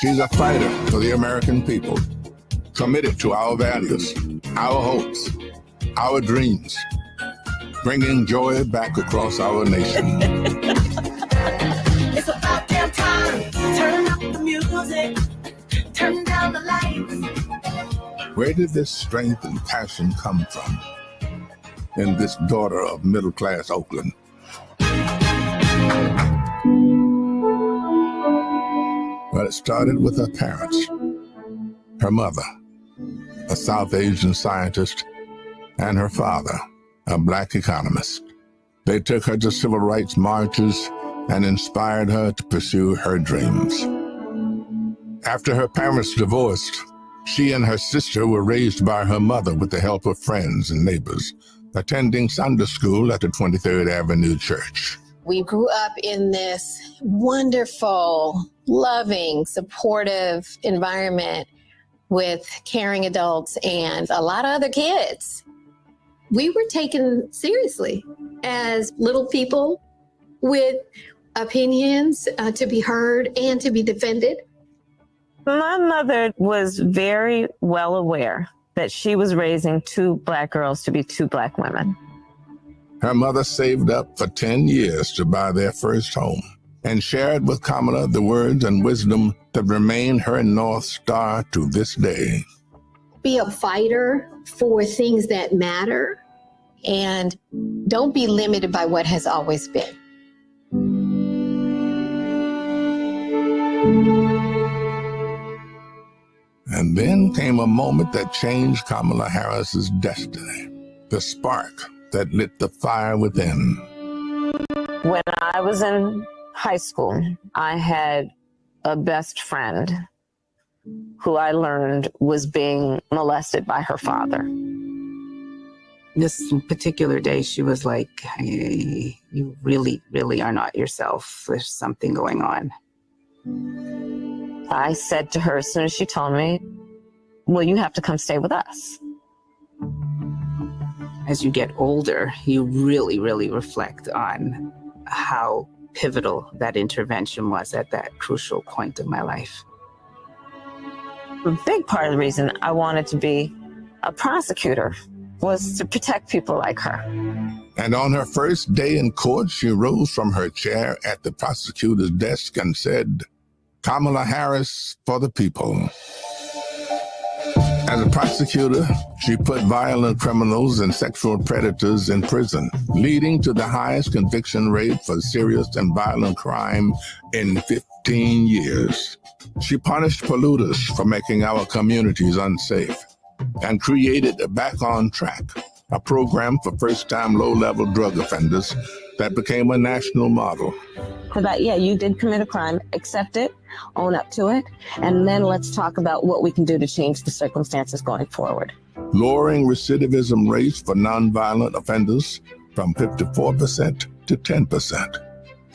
She's a fighter for the American people, committed to our values, our hopes, our dreams, bringing joy back across our nation. It's about damn time. Turn up the music. Turn down the lights. Where did this strength and passion come from in this daughter of middle-class Oakland? Well, it started with her parents, her mother, a South Asian scientist, and her father, a Black economist. They took her to civil rights marches and inspired her to pursue her dreams. After her parents divorced, she and her sister were raised by her mother with the help of friends and neighbors, attending Sunday school at the 23rd Avenue Church. We grew up in this wonderful, loving, supportive environment with caring adults and a lot of other kids. We were taken seriously as little people with opinions to be heard and to be defended. My mother was very well aware that she was raising two Black girls to be two Black women. Her mother saved up for 10 years to buy their first home and shared with Kamala the words and wisdom that remain her North Star to this day. Be a fighter for things that matter and don't be limited by what has always been. And then came a moment that changed Kamala Harris's destiny, the spark that lit the fire within. When I was in high school, I had a best friend who I learned was being molested by her father. This particular day, she was like, hey, you really, really are not yourself. There's something going on. I said to her as soon as she told me, well, you have to come stay with us. As you get older, you really, really reflect on how pivotal that intervention was at that crucial point of my life. A big part of the reason I wanted to be a prosecutor was to protect people like her. And on her first day in court, she rose from her chair at the prosecutor's desk and said, Kamala Harris for the people. As a prosecutor, she put violent criminals and sexual predators in prison, leading to the highest conviction rate for serious and violent crime in 15 years. She punished polluters for making our communities unsafe and created Back on Track, a program for first-time low-level drug offenders that became a national model. That, yeah, you did commit a crime, accept it, own up to it, and then let's talk about what we can do to change the circumstances going forward. Lowering recidivism rates for nonviolent offenders from 54% to 10%,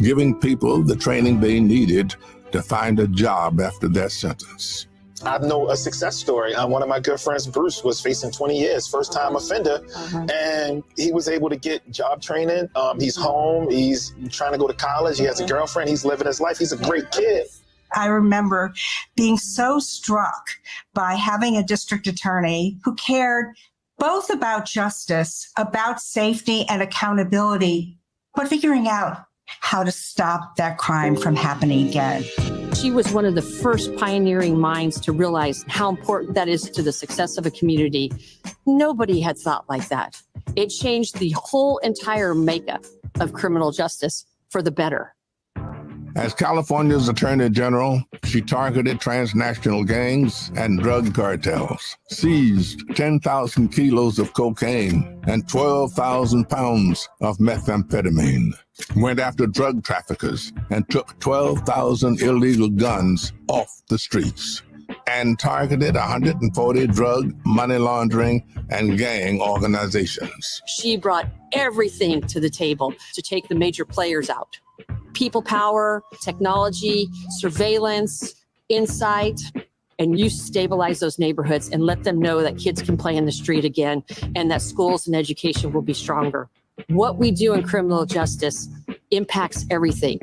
giving people the training they needed to find a job after their sentence. I know a success story. One of my good friends, Bruce, was facing 20 years, first-time offender, and he was able to get job training. He's home. He's trying to go to college. He has a girlfriend. He's living his life. He's a great kid. I remember being so struck by having a district attorney who cared both about justice, about safety and accountability, but figuring out how to stop that crime from happening again. She was one of the first pioneering minds to realize how important that is to the success of a community. Nobody had thought like that. It changed the whole entire makeup of criminal justice for the better. As California's Attorney General, she targeted transnational gangs and drug cartels, seized 10,000 kilos of cocaine and 12,000 pounds of methamphetamine, went after drug traffickers and took 12,000 illegal guns off the streets, and targeted 140 drug, money laundering, and gang organizations. She brought everything to the table to take the major players out. People power, technology, surveillance, insight, and you stabilize those neighborhoods and let them know that kids can play in the street again and that schools and education will be stronger. What we do in criminal justice impacts everything.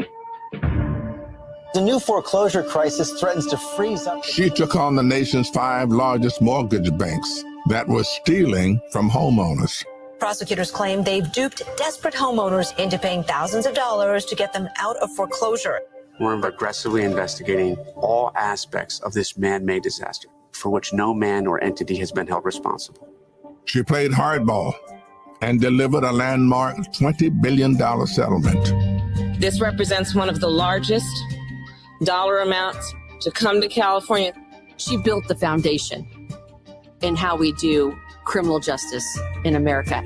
The new foreclosure crisis threatens to freeze up. She took on the nation's 5 largest mortgage banks that were stealing from homeowners. Prosecutors claim they've duped desperate homeowners into paying thousands of dollars to get them out of foreclosure. We're aggressively investigating all aspects of this man-made disaster for which no man or entity has been held responsible. She played hardball and delivered a landmark $20 billion settlement. This represents one of the largest dollar amounts to come to California. She built the foundation in how we do criminal justice in America.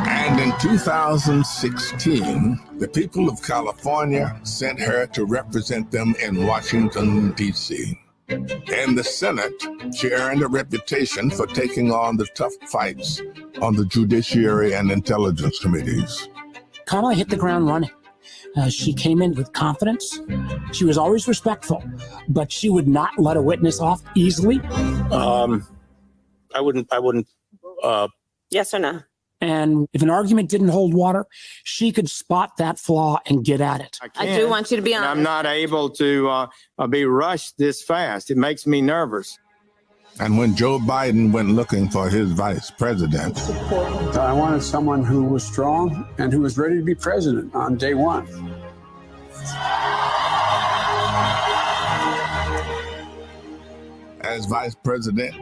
And in 2016, the people of California sent her to represent them in Washington, D.C. In the Senate, she earned a reputation for taking on the tough fights on the Judiciary and Intelligence Committees. Kamala hit the ground running. She came in with confidence. She was always respectful, but she would not let a witness off easily. I wouldn't. Yes or no? And if an argument didn't hold water, she could spot that flaw and get at it. I do want you to be honest. I'm not able to be rushed this fast. It makes me nervous. And when Joe Biden went looking for his vice president, I wanted someone who was strong and who was ready to be president on day one. As vice president,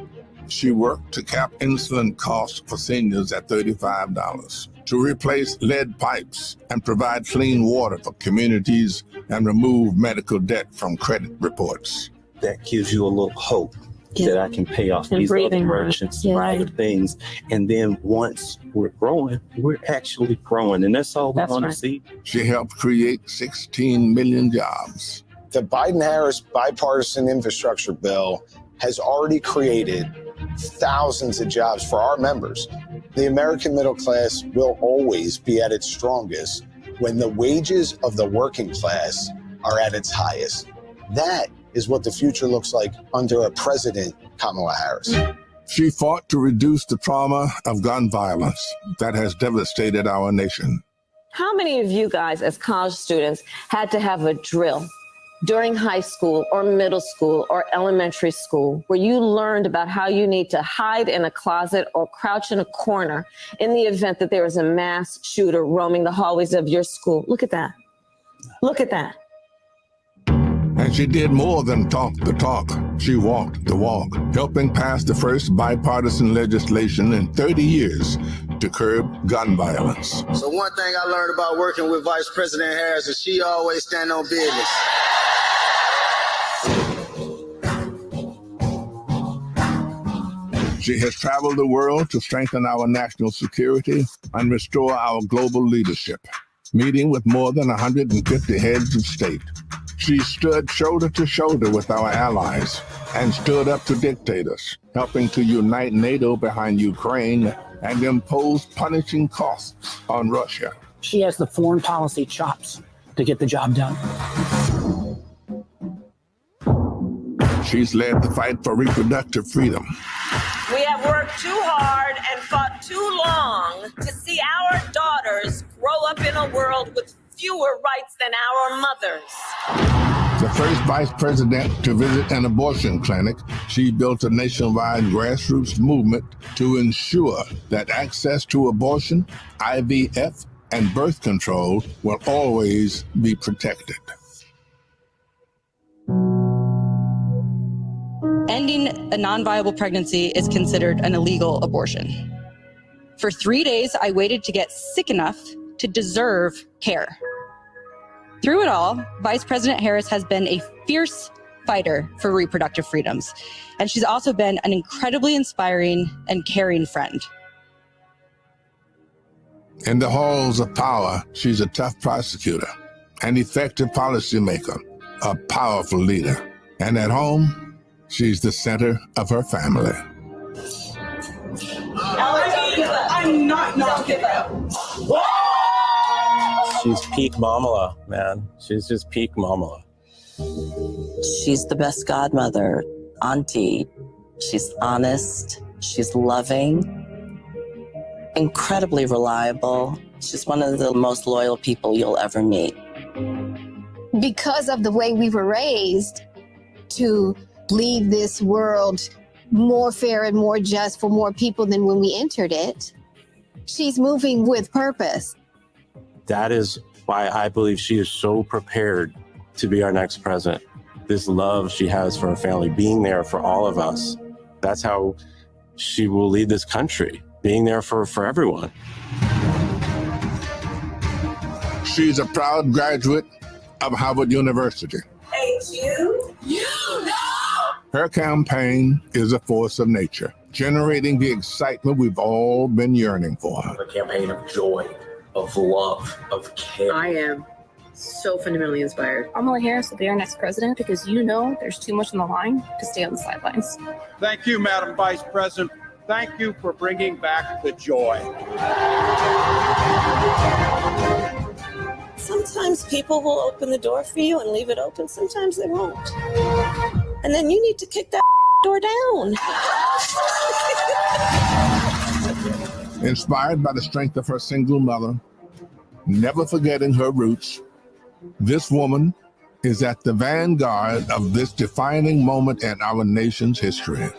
she worked to cap insulin costs for seniors at $35, to replace lead pipes and provide clean water for communities and remove medical debt from credit reports. That gives you a little hope that I can pay off these other merchants and other things. And then once we're growing, we're actually growing. And that's all we want to see. She helped create 16 million jobs. The Biden-Harris bipartisan infrastructure bill has already created thousands of jobs for our members. The American middle class will always be at its strongest when the wages of the working class are at its highest. That is what the future looks like under a president, Kamala Harris. She fought to reduce the trauma of gun violence that has devastated our nation. How many of you guys as college students had to have a drill during high school or middle school or elementary school where you learned about how you need to hide in a closet or crouch in a corner in the event that there is a mass shooter roaming the hallways of your school? Look at that. Look at that. And she did more than talk the talk. She walked the walk, helping pass the first bipartisan legislation in 30 years to curb gun violence. So one thing I learned about working with Vice President Harris is she always stand on business. She has traveled the world to strengthen our national security and restore our global leadership, meeting with more than 150 heads of state. She stood shoulder to shoulder with our allies and stood up to dictators, helping to unite NATO behind Ukraine and impose punishing costs on Russia. She has the foreign policy chops to get the job done. She's led the fight for reproductive freedom. We have worked too hard and fought too long to see our daughters grow up in a world with fewer rights than our mothers. The first vice president to visit an abortion clinic, she built a nationwide grassroots movement to ensure that access to abortion, IVF, and birth control will always be protected. Ending a non-viable pregnancy is considered an illegal abortion. For 3 days, I waited to get sick enough to deserve care. Through it all, Vice President Harris has been a fierce fighter for reproductive freedoms, and she's also been an incredibly inspiring and caring friend. In the halls of power, she's a tough prosecutor, an effective policymaker, a powerful leader. And at home, she's the center of her family. I'm not giving up. She's peak Kamala, man. She's just peak Kamala. She's the best godmother, auntie. She's honest. She's loving. incredibly reliable. She's one of the most loyal people you'll ever meet. Because of the way we were raised to leave this world more fair and more just for more people than when we entered it, she's moving with purpose. That is why I believe she is so prepared to be our next president. This love she has for her family, being there for all of us, that's how she will lead this country, being there for everyone. She's a proud graduate of Harvard University. Hey, you know. Her campaign is a force of nature, generating the excitement we've all been yearning for. A campaign of joy, of love, of care. I am so fundamentally inspired. Kamala Harris will be our next president because there's too much on the line to stay on the sidelines. Thank you, Madam Vice President. Thank you for bringing back the joy. Sometimes people will open the door for you and leave it open. Sometimes they won't. And then you need to kick that door down. Inspired by the strength of her single mother, never forgetting her roots, this woman is at the vanguard of this defining moment in our nation's history.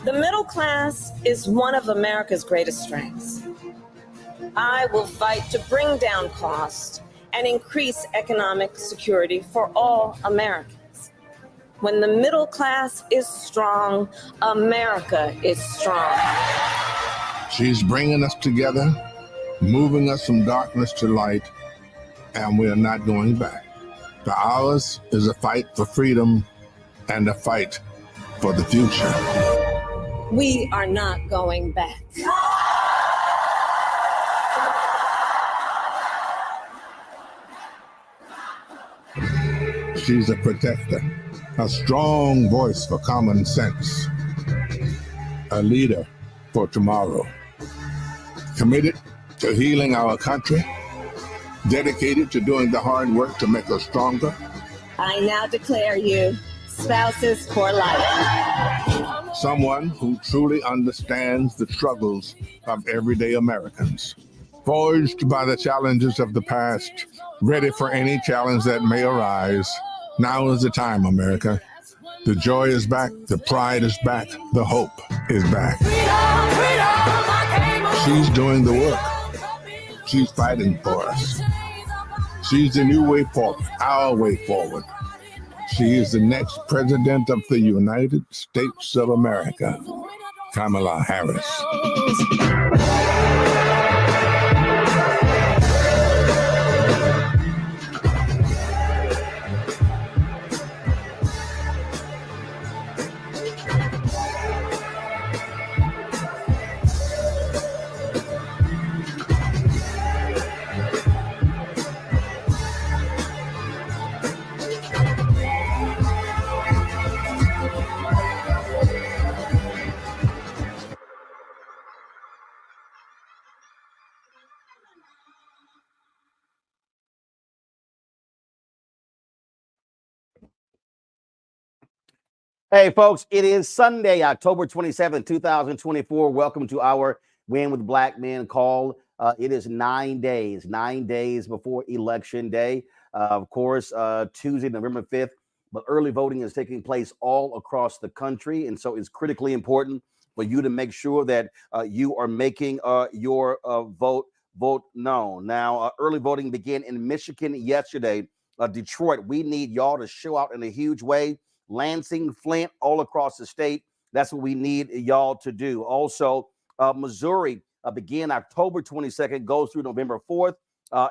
The middle class is one of America's greatest strengths. I will fight to bring down costs and increase economic security for all Americans. When the middle class is strong, America is strong. She's bringing us together, moving us from darkness to light, and we're not going back. The ours is a fight for freedom and a fight for the future. We are not going back. She's a protector, a strong voice for common sense, a leader for tomorrow, committed to healing our country, dedicated to doing the hard work to make us stronger. I now declare you spouses for life. Someone who truly understands the struggles of everyday Americans. Forged by the challenges of the past, ready for any challenge that may arise. Now is the time, America. The joy is back, the pride is back, the hope is back. She's doing the work. She's fighting for us. She's the new way forward, our way forward. She is the next president of the United States of America, Kamala Harris. Hey, folks, it is Sunday, October 27, 2024. Welcome to our Win with Black Men call. It is 9 days before Election Day. Of course, Tuesday, November 5th, but early voting is taking place all across the country. And so it's critically important for you to make sure that you are making your vote known. Now, early voting began in Michigan yesterday. Detroit, we need y'all to show out in a huge way. Lansing, Flint, all across the state. That's what we need y'all to do. Also, Missouri began October 22nd, goes through November 4th.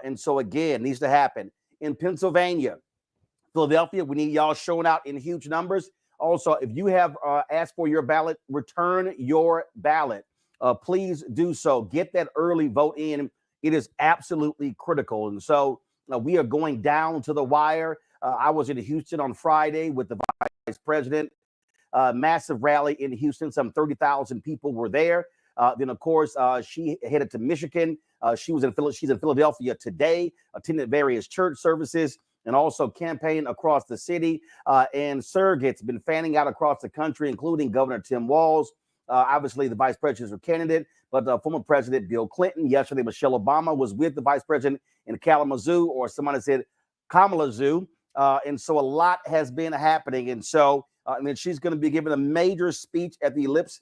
And so, again, needs to happen. In Pennsylvania, Philadelphia, we need y'all showing out in huge numbers. Also, if you have asked for your ballot, return your ballot. Please do so. Get that early vote in. It is absolutely critical. And so we are going down to the wire. I was in Houston on Friday with the vice president. Massive rally in Houston. Some 30,000 people were there. Then, of course, she headed to Michigan. She's in Philadelphia today, attended various church services and also campaigned across the city. And surrogates been fanning out across the country, including Governor Tim Walz. Obviously, the vice presidential candidate, but former President Bill Clinton. Yesterday, Michelle Obama was with the vice president in Kalamazoo, or somebody said Kamala Zoo. And so a lot has been happening. And so, and then she's going to be giving a major speech at the Ellipse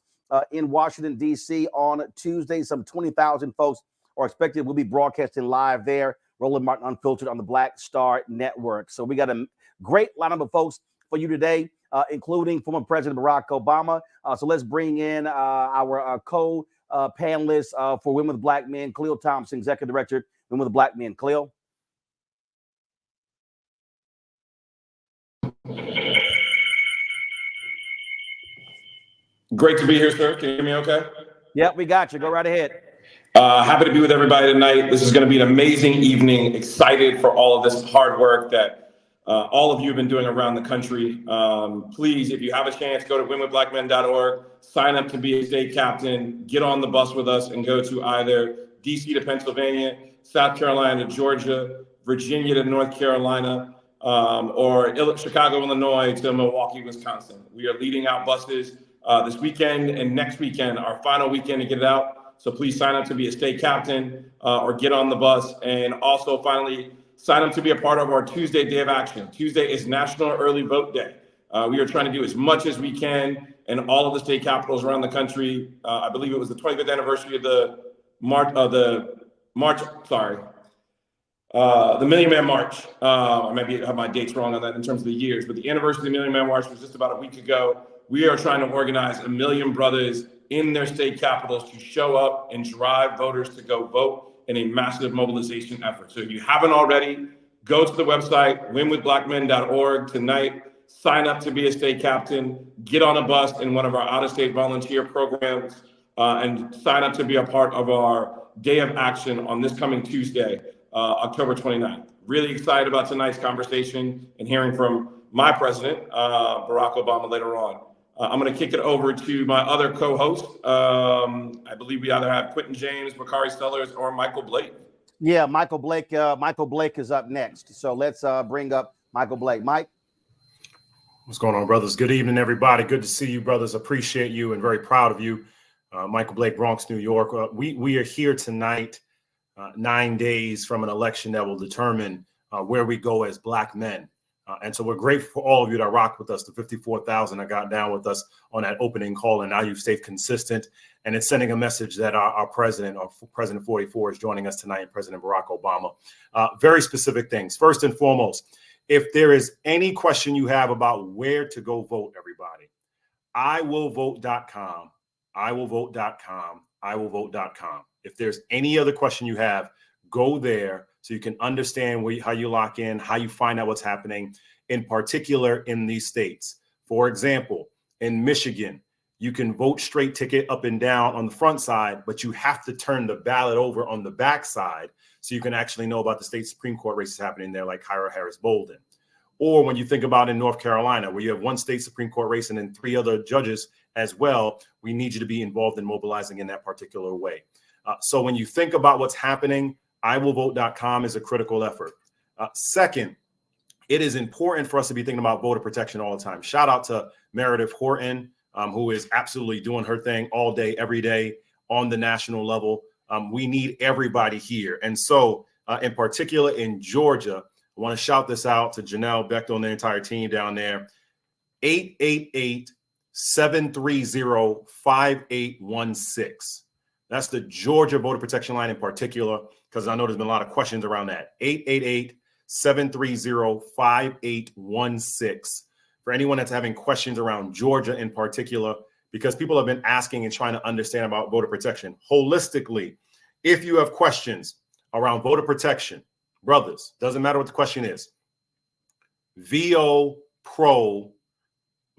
in Washington, D.C. on Tuesday. Some 20,000 folks are expected. We'll be broadcasting live there. Roland Martin Unfiltered on the Black Star Network. So we got a great lineup of folks for you today, including former President Barack Obama. So let's bring in our co-panelists for Women with Black Men, Cleo Thompson, Executive Director, Women with Black Men. Cleo. Great to be here, sir. Can you hear me okay? Yep, we got you. Go right ahead. Happy to be with everybody tonight. This is going to be an amazing evening. Excited for all of this hard work that all of you have been doing around the country. Please, if you have a chance, go to womenwithblackmen.org, sign up to be a state captain, get on the bus with us and go to either DC to Pennsylvania, South Carolina to Georgia, Virginia to North Carolina, or Chicago, Illinois to Milwaukee, Wisconsin. We are leading out buses this weekend and next weekend, our final weekend to get it out. So please sign up to be a state captain or get on the bus. And also finally, sign up to be a part of our Tuesday Day of Action. Tuesday is National Early Vote Day. We are trying to do as much as we can in all of the state capitals around the country. I believe it was the 25th anniversary of the Million Man March. I maybe have my dates wrong on that in terms of the years, but the anniversary of the Million Man March was just about a week ago. We are trying to organize 1 million brothers in their state capitals to show up and drive voters to go vote in a massive mobilization effort. So if you haven't already, go to the website, winwithblackmen.org tonight, sign up to be a state captain, get on a bus in one of our out-of-state volunteer programs, and sign up to be a part of our Day of Action on this coming Tuesday, October 29th. Really excited about tonight's conversation and hearing from my president, Barack Obama, later on. I'm going to kick it over to my other co-host. I believe we either have Quentin James, Bakari Sellers, or Michael Blake. Yeah, Michael Blake. Michael Blake is up next. So let's bring up Michael Blake. Mike. What's going on, brothers? Good evening, everybody. Good to see you, brothers. Appreciate you and very proud of you. Michael Blake, Bronx, New York. We are here tonight, 9 days from an election that will determine where we go as Black men. And so we're grateful for all of you that rocked with us, the 54,000 that got down with us on that opening call. And now you've stayed consistent. And it's sending a message that our president, or President 44, is joining us tonight, and President Barack Obama. Very specific things. First and foremost, if there is any question you have about where to go vote, everybody, iwillvote.com, iwillvote.com, iwillvote.com. If there's any other question you have, go there so you can understand how you lock in, how you find out what's happening, in particular in these states. For example, in Michigan, you can vote straight ticket up and down on the front side, but you have to turn the ballot over on the back side so you can actually know about the state Supreme Court races happening there, like Kamala Harris Bolden. Or when you think about in North Carolina, where you have one state Supreme Court race and then 3 other judges as well, we need you to be involved in mobilizing in that particular way. So when you think about what's happening, iwillvote.com is a critical effort. Second, it is important for us to be thinking about voter protection all the time. Shout out to Meredith Horton, who is absolutely doing her thing all day, every day on the national level. We need everybody here. And so in particular in Georgia, I want to shout this out to Janelle Bechtel and the entire team down there. 888-730-5816. That's the Georgia voter protection line in particular, because I know there's been a lot of questions around that. 888-730-5816. For anyone that's having questions around Georgia in particular, because people have been asking and trying to understand about voter protection holistically. If you have questions around voter protection, brothers, doesn't matter what the question is, VO Pro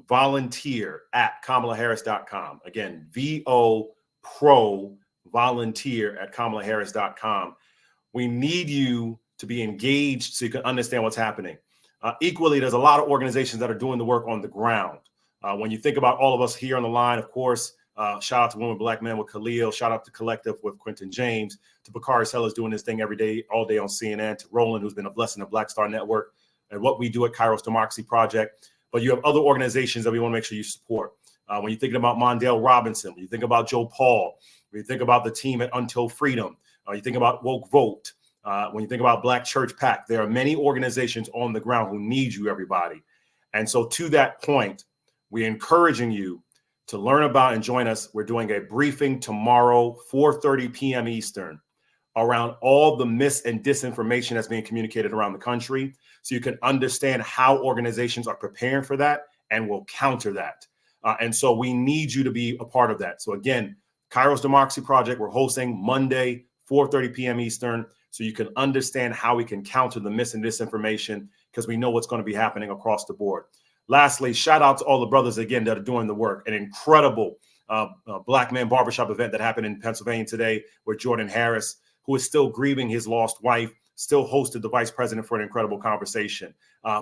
volunteer at KamalaHarris.com. Again, VO Pro volunteer at KamalaHarris.com. We need you to be engaged so you can understand what's happening. Equally, there's a lot of organizations that are doing the work on the ground. When you think about all of us here on the line, of course, shout out to Women Black Men with Khalil, shout out to Collective with Quentin James, to Bakari Sellers doing his thing every day, all day on CNN, to Roland, who's been a blessing of Black Star Network, and what we do at Kairos Democracy Project. But you have other organizations that we want to make sure you support. When you're thinking about Mondale Robinson, when you think about Joe Paul, when you think about the team at Until Freedom, you think about Woke Vote, when you think about Black Church PAC, there are many organizations on the ground who need you, everybody. And so to that point, we're encouraging you to learn about and join us. We're doing a briefing tomorrow, 4:30 p.m. Eastern, around all the mis and disinformation that's being communicated around the country, so you can understand how organizations are preparing for that and will counter that. And so we need you to be a part of that. So again, Kairos Democracy Project, we're hosting Monday, 4:30 p.m. Eastern, so you can understand how we can counter the mis and disinformation, because we know what's going to be happening across the board. Lastly, shout out to all the brothers, again, that are doing the work. An incredible Black Man Barbershop event that happened in Pennsylvania today, where Jordan Harris, who is still grieving his lost wife, still hosted the vice president for an incredible conversation.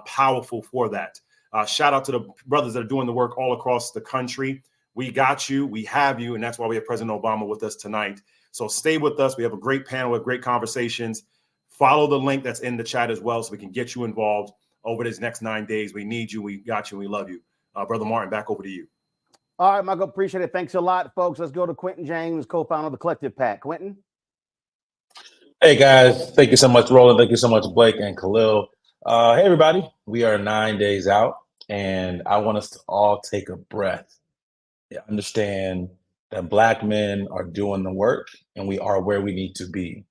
Powerful for that. Shout out to the brothers that are doing the work all across the country. We got you, we have you, and that's why we have President Obama with us tonight. So stay with us. We have a great panel with great conversations. Follow the link that's in the chat as well, so we can get you involved over these next 9 days. We need you, we got you, we love you. Brother Martin, back over to you. All right, Michael, appreciate it. Thanks a lot, folks. Let's go to Quentin James, co-founder of the Collective PAC. Quentin? Hey, guys. Thank you so much, Roland. Thank you so much, Blake and Khalil. Hey, everybody. We are 9 days out, and I want us to all take a breath. Understand that Black men are doing the work, and we are where we need to be.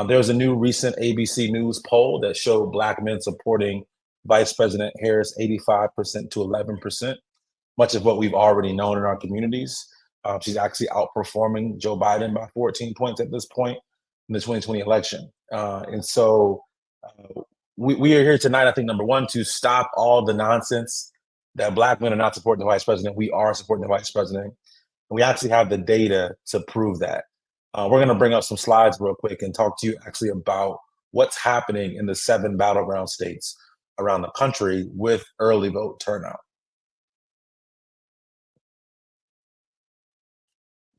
There was a new recent ABC News poll that showed Black men supporting Vice President Harris 85% to 11%, much of what we've already known in our communities. She's actually outperforming Joe Biden by 14 points at this point in the 2020 election. And so we are here tonight, I think, number one, to stop all the nonsense that Black men are not supporting the vice president. We are supporting the vice president. And we actually have the data to prove that. We're going to bring up some slides real quick and talk to you actually about what's happening in the 7 battleground states around the country with early vote turnout.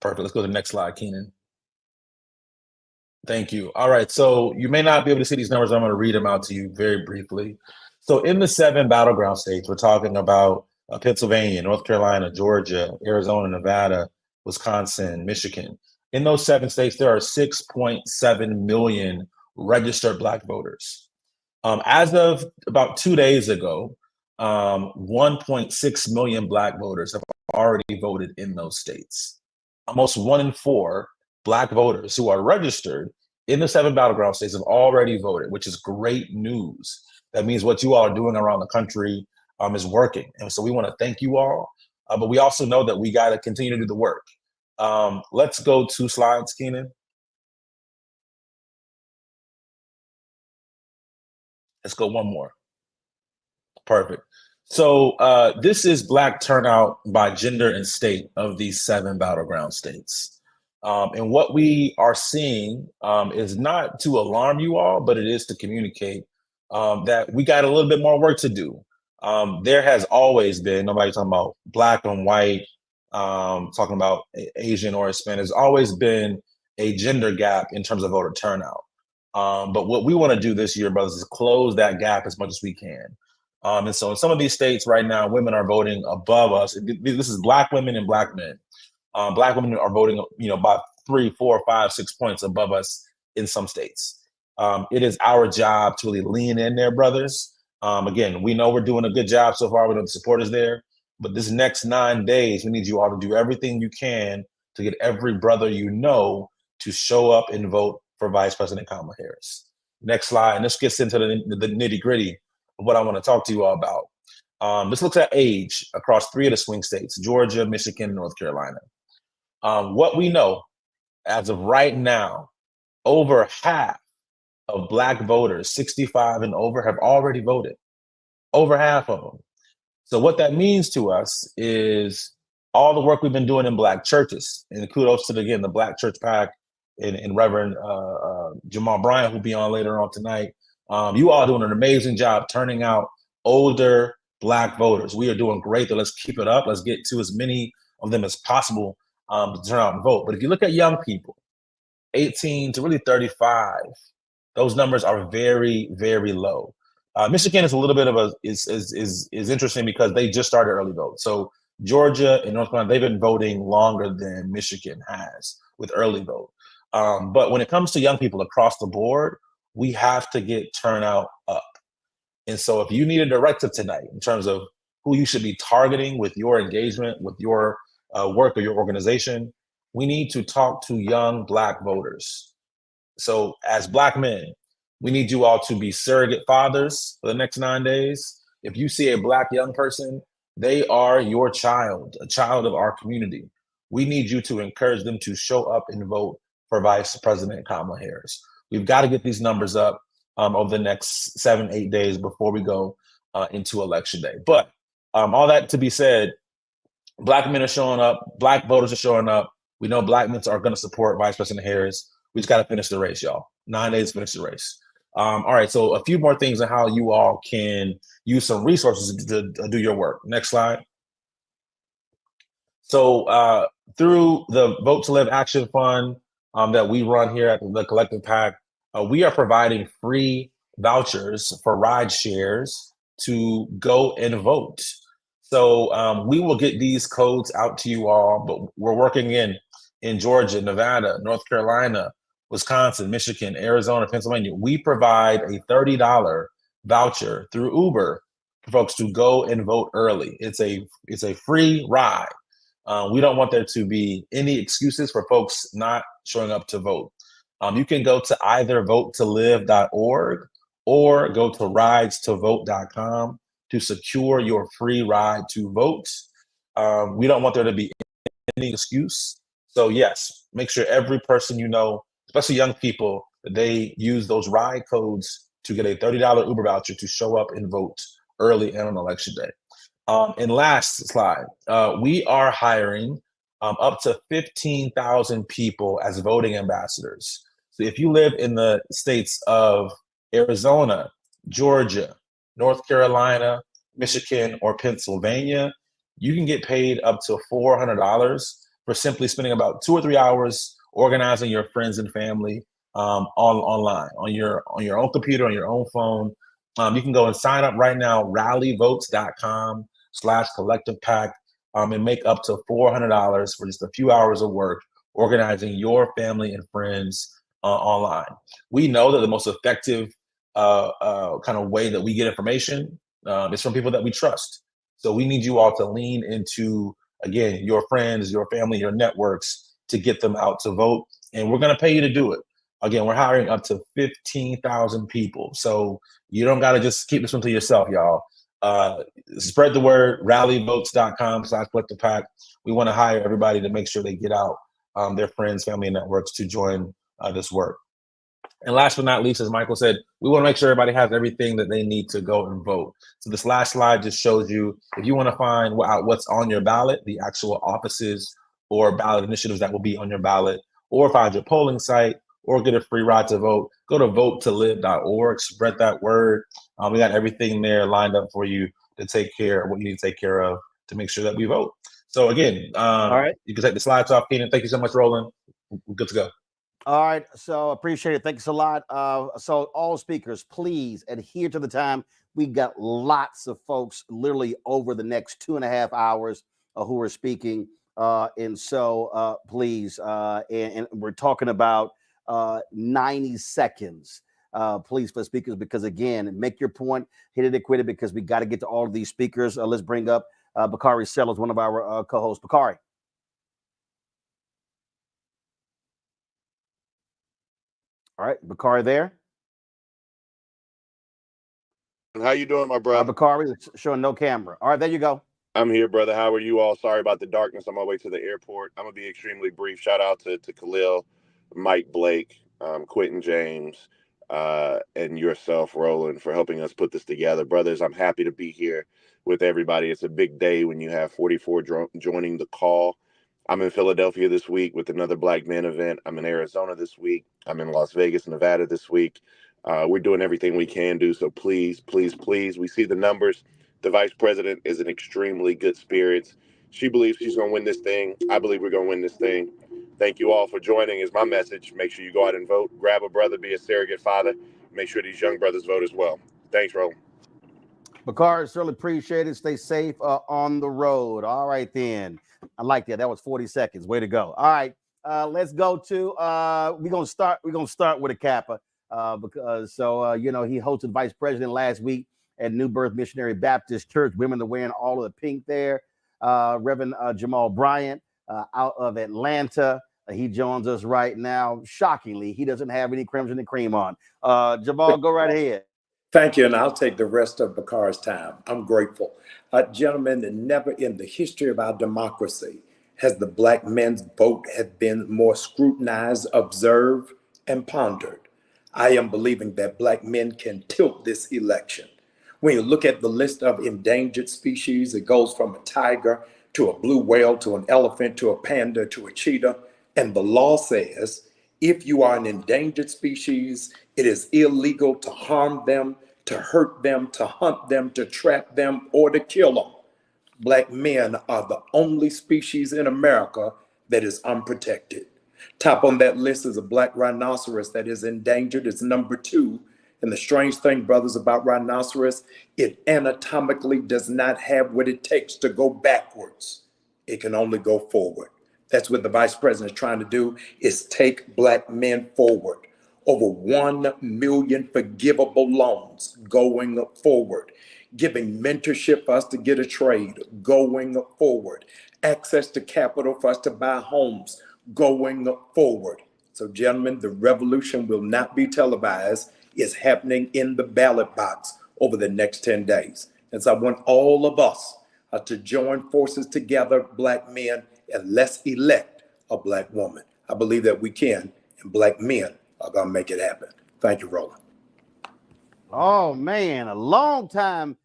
Perfect. Let's go to the next slide, Keenan. Thank you. All right. So you may not be able to see these numbers. I'm going to read them out to you very briefly. So in the 7 battleground states, we're talking about Pennsylvania, North Carolina, Georgia, Arizona, Nevada, Wisconsin, Michigan. In those 7 states, there are 6.7 million registered Black voters. As of about 2 days ago, 1.6 million Black voters have already voted in those states. Almost 1 in 4 Black voters who are registered in the 7 battleground states have already voted, which is great news. That means what you all are doing around the country is working. And so we want to thank you all, but we also know that we got to continue to do the work. Let's go 2 slides, Keenan. Let's go 1 more. Perfect. So this is Black turnout by gender and state of these 7 battleground states. And what we are seeing is not to alarm you all, but it is to communicate that we got a little bit more work to do. There has always been, nobody talking about Black and white, talking about Asian or Hispanic, there's always been a gender gap in terms of voter turnout. But what we want to do this year, brothers, is close that gap as much as we can. And so in some of these states right now, women are voting above us. This is Black women and Black men. Black women are voting, by 3, 4, 5, 6 points above us in some states. It is our job to really lean in there, brothers. Again, we know we're doing a good job so far. We know the support is there. But this next 9 days, we need you all to do everything you can to get every brother you know to show up and vote for Vice President Kamala Harris. Next slide, and this gets into the nitty-gritty of what I want to talk to you all about. This looks at age across 3 of the swing states, Georgia, Michigan, and North Carolina. What we know as of right now, over half of Black voters 65 and over have already voted. Over half of them. So what that means to us is all the work we've been doing in Black churches, and kudos to the Black Church PAC and Reverend Jamal Bryant, who'll be on later on tonight. You all doing an amazing job turning out older Black voters. We are doing great, though. Let's keep it up. Let's get to as many of them as possible to turn out and vote. But if you look at young people, 18 to really 35, those numbers are very, very low. Michigan is a little bit of is interesting because they just started early vote. So Georgia and North Carolina, they've been voting longer than Michigan has with early vote. But when it comes to young people across the board, we have to get turnout up. And so if you need a directive tonight in terms of who you should be targeting with your engagement, with your work or your organization, we need to talk to young Black voters. So as Black men, we need you all to be surrogate fathers for the next 9 days. If you see a Black young person, they are your child, a child of our community. We need you to encourage them to show up and vote for Vice President Kamala Harris. We've got to get these numbers up over the next 7-8 days before we go into Election Day. But all that to be said, Black men are showing up, Black voters are showing up. We know Black men are going to support Vice President Harris. We just got to finish the race, y'all. 9 days to finish the race. All right, so a few more things on how you all can use some resources to do your work. Next slide. So through the Vote to Live Action Fund that we run here at the Collective PAC, we are providing free vouchers for ride shares to go and vote. So we will get these codes out to you all, but we're working in Georgia, Nevada, North Carolina, Wisconsin, Michigan, Arizona, Pennsylvania. We provide a $30 voucher through Uber for folks to go and vote early. It's a free ride. We don't want there to be any excuses for folks not showing up to vote. You can go to either votetolive.org or go to ridestovote.com to secure your free ride to vote. We don't want there to be any excuse. So yes, make sure every person you know, especially young people, that they use those ride codes to get a $30 Uber voucher to show up and vote early and on Election Day. And last slide, we are hiring up to 15,000 people as voting ambassadors. So if you live in the states of Arizona, Georgia, North Carolina, Michigan, or Pennsylvania, you can get paid up to $400 for simply spending about 2 or 3 hours organizing your friends and family online, on your own computer, on your own phone. You can go and sign up right now, rallyvotes.com/collective PAC, and make up to $400 for just a few hours of work organizing your family and friends online. We know that the most effective kind of way that we get information is from people that we trust. So we need you all to lean into, again, your friends, your family, your networks to get them out to vote. And we're going to pay you to do it. Again, we're hiring up to 15,000 people. So you don't got to just keep this one to yourself, y'all. Spread the word, rallyvotes.com/collective PAC. We want to hire everybody to make sure they get out their friends, family, and networks to join this work. And last but not least, as Michael said, we want to make sure everybody has everything that they need to go and vote. So this last slide just shows you, if you want to find out what's on your ballot, the actual offices or ballot initiatives that will be on your ballot, or find your polling site, or get a free ride to vote, go to votetolive.org, spread that word. We got everything there lined up for you to take care of what you need to take care of to make sure that we vote. So again, all right, you can take the slides off, Keenan. Thank you so much, Roland. We're good to go. All right, so appreciate it. Thanks a lot. So all speakers, please adhere to the time. We've got lots of folks literally over the next 2.5 hours who are speaking. And so please, and we're talking about 90 seconds, please, for speakers, because again, make your point, hit it, quit it, because we got to get to all of these speakers. Let's bring up Bakari Sellers, one of our co-hosts. Bakari. All right, Bakari there. How you doing, my brother? Bakari, showing no camera. All right, there you go. I'm here, brother. How are you all? Sorry about the darkness on my way to the airport. I'm going to be extremely brief. Shout out to Khalil, Mike Blake, Quentin James, and yourself, Roland, for helping us put this together. Brothers, I'm happy to be here with everybody. It's a big day when you have 44 joining the call. I'm in Philadelphia this week with another Black Men event. I'm in Arizona this week. I'm in Las Vegas, Nevada this week. We're doing everything we can do. So please, please, please, we see the numbers. The vice president is in extremely good spirits. She believes she's going to win this thing. I believe we're going to win this thing. Thank you all for joining is my message. Make sure you go out and vote. Grab a brother, be a surrogate father. Make sure these young brothers vote as well. Thanks, Roland. Bakar, certainly appreciate it. Stay safe on the road. All right, then. I like that. That was 40 seconds. Way to go. All right. Let's go to we're gonna start with a Kappa. Because he hosted vice president last week at New Birth Missionary Baptist Church. Women are wearing all of the pink there. Reverend Jamal Bryant out of Atlanta. He joins us right now. Shockingly, he doesn't have any crimson and cream on. Jamal, go right ahead. Thank you, and I'll take the rest of Bakar's time. I'm grateful. Gentlemen, never in the history of our democracy has the black men's vote have been more scrutinized, observed, and pondered. I am believing that black men can tilt this election. When you look at the list of endangered species, it goes from a tiger to a blue whale to an elephant to a panda to a cheetah. And the law says if you are an endangered species, it is illegal to harm them, to hurt them, to hunt them, to trap them, or to kill them. Black men are the only species in America that is unprotected. Top on that list is a black rhinoceros that is endangered. It's number 2. And the strange thing, brothers, about rhinoceros, it anatomically does not have what it takes to go backwards. It can only go forward. That's what the vice president is trying to do, is take black men forward. Over 1 million forgivable loans going forward. Giving mentorship for us to get a trade going forward. Access to capital for us to buy homes going forward. So, gentlemen, the revolution will not be televised. It's happening in the ballot box over the next 10 days. And so I want all of us to join forces together, black men, and let's elect a black woman. I believe that we can, and black men are going to make it happen. Thank you, Roland. Oh, man, a long time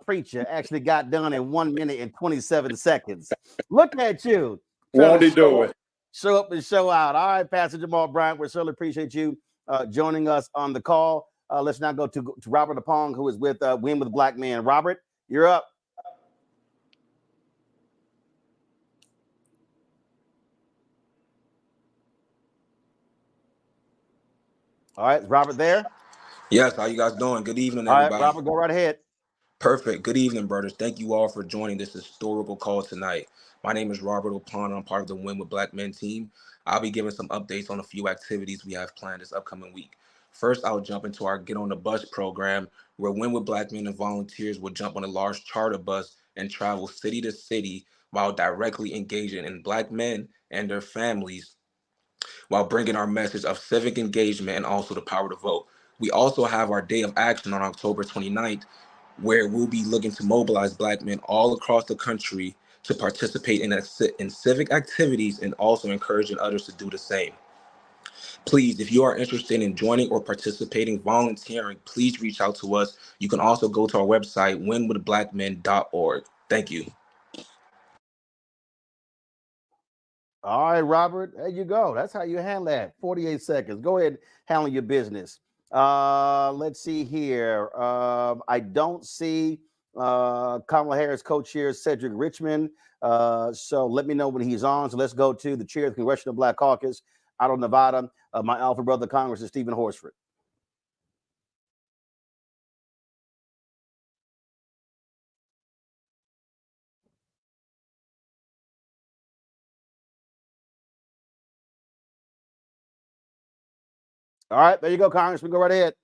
preacher actually got done in 1 minute and 27 seconds. Look at you. Won't he do it? Show up and show out. All right, Pastor Jamal Bryant, we certainly appreciate you joining us on the call. Let's now go to Robert Apong, who is with Win with Black Men. Robert, you're up. All right, is Robert there? Yes, how you guys doing? Good evening, All everybody. right, Robert, go right ahead. Perfect. Good evening, brothers. Thank you all for joining this historical call tonight. My name is Robert O'Connor. I'm part of the Win with Black Men team. I'll be giving some updates on a few activities we have planned this upcoming week. First, I'll jump into our Get on the Bus program, where Win with Black Men and volunteers will jump on a large charter bus and travel city to city while directly engaging in Black men and their families, while bringing our message of civic engagement and also the power to vote. We also have our Day of Action on October 29th, where we'll be looking to mobilize Black men all across the country to participate in civic activities and also encouraging others to do the same. Please, if you are interested in joining or participating, volunteering, please reach out to us. You can also go to our website, winwithblackmen.org. Thank you. All right, Robert, there you go. That's how you handle that. 48 seconds. Go ahead, handle your business. Let's see here. I don't see Kamala Harris co-chair Cedric Richmond. So let me know when he's on. So let's go to the chair of the Congressional Black Caucus out of Nevada. My alpha brother, Congressman Stephen Horsford. All right, there you go, Congressman. Go right ahead.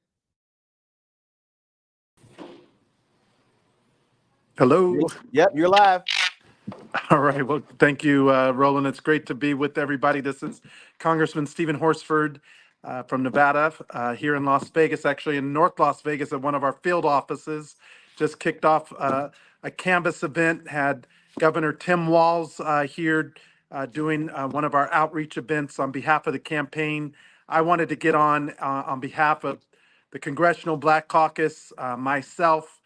Hello. Yep, you're live. All right. Well, thank you, Roland. It's great to be with everybody. This is Congressman Stephen Horsford from Nevada, here in Las Vegas, actually in North Las Vegas at one of our field offices. Just kicked off a canvas event, had Governor Tim Walz here doing one of our outreach events on behalf of the campaign. I wanted to get on behalf of the Congressional Black Caucus, myself,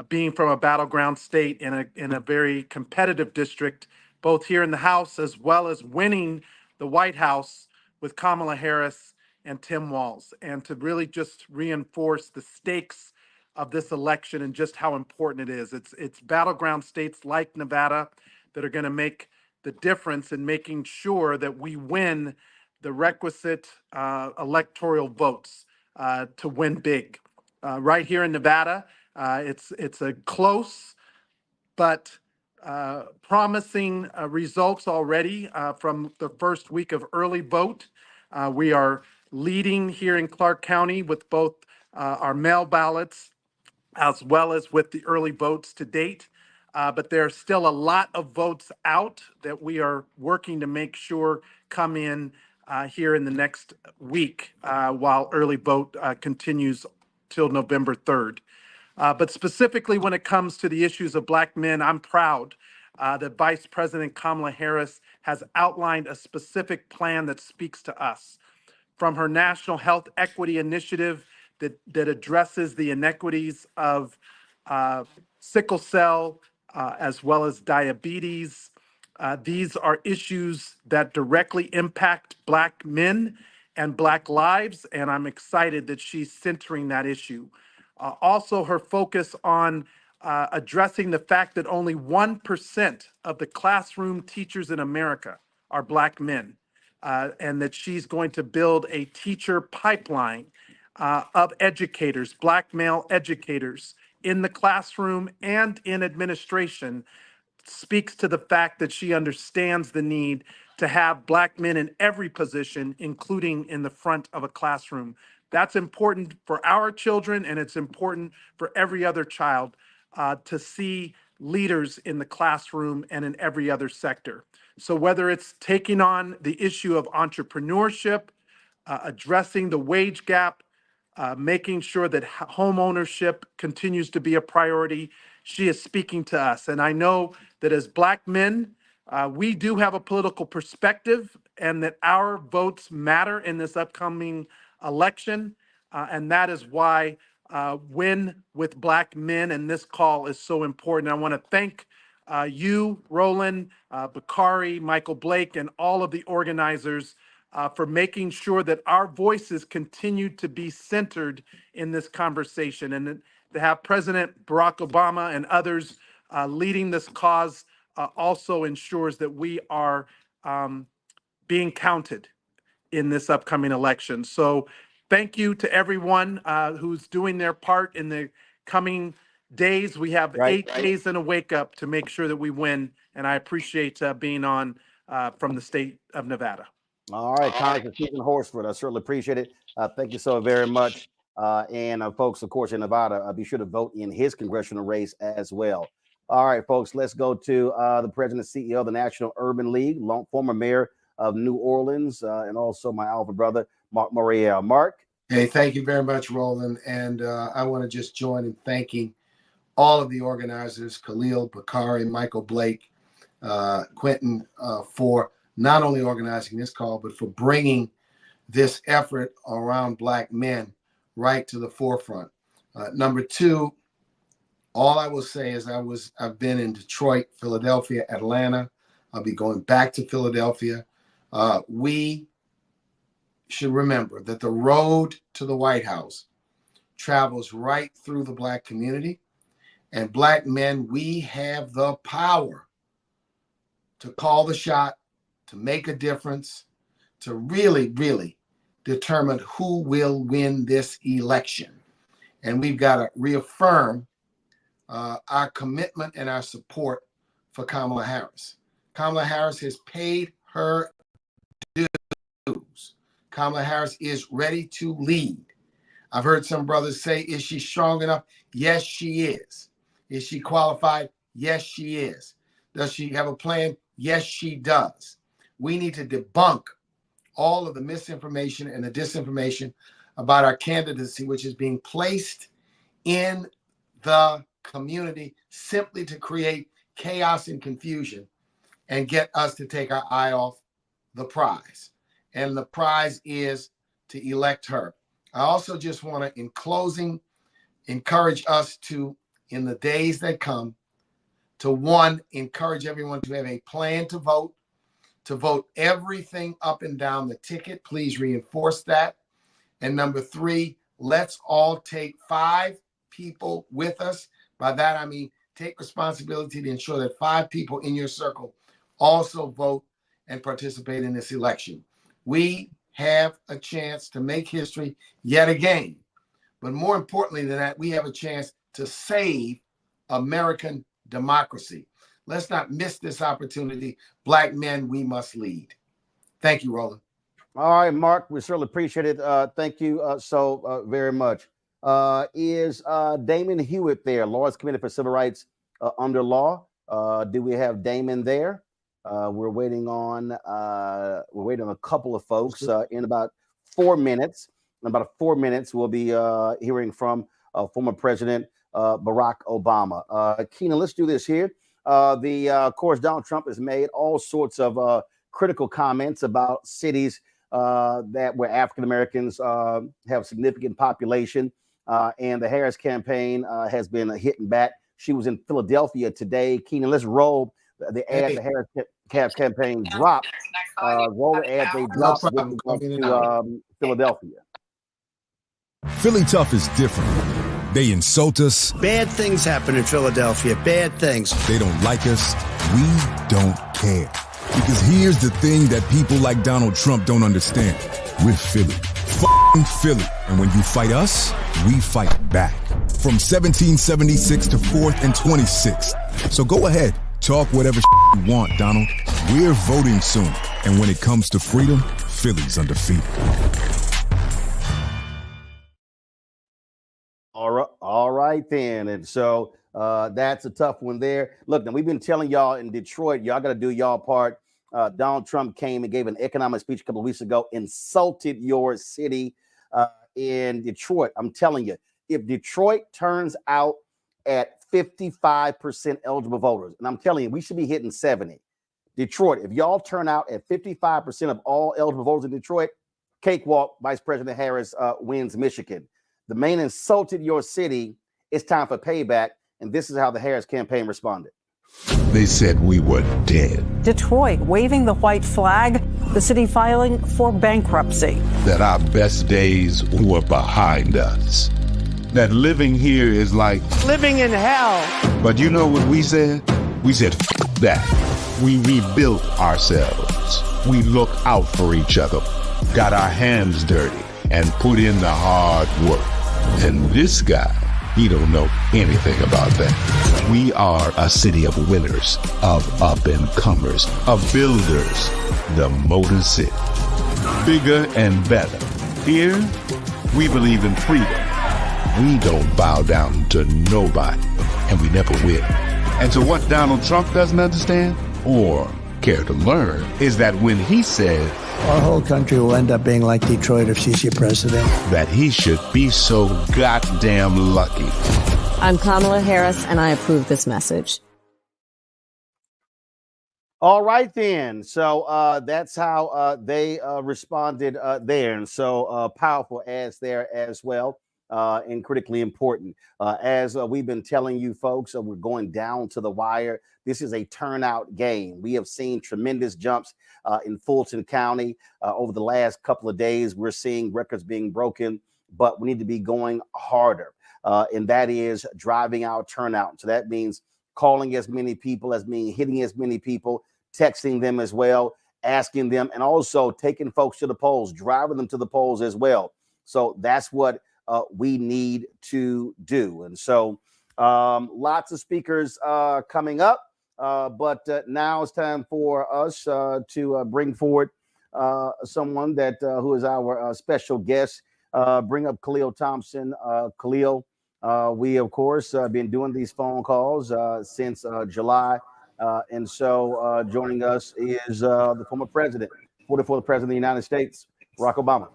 being from a battleground state in a very competitive district, both here in the House as well as winning the White House with Kamala Harris and Tim Walz, and to really just reinforce the stakes of this election and just how important it is. It's battleground states like Nevada that are going to make the difference in making sure that we win the requisite electoral votes to win big. Right here in Nevada, It's a close but promising results already from the first week of early vote. We are leading here in Clark County with both our mail ballots as well as with the early votes to date. But there's still a lot of votes out that we are working to make sure come in here in the next week while early vote continues till November 3rd. But specifically when it comes to the issues of Black men, I'm proud that Vice President Kamala Harris has outlined a specific plan that speaks to us. From her National Health Equity Initiative that addresses the inequities of sickle cell as well as diabetes. These are issues that directly impact Black men and Black lives, and I'm excited that she's centering that issue. Also, her focus on addressing the fact that only 1% of the classroom teachers in America are Black men, and that she's going to build a teacher pipeline of educators, Black male educators in the classroom and in administration, speaks to the fact that she understands the need to have Black men in every position, including in the front of a classroom. That's important for our children, and it's important for every other child to see leaders in the classroom and in every other sector. So whether it's taking on the issue of entrepreneurship, addressing the wage gap, making sure that home ownership continues to be a priority, she is speaking to us. And I know that as Black men, we do have a political perspective and that our votes matter in this upcoming election. And that is why Win with Black Men and this call is so important. I want to thank you, Roland, Bakari, Michael Blake, and all of the organizers for making sure that our voices continue to be centered in this conversation, and to have President Barack Obama and others leading this cause also ensures that we are being counted in this upcoming election. So thank you to everyone who's doing their part in the coming days. We have 8 days and a wake up to make sure that we win, and I appreciate being on from the state of Nevada. All right, Congressman Stephen Horsford, I certainly appreciate it. Thank you so very much. And folks, of course, in Nevada, be sure to vote in his congressional race as well. All right, folks, let's go to the president and CEO of the National Urban League, former mayor of New Orleans, and also my alpha brother, Mark Moriel. Mark? Hey, thank you very much, Roland. And I want to just join in thanking all of the organizers, Khalil, Bakari, Michael Blake, Quentin, for not only organizing this call, but for bringing this effort around Black men right to the forefront. Number two, all I will say is I've been in Detroit, Philadelphia, Atlanta. I'll be going back to Philadelphia. We should remember that the road to the White House travels right through the Black community. And Black men, we have the power to call the shot, to make a difference, to really, really determine who will win this election. And we've got to reaffirm our commitment and our support for Kamala Harris. Kamala Harris has paid her dues. Kamala Harris is ready to lead. I've heard some brothers say, is she strong enough? Yes, she is. Is she qualified? Yes, she is. Does she have a plan? Yes, she does. We need to debunk all of the misinformation and the disinformation about our candidacy, which is being placed in the community simply to create chaos and confusion and get us to take our eye off the prize. And the prize is to elect her. I also just want to, in closing, encourage us to, in the days that come, to one, encourage everyone to have a plan to vote everything up and down the ticket. Please reinforce that. And number three, let's all take 5 people with us. By that, I mean, take responsibility to ensure that 5 people in your circle also vote and participate in this election. We have a chance to make history yet again. But more importantly than that, we have a chance to save American democracy. Let's not miss this opportunity. Black men, we must lead. Thank you, Roland. All right, Mark, we certainly appreciate it. Thank you so very much. Is Damon Hewitt there, Lawrence Committee for Civil Rights under law? Do we have Damon there? We're waiting on a couple of folks. In about 4 minutes. In about 4 minutes, we'll be hearing from former President Barack Obama. Keenan, let's do this here. Of course, Donald Trump has made all sorts of critical comments about cities that where African Americans have significant population, and the Harris campaign has been hitting back. She was in Philadelphia today. Keenan, let's roll the ad the Harris campaign dropped. Roll the ad they dropped with regard to Philadelphia. Philly Tough is different. They insult us. Bad things happen in Philadelphia. Bad things. They don't like us. We don't care. Because here's the thing that people like Donald Trump don't understand. We're Philly. F***ing Philly. And when you fight us, we fight back. From 1776 to 4th and 26th. So go ahead. Talk whatever you want, Donald. We're voting soon. And when it comes to freedom, Philly's undefeated. All right then. And so that's a tough one there. Look, now we've been telling y'all in Detroit, y'all got to do y'all part. Donald Trump came and gave an economic speech a couple of weeks ago, insulted your city in Detroit. I'm telling you, if Detroit turns out at 55% eligible voters, and I'm telling you, we should be hitting 70. Detroit, if y'all turn out at 55% of all eligible voters in Detroit, cakewalk, Vice President Harris wins Michigan. The man insulted your city. It's time for payback. And this is how the Harris campaign responded. They said we were dead. Detroit waving the white flag, the city filing for bankruptcy. That our best days were behind us. That living here is like living in hell. But you know what we said? We said, F that. We rebuilt ourselves. We look out for each other. Got our hands dirty and put in the hard work. And this guy, he don't know anything about that. We are a city of winners, of up-and-comers, of builders. The Motor City. Bigger and better. Here, we believe in freedom. We don't bow down to nobody, and we never will. And so what Donald Trump doesn't understand, or care to learn, is that when he said, our whole country will end up being like Detroit if she's your president, that he should be so goddamn lucky. I'm Kamala Harris, and I approve this message. All right, then. So that's how they responded there. And so powerful ads there as well, and critically important. As we've been telling you folks, we're going down to the wire. This is a turnout game. We have seen tremendous jumps in Fulton County over the last couple of days. We're seeing records being broken, but we need to be going harder. And that is driving our turnout. So that means calling as many people, as means hitting as many people, texting them as well, asking them, and also taking folks to the polls, driving them to the polls as well. So that's what we need to do. And so lots of speakers coming up. But now it's time for us to bring forward someone that who is our special guest. Bring up Khalil Thompson. Khalil, we, of course, been doing these phone calls since July. And so joining us is the former president, 44th president of the United States, Barack Obama.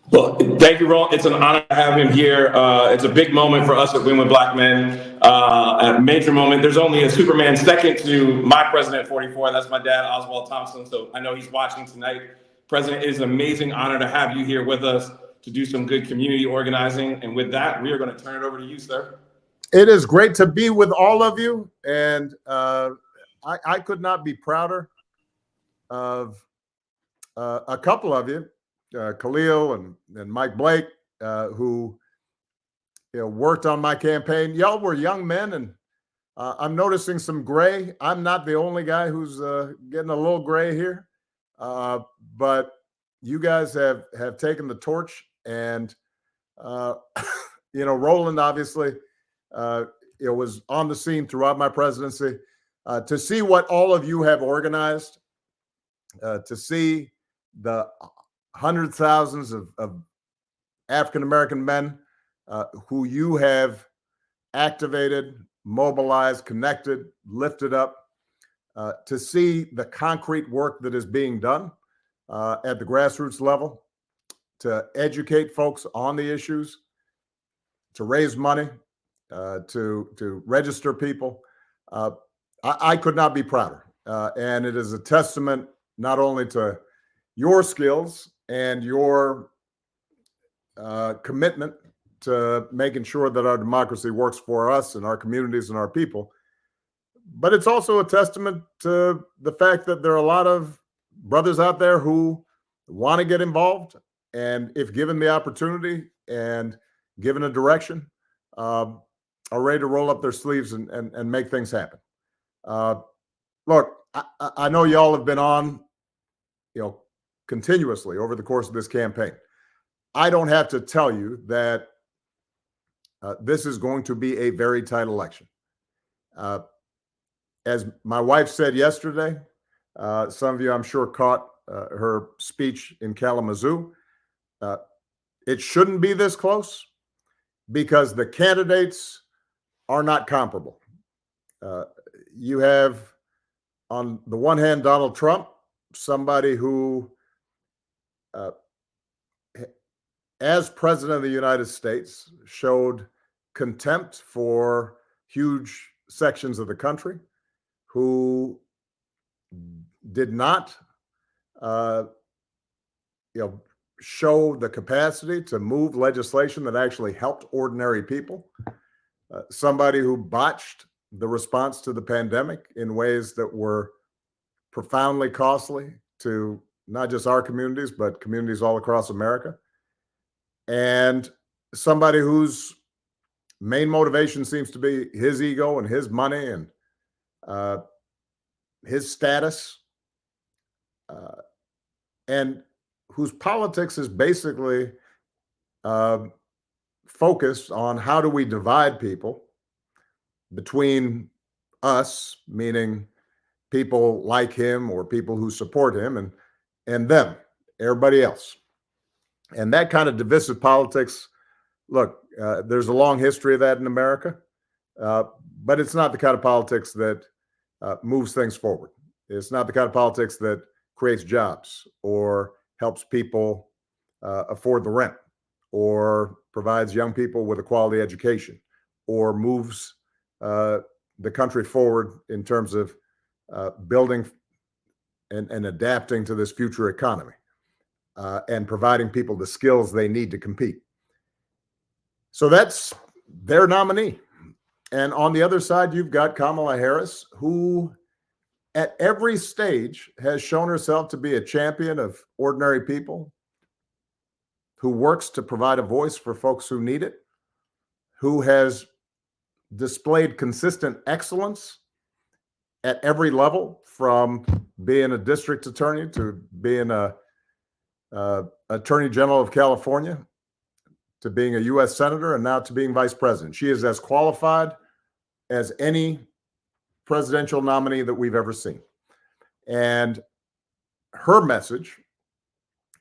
Well, thank you, Ron. It's an honor to have him here. It's a big moment for us at Win with Black Men. A major moment. There's only a Superman second to my president, 44. That's my dad, Oswald Thompson. So I know he's watching tonight. President, it is an amazing honor to have you here with us to do some good community organizing. And with that, we are going to turn it over to you, sir. It is great to be with all of you. And I could not be prouder of a couple of you. Khalil and Mike Blake, who worked on my campaign. Y'all were young men, and I'm noticing some gray. I'm not the only guy who's getting a little gray here, but you guys have taken the torch, and Roland obviously, was on the scene throughout my presidency. To see what all of you have organized, to see the hundreds of thousands of African-American men who you have activated, mobilized, connected, lifted up, to see the concrete work that is being done at the grassroots level, to educate folks on the issues, to raise money, to register people. I could not be prouder. And it is a testament not only to your skills and your commitment to making sure that our democracy works for us and our communities and our people, but it's also a testament to the fact that there are a lot of brothers out there who want to get involved, and if given the opportunity and given a direction, are ready to roll up their sleeves and make things happen. Look, I know y'all have been on, continuously over the course of this campaign. I don't have to tell you that this is going to be a very tight election. As my wife said yesterday, some of you, I'm sure, caught her speech in Kalamazoo. It shouldn't be this close because the candidates are not comparable. You have, on the one hand, Donald Trump, somebody who, as president of the United States, showed contempt for huge sections of the country, who did not, show the capacity to move legislation that actually helped ordinary people. Somebody who botched the response to the pandemic in ways that were profoundly costly to not just our communities, but communities all across America. And somebody whose main motivation seems to be his ego and his money and his status, and whose politics is basically focused on how do we divide people between us, meaning people like him or people who support him, and them, everybody else. And that kind of divisive politics, look, there's a long history of that in America, but it's not the kind of politics that moves things forward. It's not the kind of politics that creates jobs or helps people afford the rent or provides young people with a quality education or moves the country forward in terms of building and adapting to this future economy and providing people the skills they need to compete. So that's their nominee. And on the other side, you've got Kamala Harris, who at every stage has shown herself to be a champion of ordinary people, who works to provide a voice for folks who need it, who has displayed consistent excellence at every level, from being a district attorney to being a attorney general of California, to being a U.S. senator, and now to being vice president. She is as qualified as any presidential nominee that we've ever seen. And her message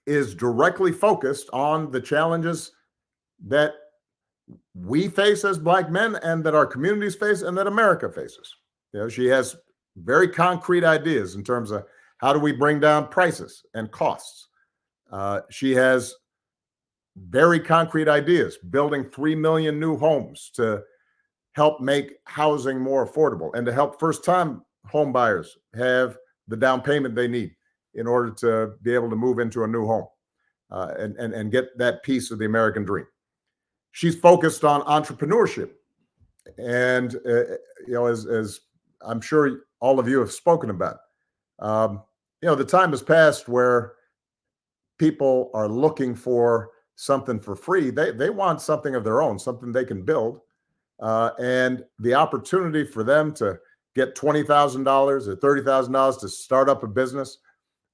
is directly focused on the challenges that we face as Black men and that our communities face and that America faces. She has very concrete ideas in terms of how do we bring down prices and costs. She has very concrete ideas, building 3 million new homes to help make housing more affordable and to help first-time home buyers have the down payment they need in order to be able to move into a new home and get that piece of the American dream. She's focused on entrepreneurship. And, as I'm sure all of you have spoken about, the time has passed where people are looking for something for free. They want something of their own, something they can build. And the opportunity for them to get $20,000 or $30,000 to start up a business,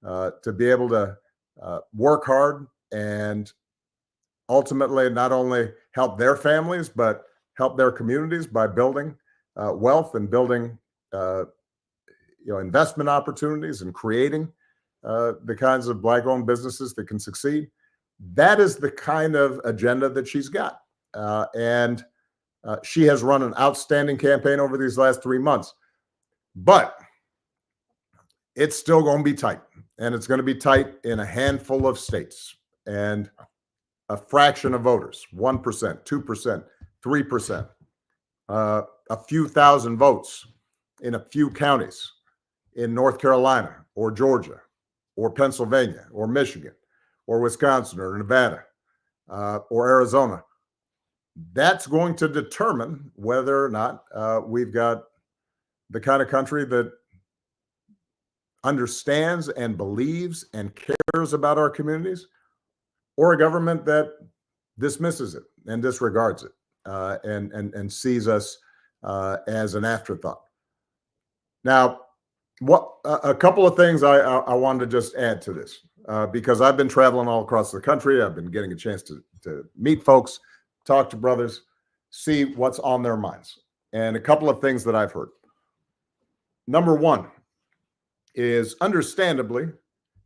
to be able to work hard and ultimately not only help their families, but help their communities by building wealth and building investment opportunities and creating the kinds of Black-owned businesses that can succeed. That is the kind of agenda that she's got. And she has run an outstanding campaign over these last 3 months. But it's still going to be tight. And it's going to be tight in a handful of states. And a fraction of voters, 1%, 2%, 3%, a few thousand votes in a few counties in North Carolina or Georgia or Pennsylvania or Michigan or Wisconsin or Nevada or Arizona. That's going to determine whether or not we've got the kind of country that understands and believes and cares about our communities, or a government that dismisses it and disregards it and sees us as an afterthought. Now, a couple of things I wanted to just add to this, because I've been traveling all across the country. I've been getting a chance to meet folks, talk to brothers, see what's on their minds. And a couple of things that I've heard. Number one is, understandably,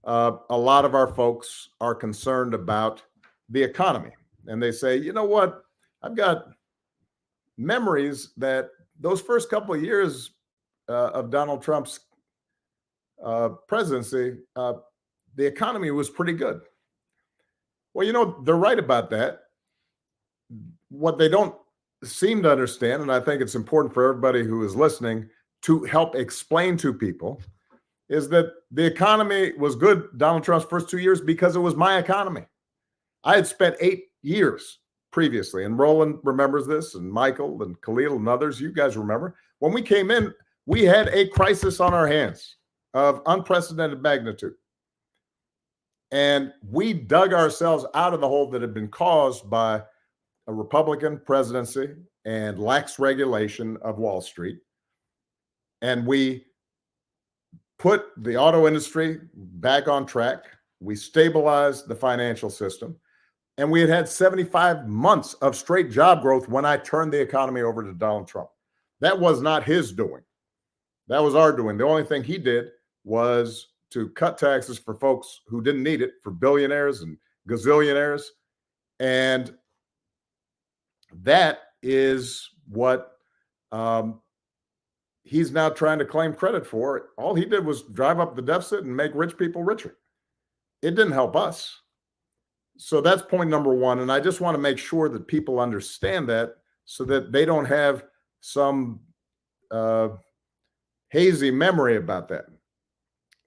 a lot of our folks are concerned about the economy. And they say, you know what? I've got memories that those first couple of years of Donald Trump's presidency, the economy was pretty good. Well, they're right about that. What they don't seem to understand, and I think it's important for everybody who is listening to help explain to people, is that the economy was good Donald Trump's first 2 years because it was my economy. I had spent 8 years previously, and Roland remembers this, and Michael and Khalil and others, you guys remember, when we came in, we had a crisis on our hands of unprecedented magnitude. And we dug ourselves out of the hole that had been caused by a Republican presidency and lax regulation of Wall Street. And we put the auto industry back on track. We stabilized the financial system. And we had 75 months of straight job growth when I turned the economy over to Donald Trump. That was not his doing. That was our doing. The only thing he did was to cut taxes for folks who didn't need it, for billionaires and gazillionaires. And that is what he's now trying to claim credit for. All he did was drive up the deficit and make rich people richer. It didn't help us. So that's point number one. And I just want to make sure that people understand that so that they don't have some hazy memory about that.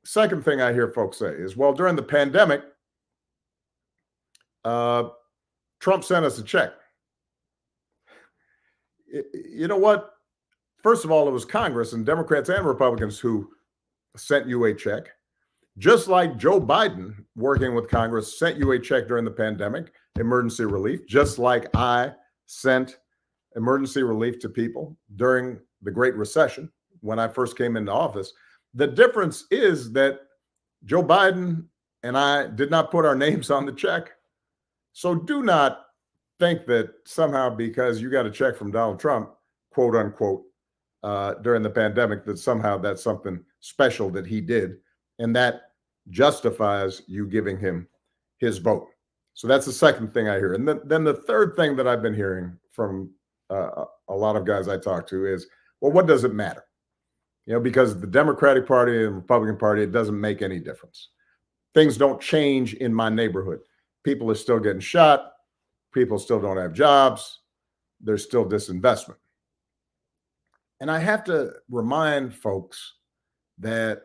Second thing I hear folks say is, well, during the pandemic, Trump sent us a check. You know what? First of all, it was Congress and Democrats and Republicans who sent you a check. Just like Joe Biden, working with Congress, sent you a check during the pandemic, emergency relief, just like I sent emergency relief to people during the Great Recession when I first came into office. The difference is that Joe Biden and I did not put our names on the check. So do not think that somehow because you got a check from Donald Trump, quote unquote, during the pandemic, that somehow that's something special that he did. And that justifies you giving him his vote. So that's the second thing I hear. And then the third thing that I've been hearing from a lot of guys I talk to is, well, what does it matter? Because the Democratic Party and Republican Party, it doesn't make any difference. Things don't change in my neighborhood. People are still getting shot. People still don't have jobs. There's still disinvestment. And I have to remind folks that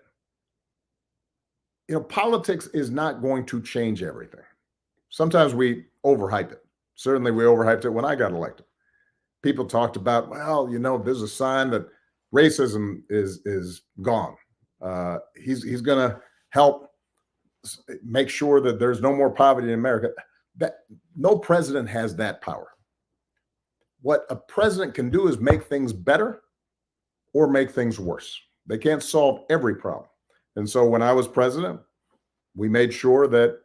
politics is not going to change everything. Sometimes we overhype it. Certainly we overhyped it when I got elected. People talked about, well, there's a sign that racism is gone. He's going to help make sure that there's no more poverty in America. That no president has that power. What a president can do is make things better or make things worse. They can't solve every problem. And so when I was president, we made sure that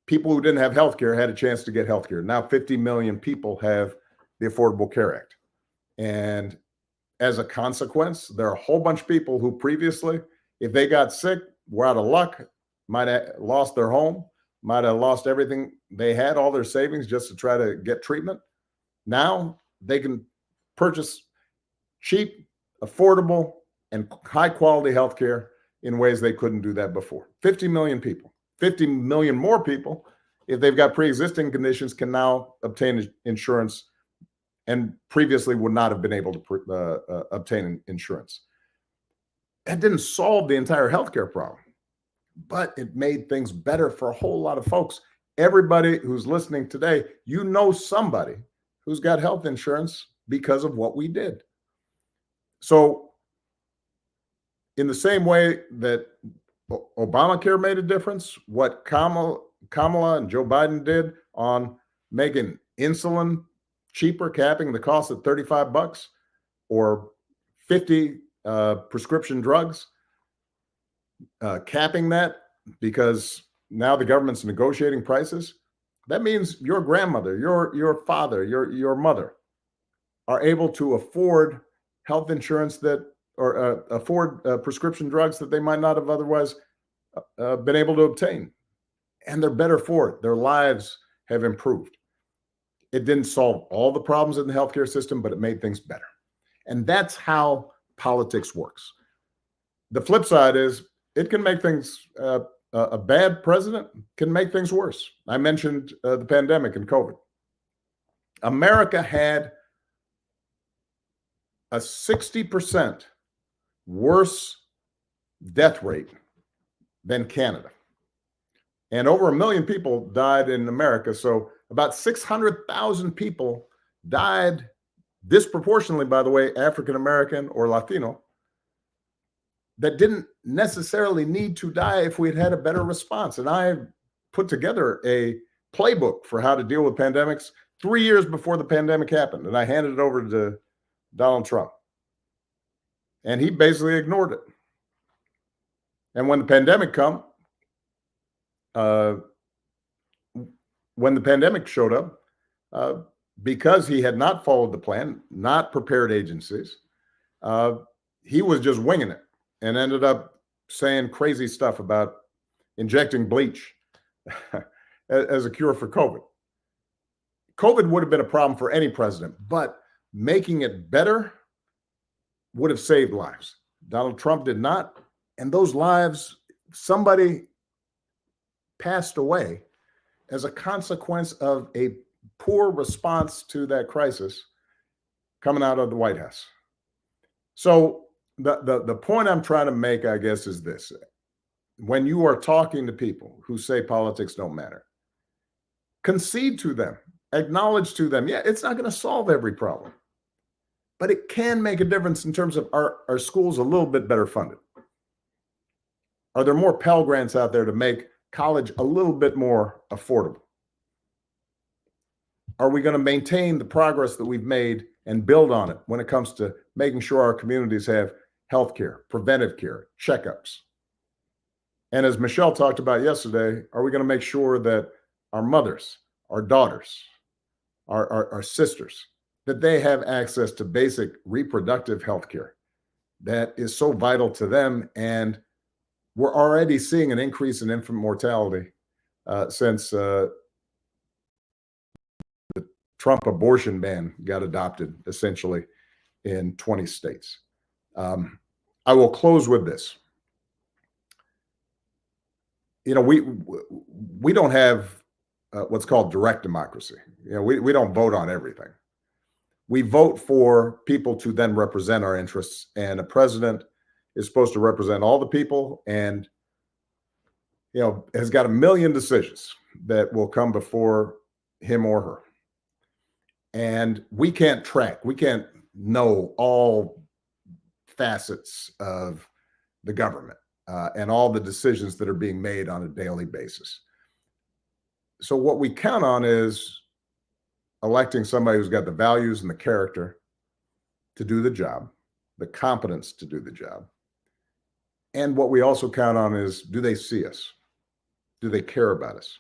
people who didn't have health care had a chance to get health care. Now 50 million people have the Affordable Care Act. And as a consequence, there are a whole bunch of people who previously, if they got sick, were out of luck, might have lost their home, might have lost everything they had, all their savings, just to try to get treatment. Now they can purchase cheap, affordable, and high quality health care in ways they couldn't do that before. 50 million people. 50 million more people, if they've got pre-existing conditions, can now obtain insurance and previously would not have been able to obtain insurance. That didn't solve the entire healthcare problem, but it made things better for a whole lot of folks. Everybody who's listening today, you know somebody who's got health insurance because of what we did. So in the same way that Obamacare made a difference, what Kamala and Joe Biden did on making insulin cheaper, capping the cost at $35 or 50 prescription drugs, capping that because now the government's negotiating prices. That means your grandmother, your father, your mother are able to afford health insurance or afford prescription drugs that they might not have otherwise been able to obtain. And they're better for it. Their lives have improved. It didn't solve all the problems in the healthcare system, but it made things better. And that's how politics works. The flip side is it can make things, a bad president can make things worse. I mentioned the pandemic and COVID. America had a 60% worse death rate than Canada. And over 1 million people died in America. So about 600,000 people died disproportionately, by the way, African-American or Latino, that didn't necessarily need to die if we had had a better response. And I put together a playbook for how to deal with pandemics 3 years before the pandemic happened. And I handed it over to Donald Trump. And he basically ignored it. And when the pandemic showed up, because he had not followed the plan, not prepared agencies, he was just winging it and ended up saying crazy stuff about injecting bleach as a cure for COVID. COVID would have been a problem for any president, but making it better would have saved lives. Donald Trump did not. And those lives, somebody passed away as a consequence of a poor response to that crisis coming out of the White House. So the point I'm trying to make, I guess, is this. When you are talking to people who say politics don't matter, concede to them, acknowledge to them, yeah, it's not going to solve every problem, but it can make a difference in terms of our schools a little bit better funded. Are there more Pell Grants out there to make college a little bit more affordable? Are we going to maintain the progress that we've made and build on it when it comes to making sure our communities have health care, preventive care, checkups? And as Michelle talked about yesterday, are we going to make sure that our mothers, our daughters, our sisters, that they have access to basic reproductive health care that is so vital to them? And we're already seeing an increase in infant mortality since the Trump abortion ban got adopted essentially in 20 states. I will close with this. You know, we don't have what's called direct democracy. You know, we don't vote on everything. We vote for people to then represent our interests, and a president is supposed to represent all the people, and you know, has got a million decisions that will come before him or her. And we can't know all facets of the government and all the decisions that are being made on a daily basis. So what we count on is electing somebody who's got the values and the character to do the job, the competence to do the job. And what we also count on is, do they see us? Do they care about us?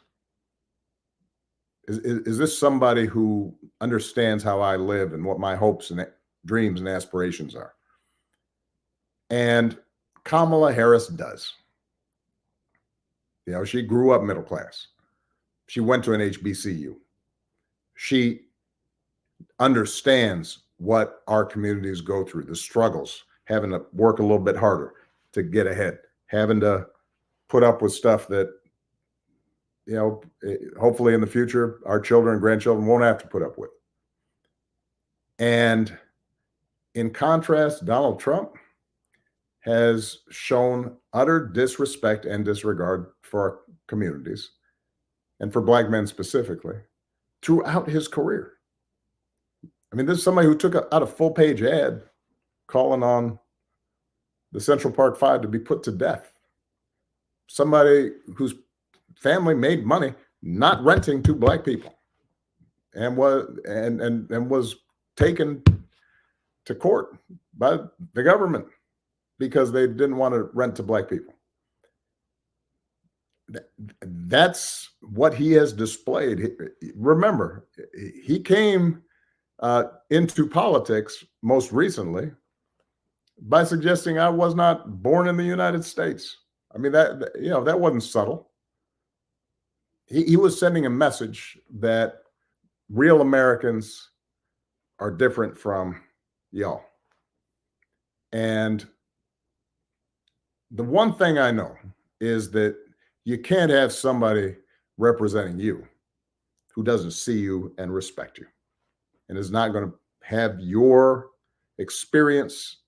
Is this somebody who understands how I live and what my hopes and dreams and aspirations are? And Kamala Harris does. You know, she grew up middle class. She went to an HBCU. She understands what our communities go through, the struggles, having to work a little bit harder to get ahead, having to put up with stuff that, you know, hopefully in the future, our children and grandchildren won't have to put up with. And in contrast, Donald Trump has shown utter disrespect and disregard for our communities and for Black men specifically throughout his career. I mean, this is somebody who took out a full-page ad calling on the Central Park Five to be put to death. Somebody whose family made money not renting to Black people and was taken to court by the government because they didn't want to rent to Black people. That's what he has displayed. Remember, he came into politics most recently by suggesting I was not born in the United States. I mean, that wasn't subtle. He was sending a message that real Americans are different from y'all. And the one thing I know is that you can't have somebody representing you who doesn't see you and respect you and is not going to have your experience,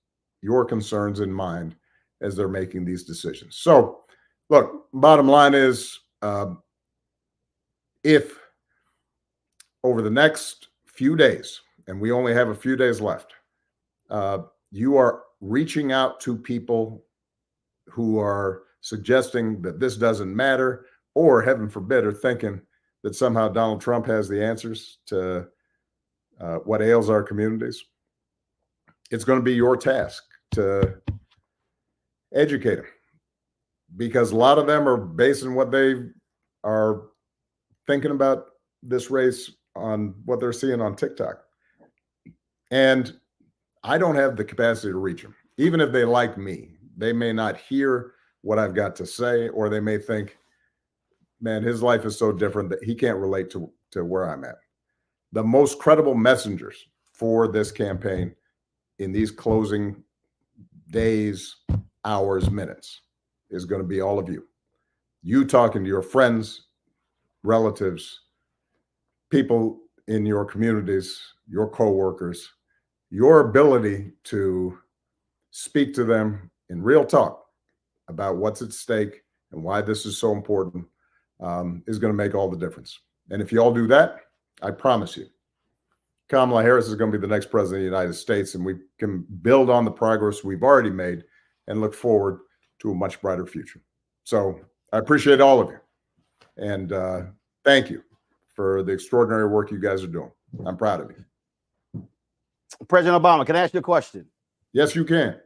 your concerns in mind as they're making these decisions. So, look, bottom line is, if over the next few days, and we only have a few days left, you are reaching out to people who are suggesting that this doesn't matter, or heaven forbid, are thinking that somehow Donald Trump has the answers to what ails our communities, it's going to be your task to educate them, because a lot of them are basing what they are thinking about this race on what they're seeing on TikTok. And I don't have the capacity to reach them. Even if they like me, they may not hear what I've got to say, or they may think, man, his life is so different that he can't relate to where I'm at. The most credible messengers for this campaign in these closing days, hours, minutes is going to be all of you. You talking to your friends, relatives, people in your communities, your coworkers, your ability to speak to them in real talk about what's at stake and why this is so important is going to make all the difference. And if you all do that, I promise you, Kamala Harris is going to be the next president of the United States, and we can build on the progress we've already made and look forward to a much brighter future. So I appreciate all of you. And thank you for the extraordinary work you guys are doing. I'm proud of you. President Obama, can I ask you a question? Yes, you can.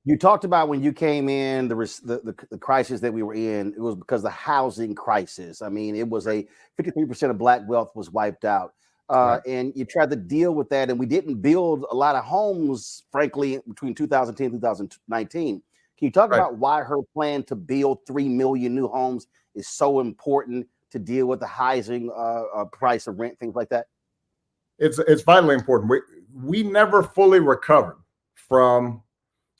You talked about when you came in, the crisis that we were in, it was because of the housing crisis. I mean, it was 53% of Black wealth was wiped out. Right. And you tried to deal with that, and we didn't build a lot of homes, frankly, between 2010 and 2019. Can you talk about why her plan to build 3 million new homes is so important to deal with the housing price of rent, things like that? It's vitally important. We never fully recovered from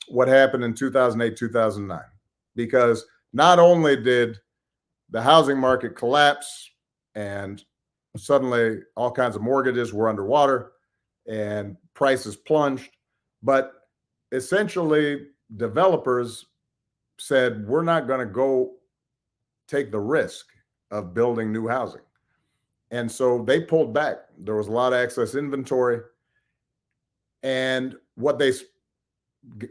what happened in 2008, 2009, because not only did the housing market collapse and suddenly all kinds of mortgages were underwater and prices plunged, but essentially developers said, we're not going to go take the risk of building new housing. And so they pulled back. There was a lot of excess inventory. And what they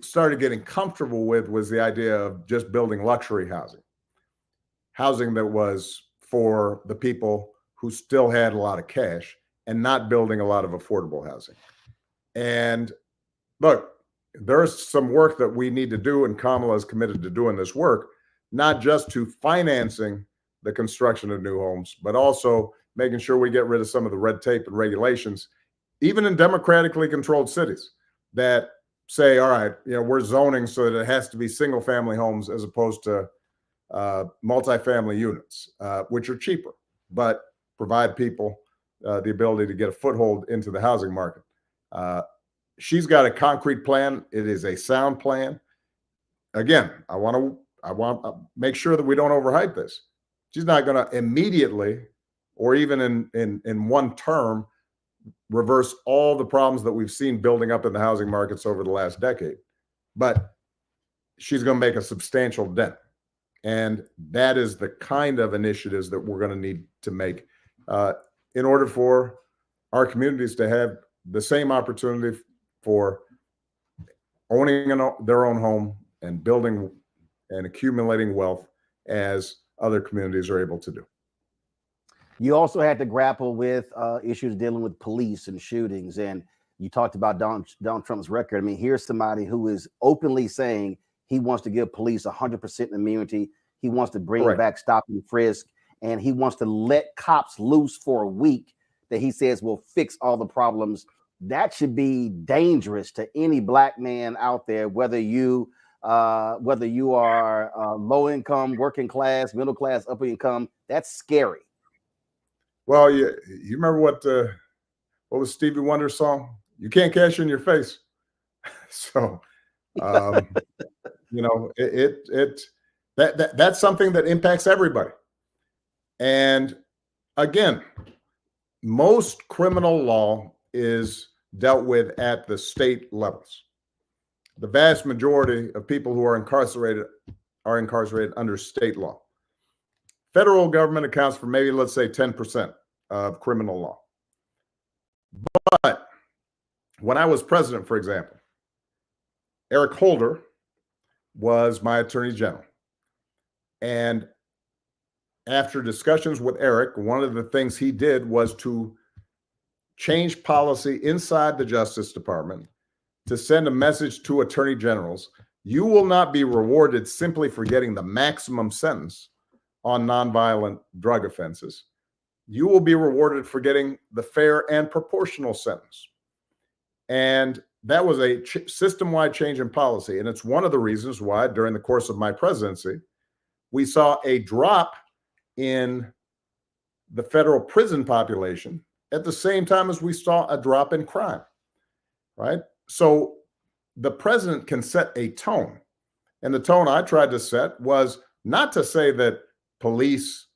started getting comfortable with was the idea of just building luxury housing that was for the people who still had a lot of cash, and not building a lot of affordable housing. And look, there's some work that we need to do, and Kamala is committed to doing this work, not just to financing the construction of new homes, but also making sure we get rid of some of the red tape and regulations, even in democratically controlled cities that say, all right, we're zoning so that it has to be single family homes as opposed to multifamily units, which are cheaper, but provide people the ability to get a foothold into the housing market. She's got a concrete plan. It is a sound plan. Again, I want to make sure that we don't overhype this. She's not going to immediately, or even in one term, reverse all the problems that we've seen building up in the housing markets over the last decade. But she's going to make a substantial dent. And that is the kind of initiatives that we're going to need to make in order for our communities to have the same opportunity for owning their own home and building and accumulating wealth as other communities are able to do. You also had to grapple with issues dealing with police and shootings. And you talked about Donald Trump's record. I mean, here's somebody who is openly saying he wants to give police 100% immunity. He wants to bring back stop and frisk. And he wants to let cops loose for a week that he says will fix all the problems. That should be dangerous to any black man out there, whether you are low income, working class, middle class, upper income. That's scary. Well, you remember what was Stevie Wonder's song? You can't cash in your face. So, that's something that impacts everybody. And again, most criminal law is dealt with at the state levels. The vast majority of people who are incarcerated under state law. Federal government accounts for maybe, let's say, 10% of criminal law. But when I was president, for example, Eric Holder was my attorney general. And after discussions with Eric, one of the things he did was to change policy inside the Justice Department to send a message to attorney generals. You will not be rewarded simply for getting the maximum sentence on nonviolent drug offenses. You will be rewarded for getting the fair and proportional sentence. And that was a system-wide change in policy. And it's one of the reasons why during the course of my presidency, we saw a drop in the federal prison population at the same time as we saw a drop in crime, right? So the president can set a tone. And the tone I tried to set was not to say that police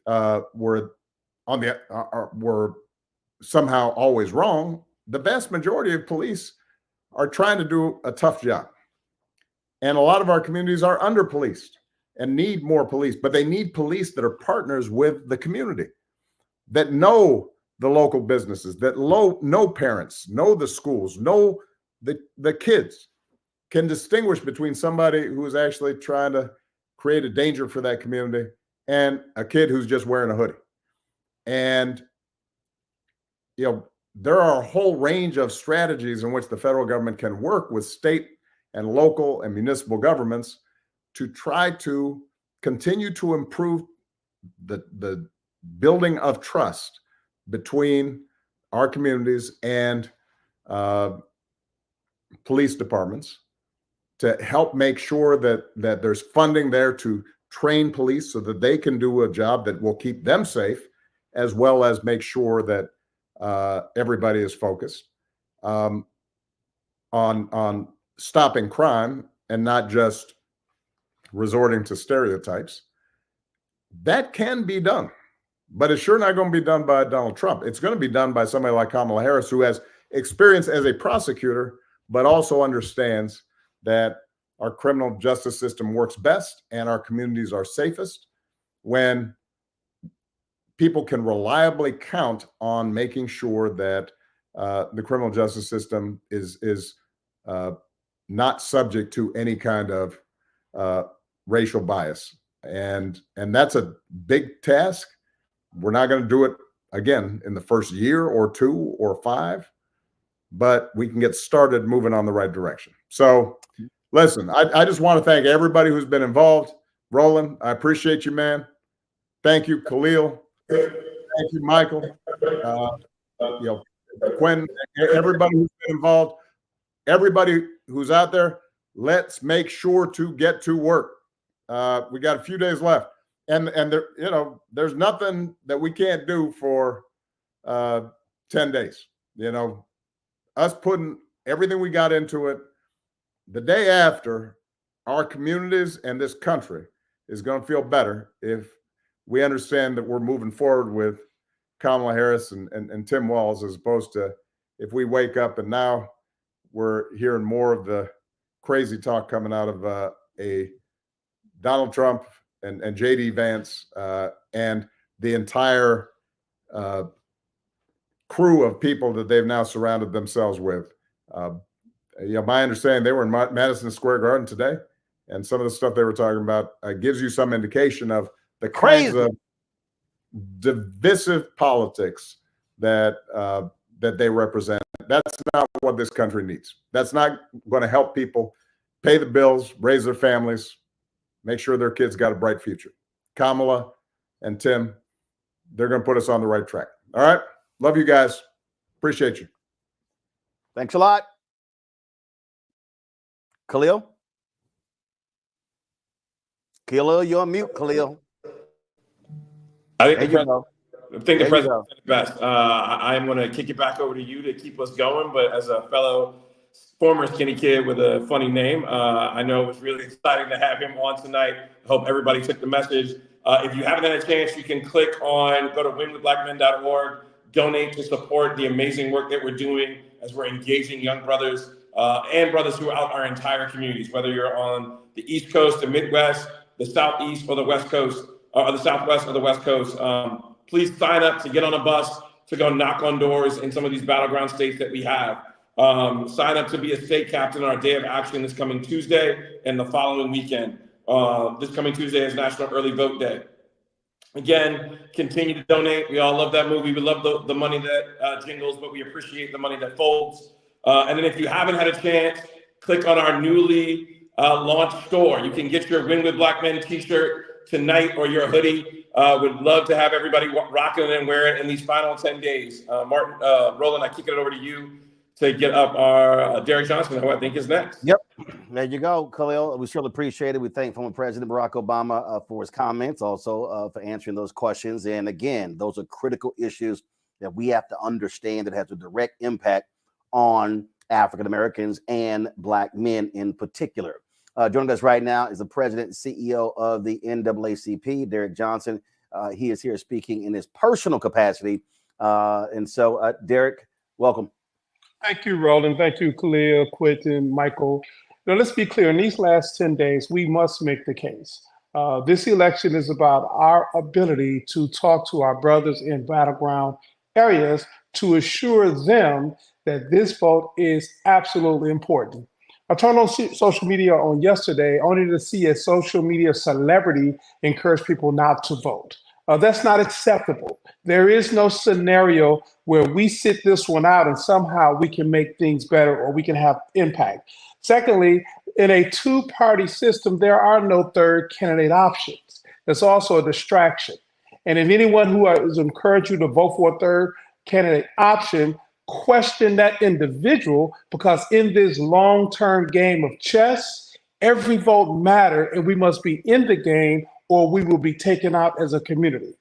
were somehow always wrong. The vast majority of police are trying to do a tough job. And a lot of our communities are under-policed and need more police, but they need police that are partners with the community, that know the local businesses, that know parents, know the schools, know the kids, can distinguish between somebody who is actually trying to create a danger for that community and a kid who's just wearing a hoodie. And, there are a whole range of strategies in which the federal government can work with state and local and municipal governments to try to continue to improve the building of trust between our communities and police departments, to help make sure that there's funding there to train police so that they can do a job that will keep them safe, as well as make sure that everybody is focused on stopping crime and not just resorting to stereotypes. That can be done, but it's sure not going to be done by Donald Trump. It's going to be done by somebody like Kamala Harris, who has experience as a prosecutor, but also understands that our criminal justice system works best and our communities are safest when people can reliably count on making sure that the criminal justice system is not subject to any kind of racial bias. And that's a big task. We're not going to do it again in the first year or 2 or 5, but we can get started moving on the right direction. So listen, I just want to thank everybody who's been involved. Roland, I appreciate you, man. Thank you, Khalil. Thank you, Michael. Quinn, everybody who's been involved, everybody who's out there, let's make sure to get to work. We got a few days left, and there, there's nothing that we can't do for 10 days. Us putting everything we got into it, the day after, our communities and this country is going to feel better if we understand that we're moving forward with Kamala Harris and Tim Walz, as opposed to if we wake up and now we're hearing more of the crazy talk coming out of a Donald Trump and JD Vance and the entire crew of people that they've now surrounded themselves with. My understanding, they were in Madison Square Garden today, and some of the stuff they were talking about gives you some indication of the kinds of divisive politics that they represent. That's not what this country needs. That's not going to help people pay the bills, raise their families, make sure their kids got a bright future. Kamala and Tim, they're going to put us on the right track. All right. Love you guys. Appreciate you. Thanks a lot. Khalil? Khalil, you're on mute, Khalil. I think there you go. I think the president said it best. I'm going to kick it back over to you to keep us going. But as a fellow former skinny kid with a funny name, I know it was really exciting to have him on tonight. I hope everybody took the message. If you haven't had a chance, you can go to winwithblackmen.org, donate to support the amazing work that we're doing as we're engaging young brothers and brothers throughout our entire communities, whether you're on the East Coast, the Midwest, the Southeast, or the West Coast, or the Southwest or the West Coast. Please sign up to get on a bus to go knock on doors in some of these battleground states that we have. Sign up to be a state captain on our day of action this coming Tuesday and the following weekend. This coming Tuesday is National Early Vote Day. Again, continue to donate. We all love that movie. We love the money that jingles, but we appreciate the money that folds. And then if you haven't had a chance, click on our newly launched store. You can get your Win with Black Men t-shirt tonight or your hoodie. Would love to have everybody rocking it and wear it in these final 10 days. Roland, I kick it over to you to get up our Derek Johnson, who I think is next. Yep. There you go, Khalil. We surely appreciate it. We thank former President Barack Obama for his comments, also for answering those questions. And again, those are critical issues that we have to understand that has a direct impact on African Americans and Black men in particular. Joining us right now is the president and CEO of the NAACP, Derek Johnson. He is here speaking in his personal capacity. And so, Derek, welcome. Thank you, Roland. Thank you, Khalil, Quentin, Michael. Now, let's be clear. In these last 10 days, we must make the case. This election is about our ability to talk to our brothers in battleground areas to assure them that this vote is absolutely important. I turned on social media on yesterday only to see a social media celebrity encourage people not to vote. That's not acceptable. There is no scenario where we sit this one out and somehow we can make things better or we can have impact. Secondly, in a two-party system, there are no third candidate options. That's also a distraction. And if anyone who is encouraged you to vote for a third candidate option, question that individual, because in this long-term game of chess, every vote matters and we must be in the game or we will be taken out as a community.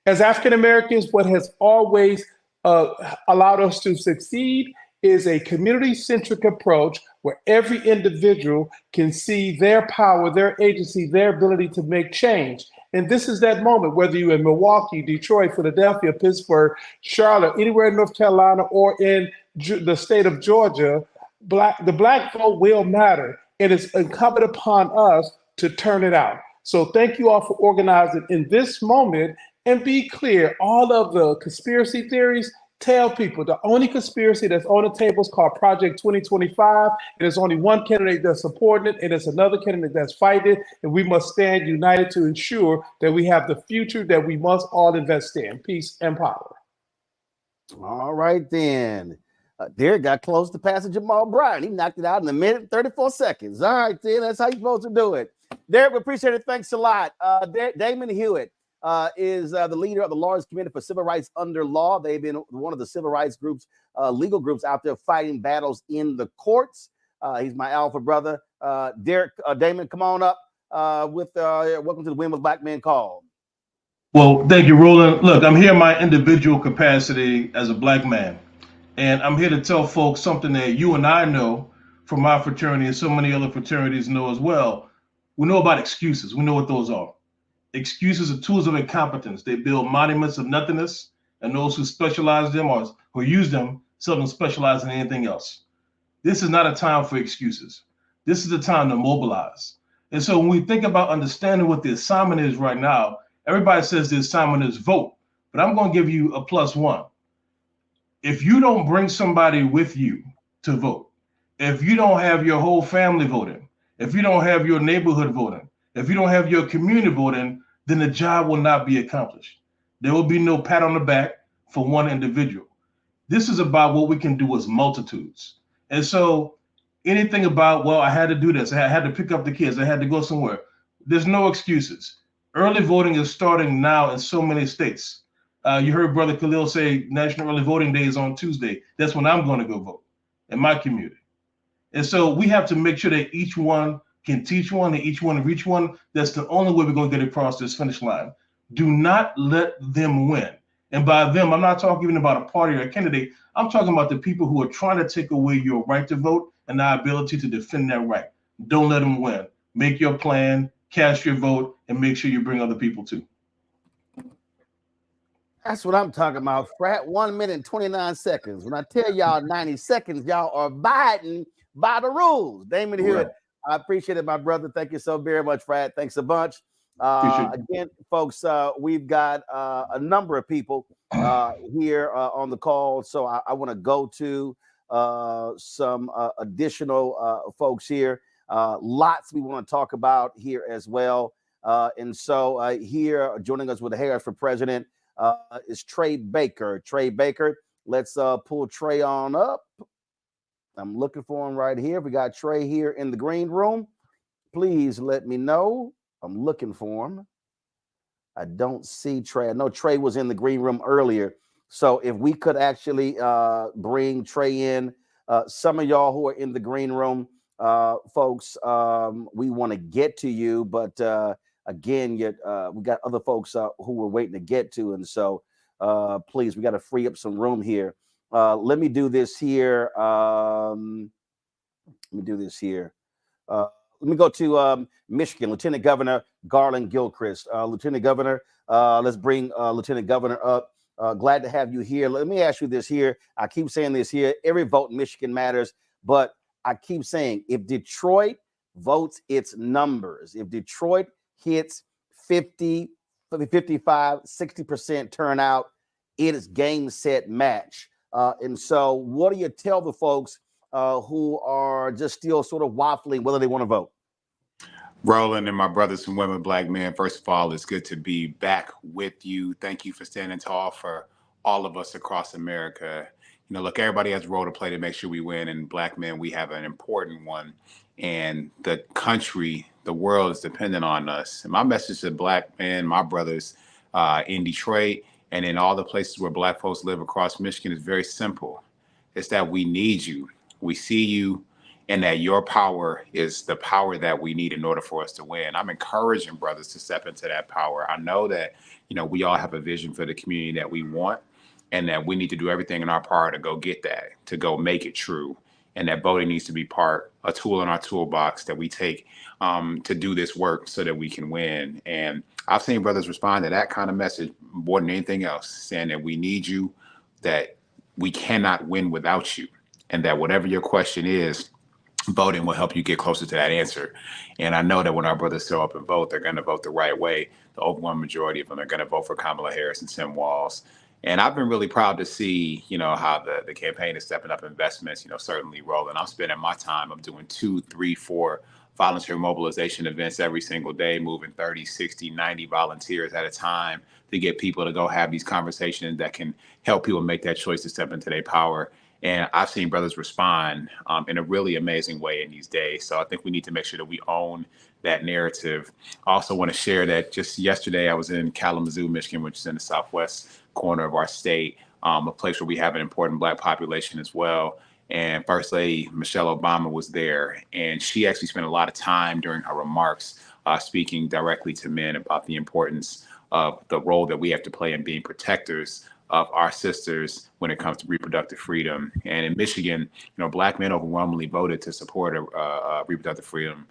As African Americans, what has always allowed us to succeed is a community-centric approach where every individual can see their power, their agency, their ability to make change. And this is that moment, whether you're in Milwaukee, Detroit, Philadelphia, Pittsburgh, Charlotte, anywhere in North Carolina, or in the state of Georgia, the Black vote will matter. And it's incumbent upon us to turn it out. So thank you all for organizing in this moment. And be clear, all of the conspiracy theories, tell people the only conspiracy that's on the table is called Project 2025. And there's only one candidate that's supporting it, and it's another candidate that's fighting it. And we must stand united to ensure that we have the future that we must all invest in. Peace and power. All right, then. Derek got close to passing Jamal Bryant. He knocked it out in a minute and 34 seconds. All right, then. That's how you're supposed to do it. Derek, we appreciate it. Thanks a lot. Damon Hewitt. is the leader of the largest committee for civil rights under law. They've been one of the civil rights groups, legal groups out there fighting battles in the courts. He's my alpha brother. Derek Damon, come on up with welcome to the Win with Black Men call. Well, thank you, Roland. Look, I'm here in my individual capacity as a black man, and I'm here to tell folks something that you and I know from my fraternity and so many other fraternities know as well. We know about excuses. We know what those are. Excuses are tools of incompetence. They build monuments of nothingness, and those who specialize them or who use them seldom specialize in anything else. This is not a time for excuses. This is a time to mobilize. And so when we think about understanding what the assignment is right now, everybody says the assignment is vote, but I'm going to give you a +1. If you don't bring somebody with you to vote, if you don't have your whole family voting, if you don't have your neighborhood voting, if you don't have your community voting, then the job will not be accomplished. There will be no pat on the back for one individual. This is about what we can do as multitudes. And so anything about, well, I had to do this, I had to pick up the kids, I had to go somewhere. There's no excuses. Early voting is starting now in so many states. You heard Brother Khalil say National Early Voting Day is on Tuesday. That's when I'm going to go vote in my community. And so we have to make sure that each one can teach one and each one reach one. That's the only way we're going to get across this finish line. Do not let them win. And by them, I'm not talking even about a party or a candidate. I'm talking about the people who are trying to take away your right to vote and our ability to defend that right. Don't let them win. Make your plan, cast your vote, and make sure you bring other people too. That's what I'm talking about, Frat. 1 minute and 29 seconds. When I tell y'all 90 seconds, y'all are abiding by the rules. Damon Hewitt, I appreciate it, my brother. Thank you so very much, Frat. Thanks a bunch. Again, folks, we've got a number of people here on the call. So I want to go to some additional folks here. Lots we want to talk about here as well. And so here joining us with the Harris for President is Trey Baker. Trey Baker, let's pull Trey on up. I'm looking for him right here. We got Trey here in the green room. Please let me know. I'm looking for him. I don't see Trey. I know Trey was in the green room earlier. So if we could actually bring Trey in, some of y'all who are in the green room, folks, we want to get to you, but again, yet we got other folks who we're waiting to get to, and so please, we got to free up some room here. Let me do this here. Let me go to Michigan, Lieutenant Governor Garland Gilchrist. Lieutenant Governor, let's bring Lieutenant Governor up. Glad to have you here. Let me ask you this here. I keep saying this here. Every vote in Michigan matters, but I keep saying if Detroit votes its numbers, if Detroit hits 50, 55, 60% turnout, it is game, set, match. And so what do you tell the folks who are just still sort of waffling whether they want to vote? Roland and my brothers and women, black men, first of all, it's good to be back with you. Thank you for standing tall for all of us across America. You know, look, everybody has a role to play to make sure we win. And black men, we have an important one. And the country, the world is dependent on us. And my message to black men, my brothers in Detroit and in all the places where black folks live across Michigan is very simple. It's that we need you. We see you, and that your power is the power that we need in order for us to win. I'm encouraging brothers to step into that power. I know that, you know, we all have a vision for the community that we want, and that we need to do everything in our power to go get that, to go make it true. And that voting needs to be a tool in our toolbox that we take to do this work so that we can win. And I've seen brothers respond to that kind of message more than anything else, saying that we need you, that we cannot win without you, and that whatever your question is, voting will help you get closer to that answer. And I know that when our brothers show up and vote, they're going to vote the right way. The overwhelming majority of them are going to vote for Kamala Harris and Tim Walz. And I've been really proud to see, you know, how the campaign is stepping up investments, you know, certainly rolling. I'm spending my time, I'm doing 2, 3, 4 volunteer mobilization events every single day, moving 30, 60, 90 volunteers at a time to get people to go have these conversations that can help people make that choice to step into their power. And I've seen brothers respond in a really amazing way in these days. So I think we need to make sure that we own that narrative. I also want to share that just yesterday I was in Kalamazoo, Michigan, which is in the southwest corner of our state, a place where we have an important Black population as well. And First Lady Michelle Obama was there, and she actually spent a lot of time during her remarks speaking directly to men about the importance of the role that we have to play in being protectors of our sisters when it comes to reproductive freedom. And in Michigan, Black men overwhelmingly voted to support a reproductive freedom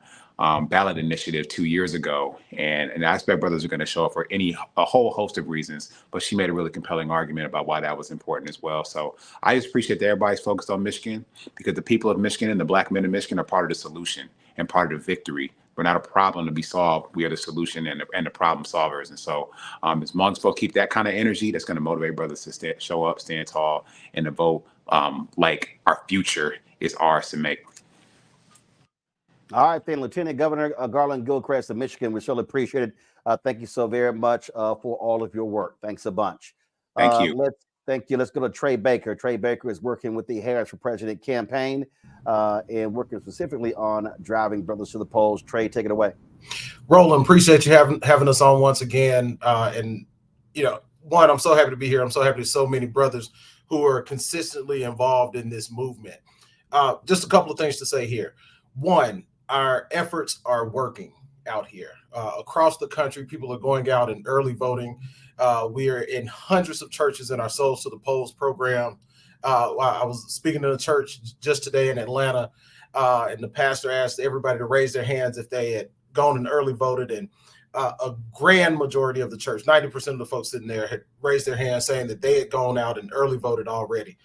ballot initiative 2 years ago. And I expect brothers are going to show up for a whole host of reasons, but she made a really compelling argument about why that was important as well. So I just appreciate that everybody's focused on Michigan, because the people of Michigan and the Black men of Michigan are part of the solution and part of the victory. We're not a problem to be solved. We are the solution and the problem solvers. And so as long as folks keep that kind of energy, that's going to motivate brothers to show up, stand tall, and to vote like our future is ours to make. All right, then, Lieutenant Governor Garland Gilchrist of Michigan, we surely appreciate it. Thank you so very much for all of your work. Thanks a bunch. Thank you. Thank you. Let's go to Trey Baker. Trey Baker is working with the Harris for President campaign and working specifically on driving brothers to the polls. Trey, take it away. Roland, appreciate you having us on once again. And, one, I'm so happy to be here. I'm so happy to so many brothers who are consistently involved in this movement. Just a couple of things to say here. One, our efforts are working out here. Across the country, people are going out and early voting. We are in hundreds of churches in our Souls to the Polls program. I was speaking to a church just today in Atlanta, and the pastor asked everybody to raise their hands if they had gone and early voted, and a grand majority of the church, 90% of the folks sitting there, had raised their hands saying that they had gone out and early voted already.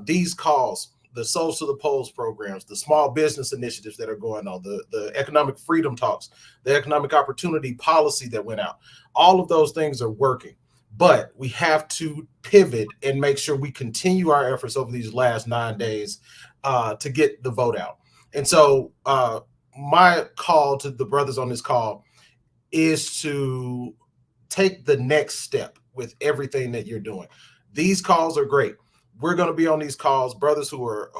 These calls, the Souls to the Polls programs, the small business initiatives that are going on, the economic freedom talks, the economic opportunity policy that went out, all of those things are working. But we have to pivot and make sure we continue our efforts over these last 9 days to get the vote out. And so my call to the brothers on this call is to take the next step with everything that you're doing. These calls are great. We're going to be on these calls. Brothers who are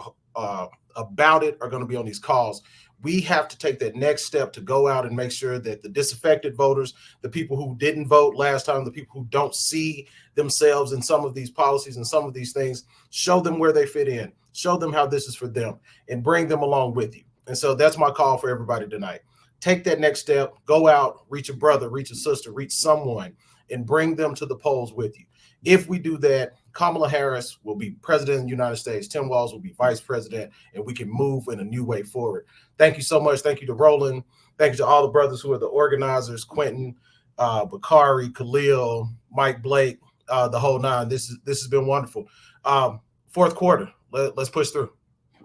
about it are going to be on these calls. We have to take that next step to go out and make sure that the disaffected voters, the people who didn't vote last time, the people who don't see themselves in some of these policies and some of these things, show them where they fit in, show them how this is for them, and bring them along with you. And so that's my call for everybody tonight. Take that next step, go out, reach a brother, reach a sister, reach someone, and bring them to the polls with you. If we do that, Kamala Harris will be president of the United States. Tim Walz will be vice president, and we can move in a new way forward. Thank you so much. Thank you to Roland. Thank you to all the brothers who are the organizers, Quentin, Bakari, Khalil, Mike Blake, the whole nine. This has been wonderful. Fourth quarter, let's push through.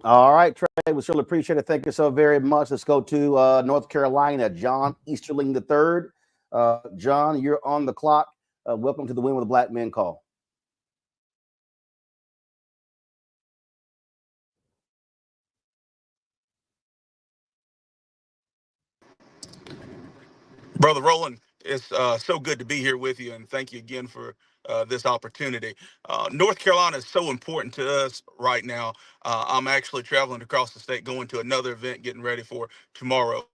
All right, Trey, we surely appreciate it. Thank you so very much. Let's go to North Carolina, John Easterling III. John, you're on the clock. Welcome to the Win with the Black Men call. Brother Roland, it's so good to be here with you, and thank you again for this opportunity. North Carolina is so important to us right now. I'm actually traveling across the state, going to another event, getting ready for tomorrow.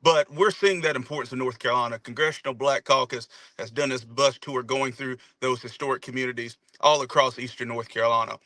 But we're seeing that importance of North Carolina. Congressional Black Caucus has done this bus tour going through those historic communities all across eastern North Carolina.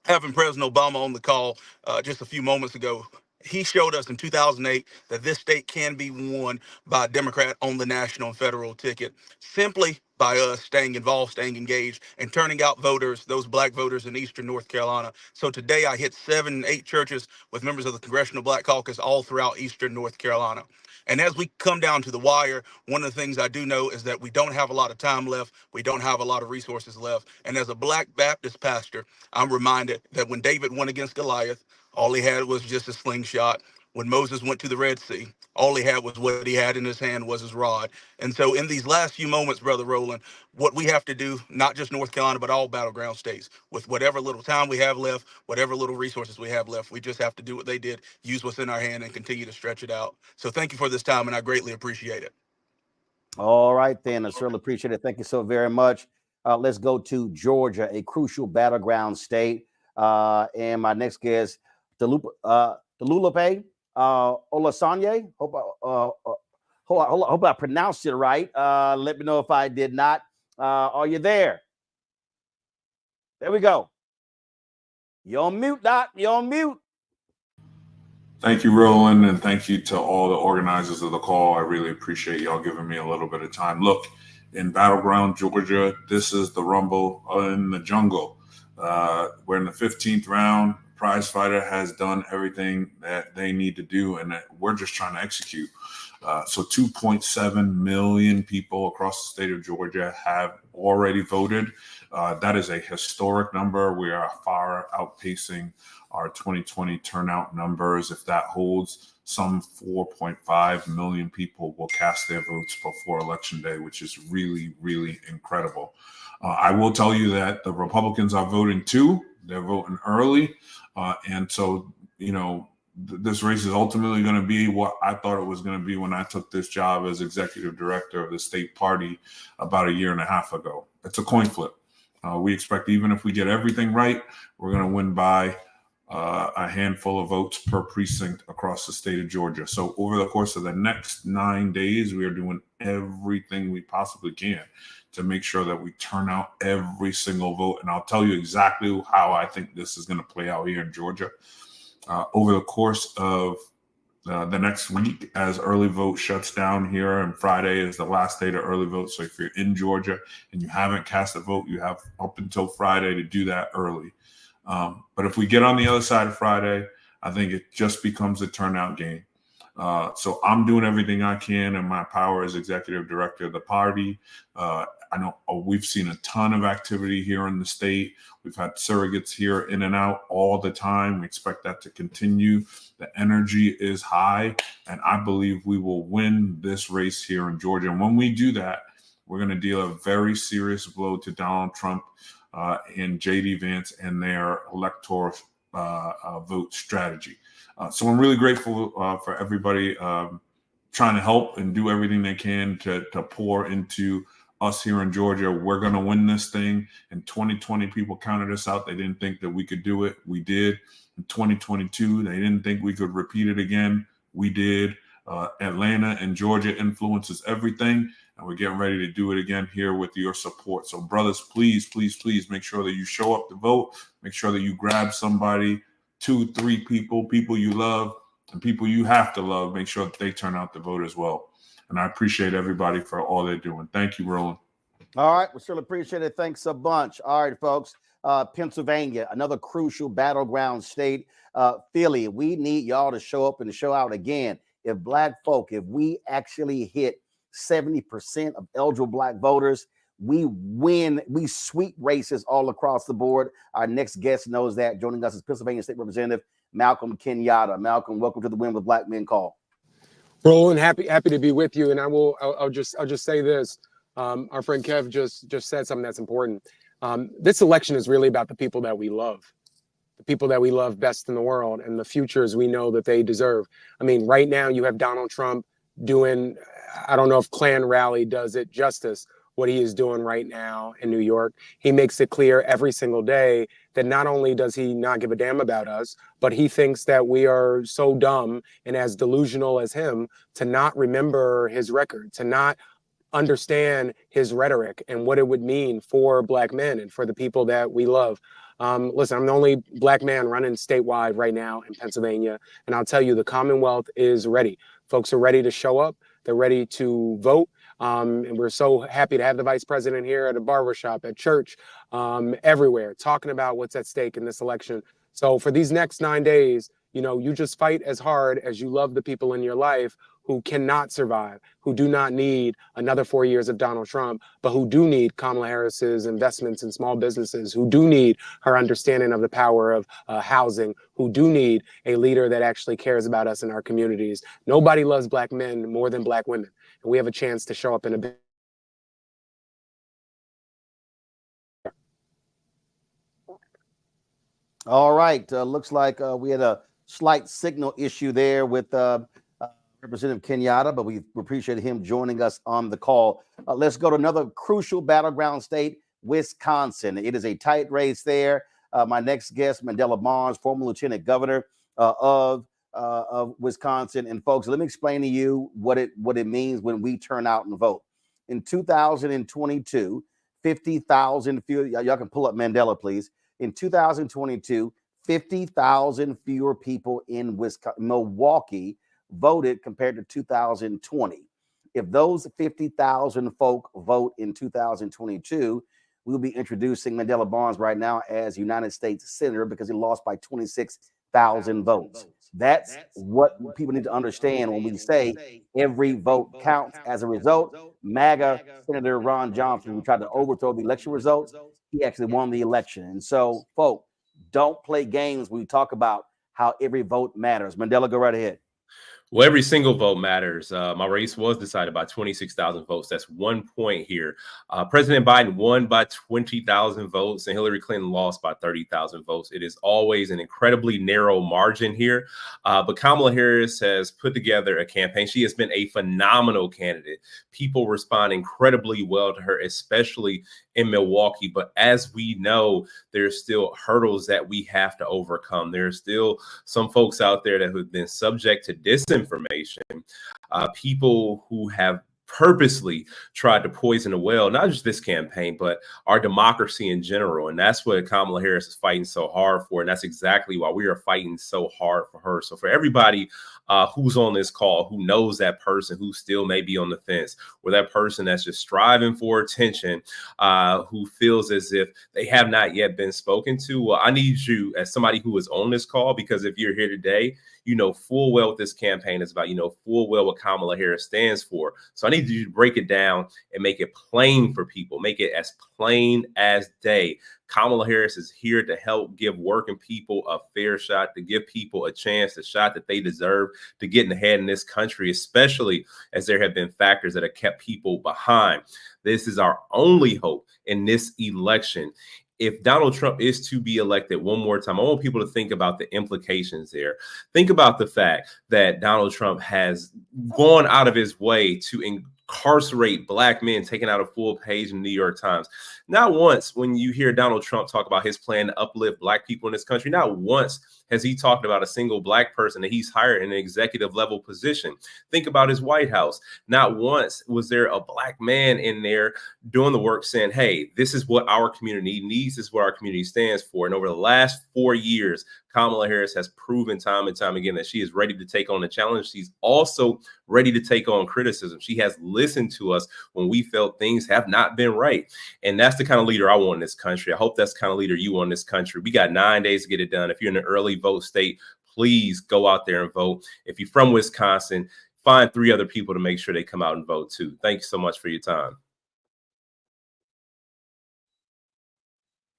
Having President Obama on the call just a few moments ago, he showed us in 2008 that this state can be won by a Democrat on the national and federal ticket simply by us staying involved, staying engaged, and turning out voters, those Black voters in eastern North Carolina. So today I hit 7, 8 churches with members of the Congressional Black Caucus all throughout eastern North Carolina. And as we come down to the wire, one of the things I do know is that we don't have a lot of time left. We don't have a lot of resources left. And as a Black Baptist pastor, I'm reminded that when David went against Goliath, all he had was just a slingshot. When Moses went to the Red Sea, all he had was what he had in his hand was his rod. And so in these last few moments, Brother Roland, what we have to do, not just North Carolina, but all battleground states, with whatever little time we have left, whatever little resources we have left, we just have to do what they did, use what's in our hand, and continue to stretch it out. So thank you for this time, and I greatly appreciate it. All right, then. I certainly appreciate it. Thank you so very much. Let's go to Georgia, a crucial battleground state. And my next guest, Delulupe Olasanye. Hope I pronounced it right. Let me know if I did not. Are you there? There we go. You're on mute, Doc. You're on mute. Thank you, Roland, and thank you to all the organizers of the call. I really appreciate y'all giving me a little bit of time. Look, in Battleground, Georgia, this is the rumble in the jungle. We're in the 15th round. Prize fighter has done everything that they need to do, and we're just trying to execute. So 2.7 million people across the state of Georgia have already voted. That is a historic number. We are far outpacing our 2020 turnout numbers. If that holds, some 4.5 million people will cast their votes before Election Day, which is really, really incredible. I will tell you that the Republicans are voting too. They're voting early. And so, this race is ultimately going to be what I thought it was going to be when I took this job as executive director of the state party about 1.5 years ago. It's a coin flip. We expect even if we get everything right, we're going to win by a handful of votes per precinct across the state of Georgia. So over the course of the next 9 days, we are doing everything we possibly can to make sure that we turn out every single vote. And I'll tell you exactly how I think this is going to play out here in Georgia. Over the course of the next week, as early vote shuts down here, and Friday is the last day to early vote. So if you're in Georgia and you haven't cast a vote, you have up until Friday to do that early. But if we get on the other side of Friday, I think it just becomes a turnout game. So I'm doing everything I can in my power as executive director of the party. I know we've seen a ton of activity here in the state. We've had surrogates here in and out all the time. We expect that to continue. The energy is high, and I believe we will win this race here in Georgia. And when we do that, we're going to deal a very serious blow to Donald Trump and J.D. Vance and their electoral vote strategy. So I'm really grateful for everybody trying to help and do everything they can to pour into us here in Georgia. We're going to win this thing. In 2020, people counted us out. They didn't think that we could do it. We did. In 2022, they didn't think we could repeat it again. We did. Atlanta and Georgia influences everything, and we're getting ready to do it again here with your support. So brothers, please, please, please make sure that you show up to vote. Make sure that you grab somebody, 2, 3 people you love, and people you have to love. Make sure that they turn out to vote as well. And I appreciate everybody for all they're doing. Thank you, Roland. All right. We certainly appreciate it. Thanks a bunch. All right, folks. Pennsylvania, another crucial battleground state. Philly, we need y'all to show up and show out again. If Black folk, if we actually hit 70% of eligible Black voters, we win. We sweep races all across the board. Our next guest knows that. Joining us is Pennsylvania State Representative Malcolm Kenyatta. Malcolm, welcome to the Win with Black Men call. Roland, happy to be with you, and I'll just say this. Our friend Kev just said something that's important. This election is really about the people that we love, the people that we love best in the world, and the futures we know that they deserve. I mean, right now you have Donald Trump doing, I don't know if Klan rally does it justice, what he is doing right now in New York. He makes it clear every single day that not only does he not give a damn about us, but he thinks that we are so dumb and as delusional as him to not remember his record, to not understand his rhetoric and what it would mean for Black men and for the people that we love. Listen, I'm the only Black man running statewide right now in Pennsylvania, and I'll tell you, the Commonwealth is ready. Folks are ready to show up. They're ready to vote. And we're so happy to have the vice president here at a barbershop, at church, everywhere, talking about what's at stake in this election. So for these next 9 days, you just fight as hard as you love the people in your life who cannot survive, who do not need another 4 years of Donald Trump, but who do need Kamala Harris's investments in small businesses, who do need her understanding of the power of housing, who do need a leader that actually cares about us in our communities. Nobody loves Black men more than Black women. And we have a chance to show up in a big. All right. Looks like we had a slight signal issue there with Representative Kenyatta, but we appreciate him joining us on the call. Let's go to another crucial battleground state, Wisconsin. It is a tight race there. My next guest, Mandela Barnes, former lieutenant governor of Wisconsin. And folks, let me explain to you what it means when we turn out and vote. In 2022, 50,000 fewer, y'all can pull up Mandela, please. In 2022, 50,000 fewer people in Milwaukee voted compared to 2020. If those 50,000 folk vote in 2022, we'll be introducing Mandela Barnes right now as United States Senator because he lost by 26,000 votes. That's what people need to understand when we say every vote counts. As a result, MAGA Senator Ron Johnson, who tried to overthrow the election results, he actually won the election. And so, folks, don't play games when we talk about how every vote matters. Mandela, go right ahead. Well, every single vote matters. My race was decided by 26,000 votes. That's 1 point here. President Biden won by 20,000 votes and Hillary Clinton lost by 30,000 votes. It is always an incredibly narrow margin here. But Kamala Harris has put together a campaign. She has been a phenomenal candidate. People respond incredibly well to her, especially in Milwaukee. But as we know, there's still hurdles that we have to overcome. There's still some folks out there that have been subject to disinformation, people who have purposely tried to poison the well, not just this campaign, but our democracy in general. And that's what Kamala Harris is fighting so hard for. And that's exactly why we are fighting so hard for her. So for everybody who's on this call, who knows that person who still may be on the fence, or that person that's just striving for attention, who feels as if they have not yet been spoken to, well, I need you as somebody who is on this call, because if you're here today, you know full well what this campaign is about. You know full well what Kamala Harris stands for. So I need you to break it down and make it plain for people. Make it as plain as day. Kamala Harris is here to help give working people a fair shot, to give people a chance, a shot that they deserve to get ahead in this country, especially as there have been factors that have kept people behind. This is our only hope in this election. If Donald Trump is to be elected one more time, I want people to think about the implications there. Think about the fact that Donald Trump has gone out of his way to incarcerate Black men, taking out a full page in the New York Times. Not once, when you hear Donald Trump talk about his plan to uplift Black people in this country, not once has he talked about a single Black person that he's hired in an executive level position. Think about his White House. Not once was there a Black man in there doing the work saying, hey, this is what our community needs, this is what our community stands for. And over the last 4 years, Kamala Harris has proven time and time again that she is ready to take on the challenge. She's also ready to take on criticism. She has listened to us when we felt things have not been right. And that's the kind of leader I want in this country. I hope that's the kind of leader you want in this country. We got 9 days to get it done. If you're in an early vote state, please go out there and vote. If you're from Wisconsin, find 3 other people to make sure they come out and vote too. Thank you so much for your time.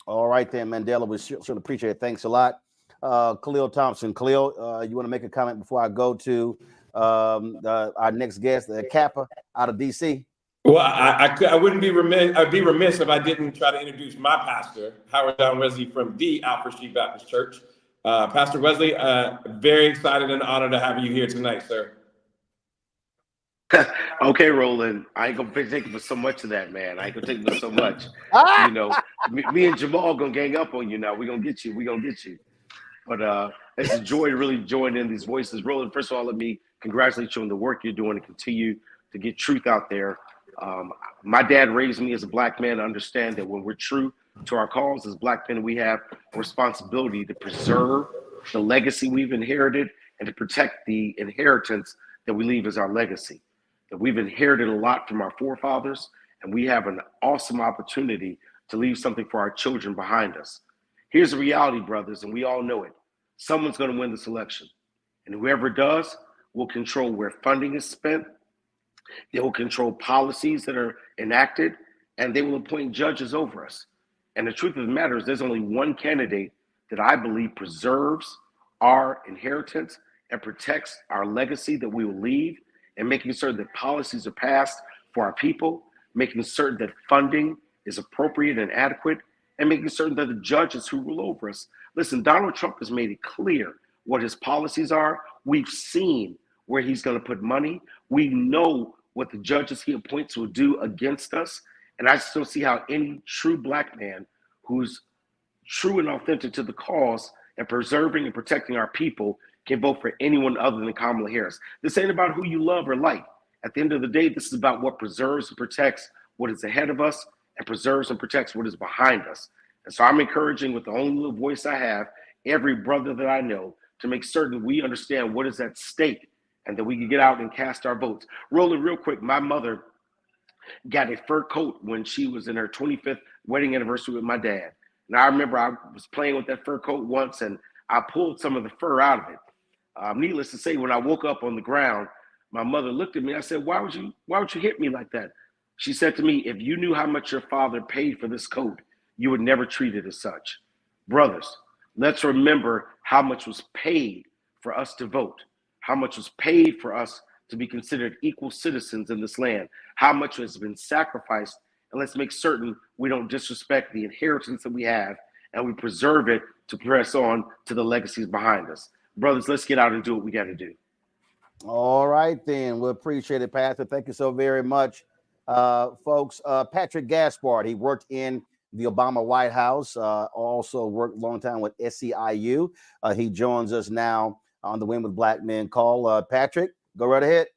All right then, Mandela, we sure appreciate it. Thanks a lot. Khalil Thompson. Khalil, you want to make a comment before I go to our next guest, Kappa out of DC? Well, I wouldn't be remiss. I'd be remiss if I didn't try to introduce my pastor, Howard John Wesley from the Alfred Street Baptist Church. Pastor Wesley, very excited and honored to have you here tonight, sir. Okay, Roland. I ain't gonna take for so much of that, man. I ain't gonna take for so much. You know, me and Jamal gonna gang up on you now. We gonna get you. We gonna get you. But it's a joy to really join in these voices. Roland, first of all, let me congratulate you on the work you're doing to continue to get truth out there. My dad raised me as a Black man to understand that when we're true to our cause as Black men, we have a responsibility to preserve the legacy we've inherited and to protect the inheritance that we leave as our legacy. That we've inherited a lot from our forefathers, and we have an awesome opportunity to leave something for our children behind us. Here's the reality, brothers, and we all know it. Someone's going to win this election, and whoever does will control where funding is spent. They will control policies that are enacted, and they will appoint judges over us. And the truth of the matter is there's only one candidate that I believe preserves our inheritance and protects our legacy that we will leave, and making certain that policies are passed for our people, making certain that funding is appropriate and adequate, and making certain that the judges who rule over us. Listen, Donald Trump has made it clear what his policies are. We've seen where he's going to put money. We know what the judges he appoints will do against us. And I still see how any true Black man who's true and authentic to the cause, and preserving and protecting our people can vote for anyone other than Kamala Harris. This ain't about who you love or like. At the end of the day, this is about what preserves and protects what is ahead of us and preserves and protects what is behind us. And so I'm encouraging, with the only little voice I have, every brother that I know to make certain we understand what is at stake and that we can get out and cast our votes. Rolling real quick, my mother got a fur coat when she was in her 25th wedding anniversary with my dad. And I remember I was playing with that fur coat once and I pulled some of the fur out of it. Needless to say, when I woke up on the ground, my mother looked at me. I said, why would you hit me like that? She said to me, if you knew how much your father paid for this coat, you would never treat it as such. Brothers, let's remember how much was paid for us to vote, how much was paid for us to be considered equal citizens in this land, how much has been sacrificed, and let's make certain we don't disrespect the inheritance that we have and we preserve it to press on to the legacies behind us. Brothers, let's get out and do what we got to do. All right, then. We appreciate it, Pastor. Thank you so very much, folks. Patrick Gaspard, he worked in the Obama White House, also worked a long time with SEIU. He joins us now on the Win with Black Men call. Patrick, go right ahead.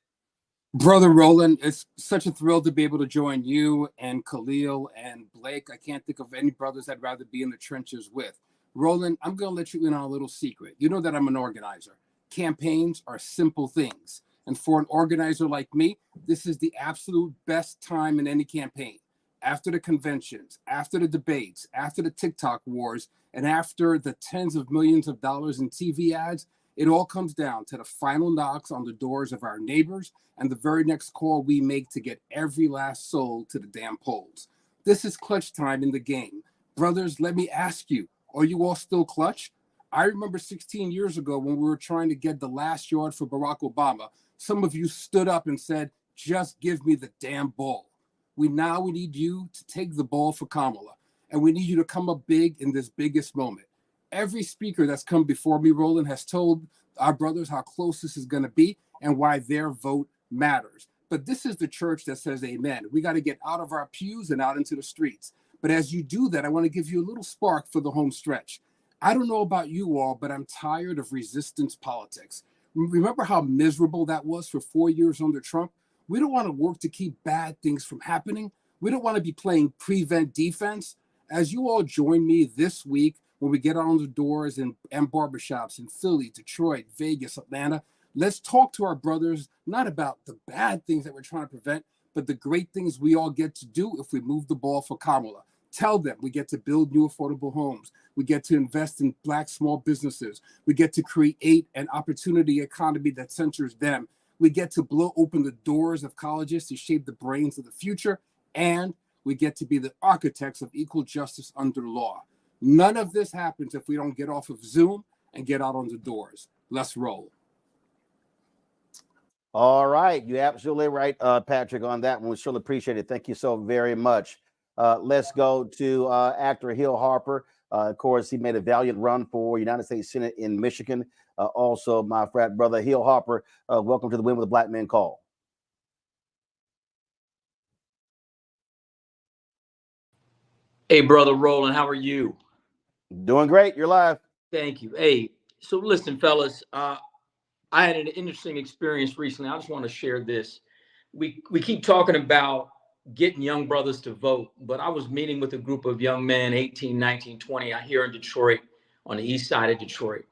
Brother Roland, it's such a thrill to be able to join you and Khalil and Blake. I can't think of any brothers I'd rather be in the trenches with. Roland, I'm going to let you in on a little secret. You know that I'm an organizer. Campaigns are simple things. And for an organizer like me, this is the absolute best time in any campaign. After the conventions, after the debates, after the TikTok wars, and after the tens of millions of dollars in TV ads, it all comes down to the final knocks on the doors of our neighbors and the very next call we make to get every last soul to the damn polls. This is clutch time in the game. Brothers, let me ask you, are you all still clutch? I remember 16 years ago when we were trying to get the last yard for Barack Obama, some of you stood up and said, just give me the damn ball. We need you to take the ball for Kamala, and we need you to come up big in this biggest moment. Every speaker that's come before me, Roland, has told our brothers how close this is going to be and why their vote matters. But this is the church that says amen. We got to get out of our pews and out into the streets. But as you do that, I want to give you a little spark for the home stretch. I don't know about you all, but I'm tired of resistance politics. Remember how miserable that was for 4 years under Trump? We don't want to work to keep bad things from happening. We don't want to be playing prevent defense. As you all join me this week, when we get on the doors and barbershops in Philly, Detroit, Vegas, Atlanta, let's talk to our brothers, not about the bad things that we're trying to prevent, but the great things we all get to do if we move the ball for Kamala. Tell them we get to build new affordable homes. We get to invest in Black small businesses. We get to create an opportunity economy that centers them. We get to blow open the doors of colleges to shape the brains of the future. And we get to be the architects of equal justice under law. None of this happens if we don't get off of Zoom and get out on the doors. Let's roll. All right. You're absolutely right, Patrick, on that one. We surely appreciate it. Thank you so very much. Let's go to actor Hill Harper. Of course, he made a valiant run for United States Senate in Michigan. Also, my frat brother, Hill Harper, welcome to the Win with the Black Men call. Hey, brother Roland, how are you? Doing great. You're live. Thank you. Hey, so listen, fellas, I had an interesting experience recently. I just want to share this. We keep talking about getting young brothers to vote, but I was meeting with a group of young men, 18, 19, 20, here in Detroit, on the east side of Detroit,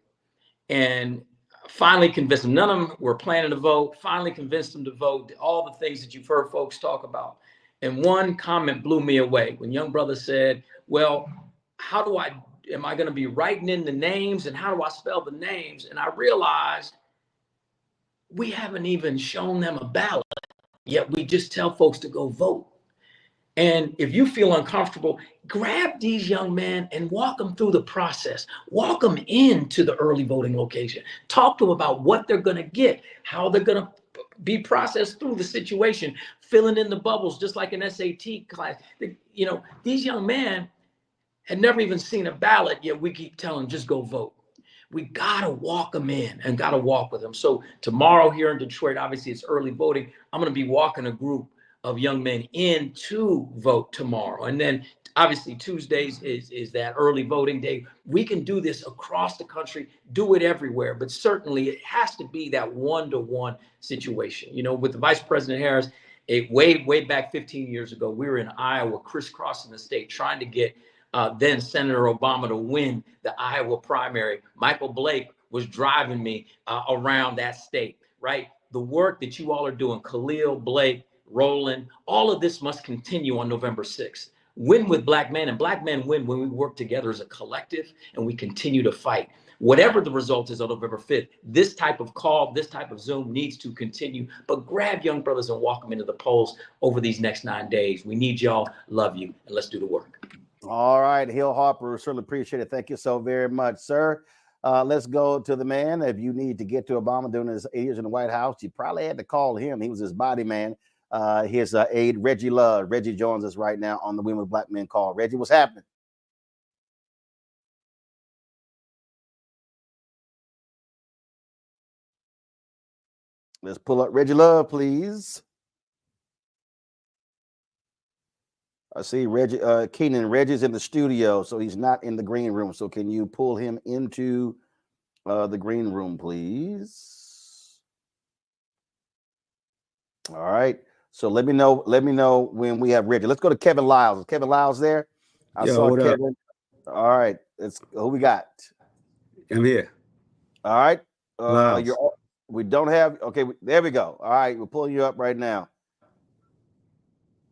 and finally convinced them. None of them were planning to vote. Finally convinced them to vote, all the things that you've heard folks talk about. And one comment blew me away when young brother said, well, am I going to be writing in the names, and how do I spell the names? And I realized we haven't even shown them a ballot, yet we just tell folks to go vote. And if you feel uncomfortable, grab these young men and walk them through the process. Walk them into the early voting location. Talk to them about what they're going to get, how they're going to be processed through the situation, filling in the bubbles, just like an SAT class. You know, these young men had never even seen a ballot, yet we keep telling them, just go vote. We got to walk them in and got to walk with them. So tomorrow here in Detroit, obviously it's early voting. I'm going to be walking a group of young men in to vote tomorrow. And then obviously Tuesdays is that early voting day. We can do this across the country, do it everywhere, but certainly it has to be that one-to-one situation. You know, with the Vice President Harris, way back 15 years ago, we were in Iowa crisscrossing the state trying to get then Senator Obama to win the Iowa primary. Michael Blake was driving me around that state, right? The work that you all are doing, Khalil, Blake, Roland, all of this must continue on November 6th. Win with Black men, and Black men win when we work together as a collective and we continue to fight. Whatever the result is on November 5th, this type of call, this type of Zoom needs to continue, but grab young brothers and walk them into the polls over these next 9 days. We need y'all, love you, and let's do the work. All right, Hill Harper, certainly appreciate it. Thank you so very much, sir. Let's go to the man. If you need to get to Obama during his 8 years in the White House, you probably had to call him. He was his body man. His aide, Reggie Love. Reggie joins us right now on the Women with Black Men call. Reggie, what's happening? Let's pull up Reggie Love, please. I see Reggie, Keenan. Reggie's in the studio, so he's not in the green room. So can you pull him into the green room, please? All right. So let me know when we have Reggie. Let's go to Kevin Lyles. Is Kevin Lyles there? I saw Kevin. All right. Who we got? I'm here. All right. We don't have. Okay. There we go. All right. We're pulling you up right now.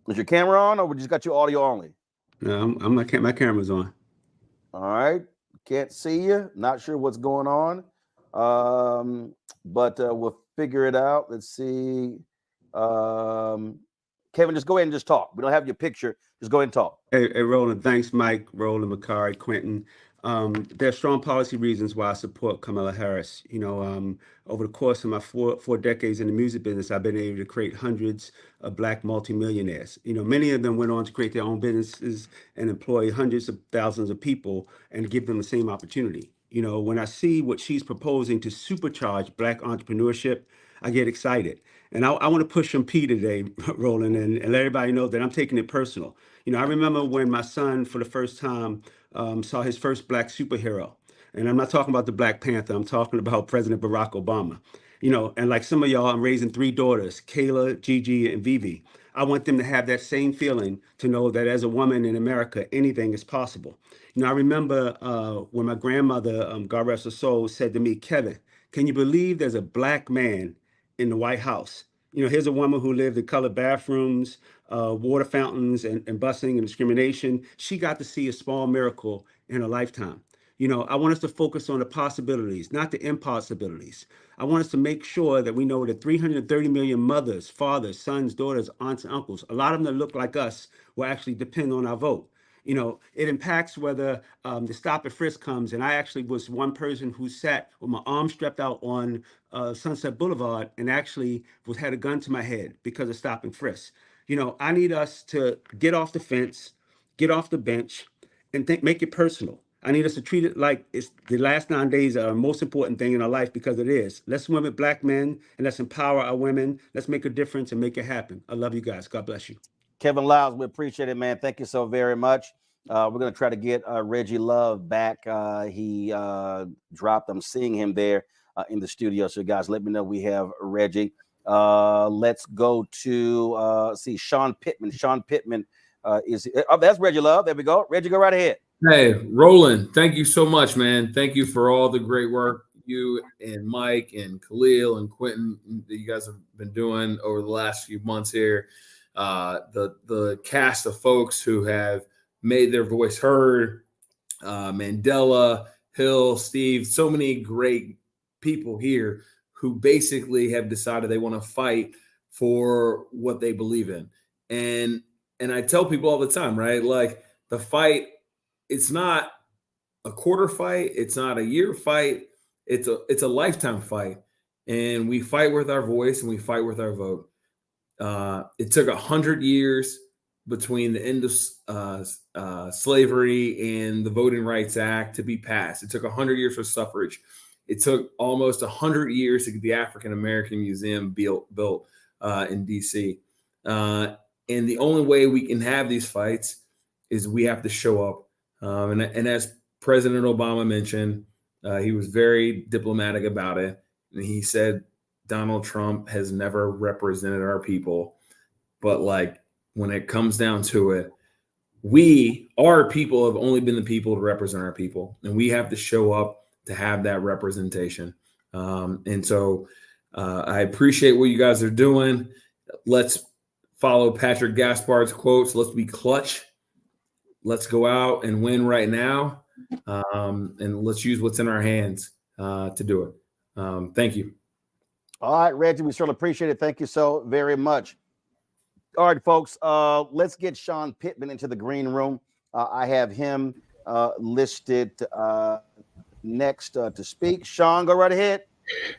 Is your camera on, or we just got your audio only? No, my camera's on. All right. Can't see you. Not sure what's going on. But we'll figure it out. Let's see. Kevin, just go ahead and just talk. We don't have your picture. Just go ahead and talk. Hey, Roland. Thanks, Mike, Roland, Makari, Quentin. There are strong policy reasons why I support Kamala Harris. You know, over the course of my four decades in the music business, I've been able to create hundreds of Black multimillionaires. You know, many of them went on to create their own businesses and employ hundreds of thousands of people and give them the same opportunity. You know, when I see what she's proposing to supercharge Black entrepreneurship, I get excited. And I want to push some P today, Roland, and let everybody know that I'm taking it personal. You know, I remember when my son, for the first time, saw his first Black superhero. And I'm not talking about the Black Panther. I'm talking about President Barack Obama. You know, and like some of y'all, I'm raising 3 daughters, Kayla, Gigi, and Vivi. I want them to have that same feeling, to know that as a woman in America, anything is possible. You know, I remember when my grandmother, God rest her soul, said to me, Kevin, can you believe there's a Black man in the White House? You know, here's a woman who lived in colored bathrooms, water fountains, and busing and discrimination. She got to see a small miracle in her lifetime. You know, I want us to focus on the possibilities, not the impossibilities. I want us to make sure that we know that 330 million mothers, fathers, sons, daughters, aunts, and uncles, a lot of them that look like us, will actually depend on our vote. You know, it impacts whether the stop and frisk comes. And I actually was one person who sat with my arms stretched out on Sunset Boulevard and actually had a gun to my head because of stop and frisk. You know, I need us to get off the fence, get off the bench, and make it personal. I need us to treat it like it's the last 9 days are the most important thing in our life, because it is. Let's win with Black men, and let's empower our women. Let's make a difference and make it happen. I love you guys. God bless you. Kevin Lyles, we appreciate it, man. Thank you so very much. We're going to try to get Reggie Love back. He dropped. I'm seeing him there in the studio. So, guys, let me know we have Reggie. Let's go to see Sean Pittman. Sean Pittman that's Reggie Love. There we go. Reggie, go right ahead. Hey, Roland, thank you so much, man. Thank you for all the great work you and Mike and Khalil and Quentin that you guys have been doing over the last few months here. The cast of folks who have made their voice heard, Mandela, Hill, Steve, so many great people here who basically have decided they want to fight for what they believe in. And I tell people all the time, right? Like, the fight, it's not a quarter fight, it's not a year fight, it's a lifetime fight. And we fight with our voice and we fight with our vote. It took 100 years between the end of slavery and the Voting Rights Act to be passed. It took 100 years for suffrage. It took almost 100 years to get the African American Museum built in DC. And the only way we can have these fights is we have to show up. And as President Obama mentioned, he was very diplomatic about it. And he said Donald Trump has never represented our people. But like when it comes down to it, our people have only been the people to represent our people. And we have to show up to have that representation. And so I appreciate what you guys are doing. Let's follow Patrick Gaspard's quotes. Let's be clutch. Let's go out and win right now. And let's use what's in our hands to do it. Thank you. All right, Reggie, we certainly appreciate it. Thank you so very much. All right, folks, let's get Sean Pittman into the green room. I have him listed next to speak. Sean, go right ahead.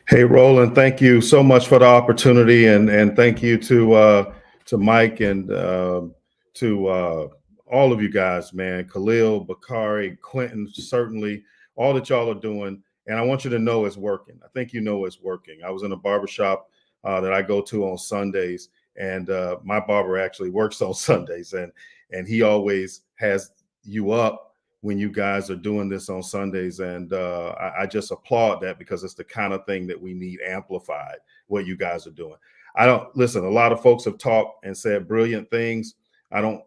Hey, Roland, thank you so much for the opportunity, and thank you to Mike and to all of you guys, man. Khalil, Bakari, Quentin, certainly all that y'all are doing. And I want you to know it's working. I think you know it's working. I was in a barbershop that I go to on Sundays, and my barber actually works on Sundays, and he always has you up when you guys are doing this on Sundays. And I just applaud that, because it's the kind of thing that we need amplified, what you guys are doing. I don't listen. A lot of folks have talked and said brilliant things. I don't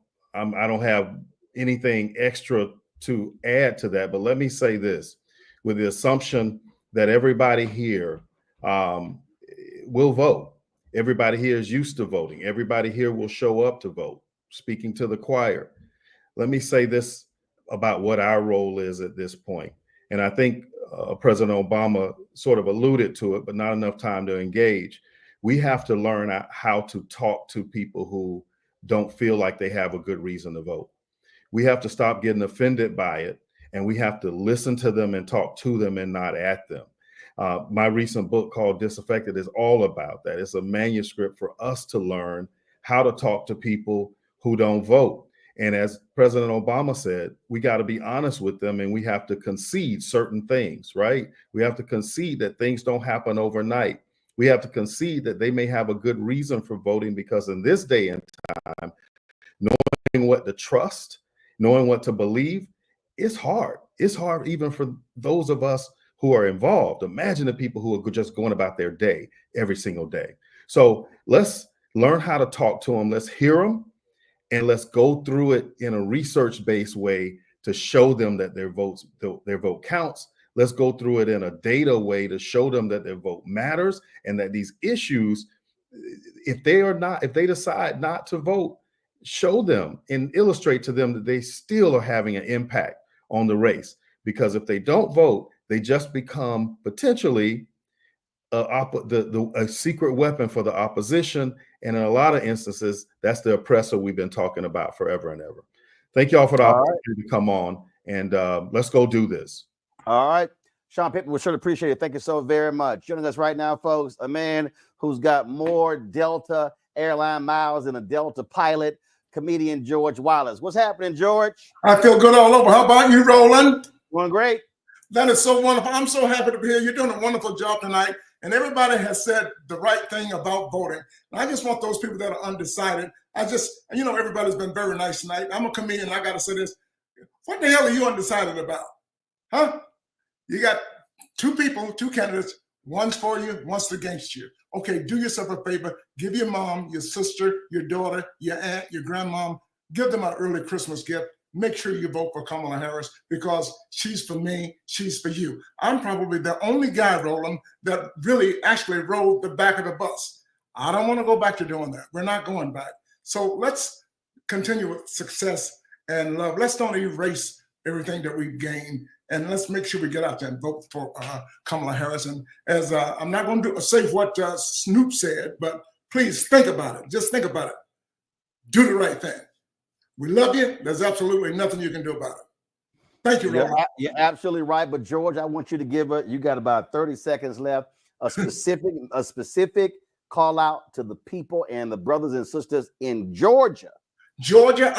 have anything extra to add to that, but let me say this, with the assumption that everybody here will vote. Everybody here is used to voting. Everybody here will show up to vote. Speaking to the choir, let me say this about what our role is at this point. And I think President Obama sort of alluded to it, but not enough time to engage. We have to learn how to talk to people who don't feel like they have a good reason to vote. We have to stop getting offended by it, and we have to listen to them and talk to them and not at them. My recent book called Disaffected is all about that. It's a manuscript for us to learn how to talk to people who don't vote. And as President Obama said, we got to be honest with them, and we have to concede certain things, right? We have to concede that things don't happen overnight. We have to concede that they may have a good reason for voting, because in this day and time, knowing what to trust, knowing what to believe, it's hard. It's hard even for those of us who are involved. Imagine the people who are just going about their day every single day. So let's learn how to talk to them. Let's hear them, and let's go through it in a research-based way to show them that their vote counts. Let's go through it in a data way to show them that their vote matters, and that these issues, if they decide not to vote, show them and illustrate to them that they still are having an impact on the race. Because if they don't vote, they just become potentially a secret weapon for the opposition. And in a lot of instances, that's the oppressor we've been talking about forever and ever. Thank you all for the opportunity to come on, and let's go do this. All right. Sean Pittman, we sure appreciate it. Thank you so very much. Joining us right now, folks, a man who's got more Delta airline miles than a Delta pilot, comedian George Wallace. What's happening, George? I feel good all over. How about you, Roland? Doing great. That is so wonderful. I'm so happy to be here. You're doing a wonderful job tonight. And everybody has said the right thing about voting. And I just want those people that are undecided. Everybody's been very nice tonight. I'm a comedian. I got to say this. What the hell are you undecided about? Huh? You got two people, two candidates. One's for you, one's against you. Okay, do yourself a favor. Give your mom, your sister, your daughter, your aunt, your grandmom, give them an early Christmas gift. Make sure you vote for Kamala Harris, because she's for me, she's for you. I'm probably the only guy, Roland, that really actually rode the back of the bus. I don't want to go back to doing that. We're not going back. So let's continue with success and love. Let's don't erase everything that we've gained. And let's make sure we get out there and vote for Kamala Harris. And as I'm not going to say what Snoop said, but please think about it. Just think about it. Do the right thing. We love you. There's absolutely nothing you can do about it. Thank you, Roland. You're absolutely right. But George, I want you to give you got about 30 seconds left, a specific call out to the people and the brothers and sisters in Georgia. Georgia,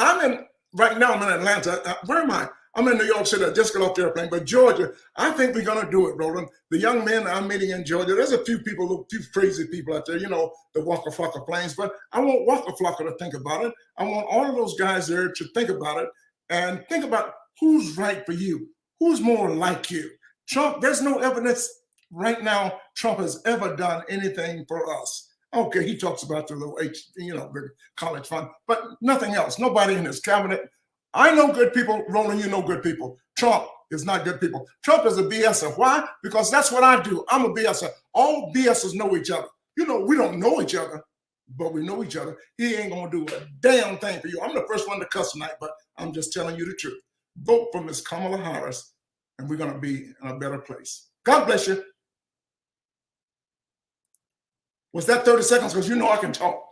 right now I'm in Atlanta. Where am I? I'm in New York City. I just got off the airplane. But Georgia, I think we're going to do it, Roland. The young men I'm meeting in Georgia, there's a few people, a few crazy people out there, you know, the Waka Flocka planes. But I want Waka Flocka to think about it. I want all of those guys there to think about it and think about who's right for you, who's more like you. Trump, there's no evidence right now Trump has ever done anything for us. Okay, he talks about the little the college fund, but nothing else. Nobody in his cabinet. I know good people. Roland, you know good people. Trump is not good people. Trump is a BSer. Why? Because that's what I do. I'm a BSer. All BSers know each other. You know, we don't know each other, but we know each other. He ain't gonna do a damn thing for you. I'm the first one to cuss tonight, but I'm just telling you the truth. Vote for Ms. Kamala Harris, and we're gonna be in a better place. God bless you. Was that 30 seconds? Because you know I can talk.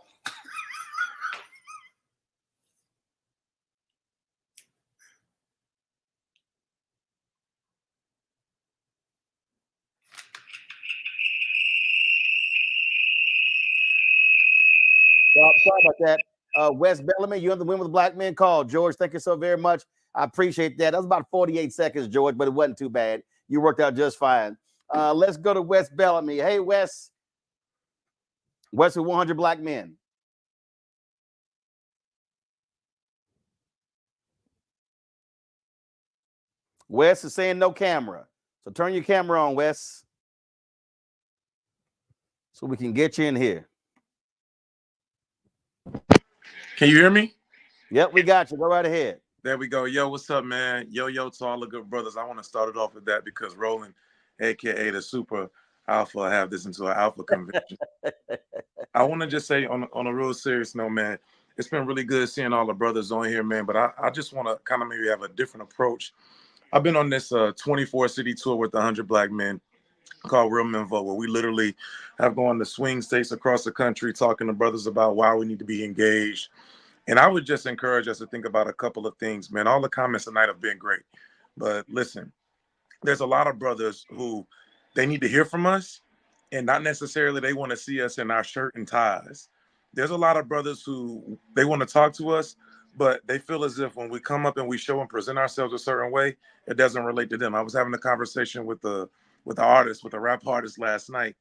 Sorry about that. Wes Bellamy, you're the Win with Black Men call. George, thank you so very much. I appreciate that. That was about 48 seconds, George, but it wasn't too bad. You worked out just fine. Let's go to Wes Bellamy. Hey, Wes. Wes with 100 Black Men. Wes is saying no camera. So turn your camera on, Wes, so we can get you in here. Can you hear me? Yep, we got you. Go right ahead. There we go. Yo, what's up, man? Yo to all the good brothers. I want to start it off with that because Roland, aka the super alpha, have this into an alpha convention. I want to just say on a real serious note, man, it's been really good seeing all the brothers on here, man. But I just want to kind of maybe have a different approach. I've been on this 24 city tour with 100 Black Men called Real Men Vote, where we literally have gone to swing states across the country talking to brothers about why we need to be engaged. And I would just encourage us to think about a couple of things, man. All the comments tonight have been great. But listen, there's a lot of brothers who they need to hear from us, and not necessarily they want to see us in our shirt and ties. There's a lot of brothers who they want to talk to us, but they feel as if when we come up and we show and present ourselves a certain way, it doesn't relate to them. I was having a conversation with a rap artist last night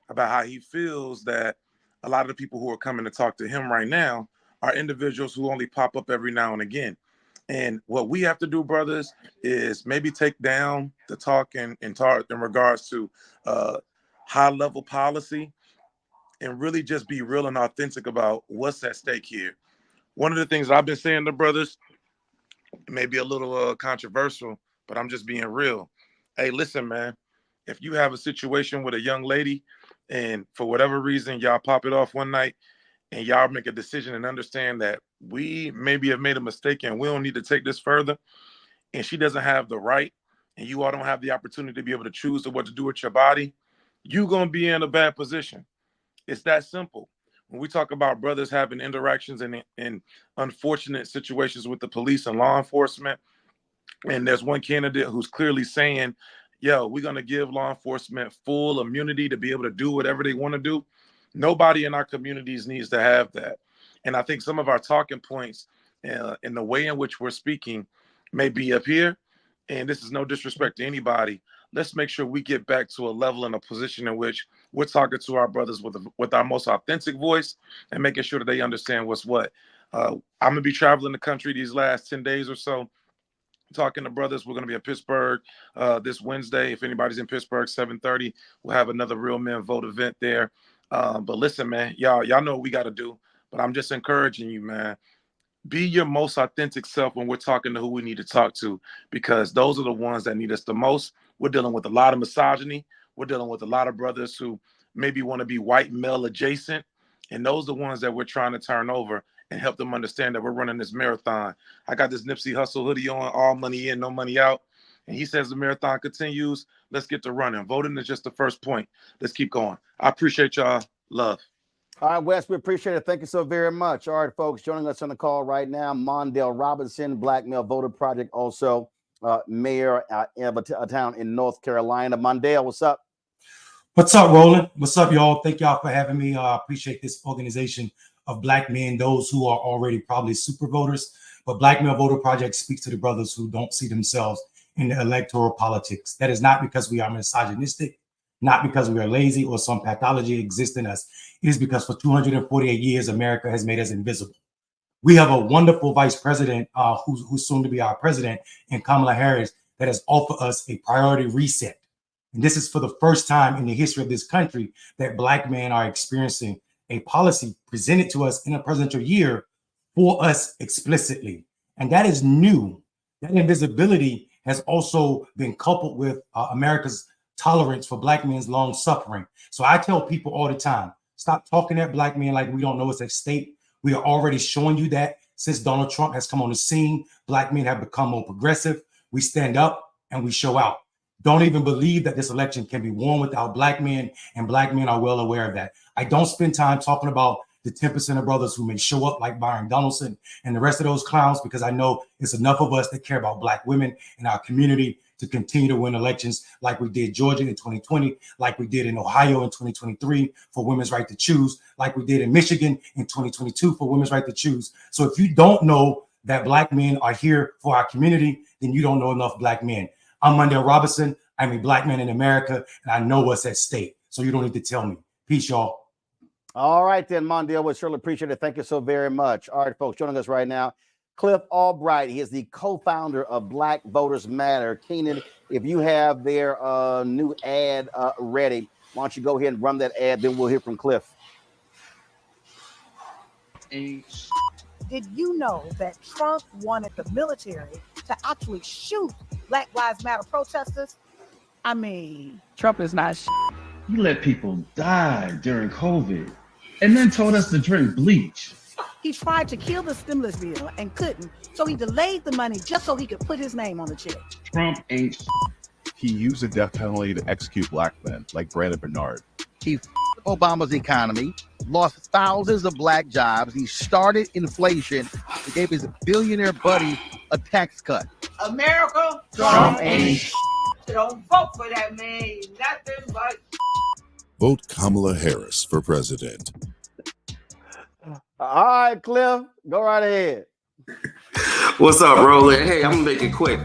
about how he feels that a lot of the people who are coming to talk to him right now are individuals who only pop up every now and again. And what we have to do, brothers, is maybe take down the talk in regards to high-level policy and really just be real and authentic about what's at stake here. One of the things I've been saying to brothers, may be a little controversial, but I'm just being real. Hey, listen, man, if you have a situation with a young lady and for whatever reason y'all pop it off one night, and y'all make a decision and understand that we maybe have made a mistake and we don't need to take this further, and she doesn't have the right, and you all don't have the opportunity to be able to choose what to do with your body, you're going to be in a bad position. It's that simple. When we talk about brothers having interactions in unfortunate situations with the police and law enforcement, and there's one candidate who's clearly saying, yo, we're going to give law enforcement full immunity to be able to do whatever they want to do. Nobody in our communities needs to have that. And I think some of our talking points in the way in which we're speaking may be up here. And this is no disrespect to anybody. Let's make sure we get back to a level and a position in which we're talking to our brothers with our most authentic voice and making sure that they understand what's what. I'm going to be traveling the country these last 10 days or so, talking to brothers. We're going to be in Pittsburgh this Wednesday. If anybody's in Pittsburgh, 7:30, we'll have another Real Men Vote event there. But listen, man, y'all know what we got to do. But I'm just encouraging you, man. Be your most authentic self when we're talking to who we need to talk to, because those are the ones that need us the most. We're dealing with a lot of misogyny. We're dealing with a lot of brothers who maybe want to be white male adjacent. And those are the ones that we're trying to turn over and help them understand that we're running this marathon. I got this Nipsey Hussle hoodie on, all money in, no money out. And he says the marathon continues. Let's get to running. Voting is just the first point. Let's keep going. I appreciate y'all. Love. All right, Wes, we appreciate it. Thank you so very much. All right, folks, joining us on the call right now, Mondale Robinson, Black Male Voter Project, also mayor of a town in North Carolina. Mondale, what's up? What's up, Roland? What's up, y'all? Thank y'all for having me. I appreciate this organization of Black men, those who are already probably super voters, But Black Male Voter Project speaks to the brothers who don't see themselves in the electoral politics. That is not because we are misogynistic, not because we are lazy or some pathology exists in us. It is because for 248 years, America has made us invisible. We have a wonderful vice president who's soon to be our president, and Kamala Harris, that has offered us a priority reset. And this is for the first time in the history of this country that Black men are experiencing a policy presented to us in a presidential year for us explicitly. And that is new. That invisibility has also been coupled with America's tolerance for Black men's long suffering. So I tell people all the time, stop talking at Black men like we don't know what's at stake. We are already showing you that since Donald Trump has come on the scene, Black men have become more progressive. We stand up and we show out. Don't even believe that this election can be won without Black men, and Black men are well aware of that. I don't spend time talking about the 10% of brothers who may show up like Byron Donaldson and the rest of those clowns, because I know it's enough of us that care about Black women in our community to continue to win elections like we did Georgia in 2020, like we did in Ohio in 2023 for women's right to choose, like we did in Michigan in 2022 for women's right to choose. So if you don't know that Black men are here for our community, then you don't know enough Black men. I'm Mondale Robinson. I'm a Black man in America, and I know what's at stake. So you don't need to tell me. Peace, y'all. All right, then, Mondale, we surely appreciate it. Thank you so very much. All right, folks, joining us right now, Cliff Albright. He is the co-founder of Black Voters Matter. Keenan, if you have their new ad ready, why don't you go ahead and run that ad, then we'll hear from Cliff. Did you know that Trump wanted the military to actually shoot Black Lives Matter protesters? I mean, Trump is not He let people die during COVID and then told us to drink bleach. He tried to kill the stimulus bill and couldn't, so he delayed the money just so he could put his name on the check. Trump ain't He used the death penalty to execute Black men like Brandon Bernard. He Obama's economy, lost thousands of Black jobs. He started inflation. He gave his billionaire buddy a tax cut. America, Trump ain't don't vote for that man. Nothing but. Vote Kamala Harris for president. All right, Cliff, go right ahead. What's up, Roland? Hey, I'm gonna make it quick.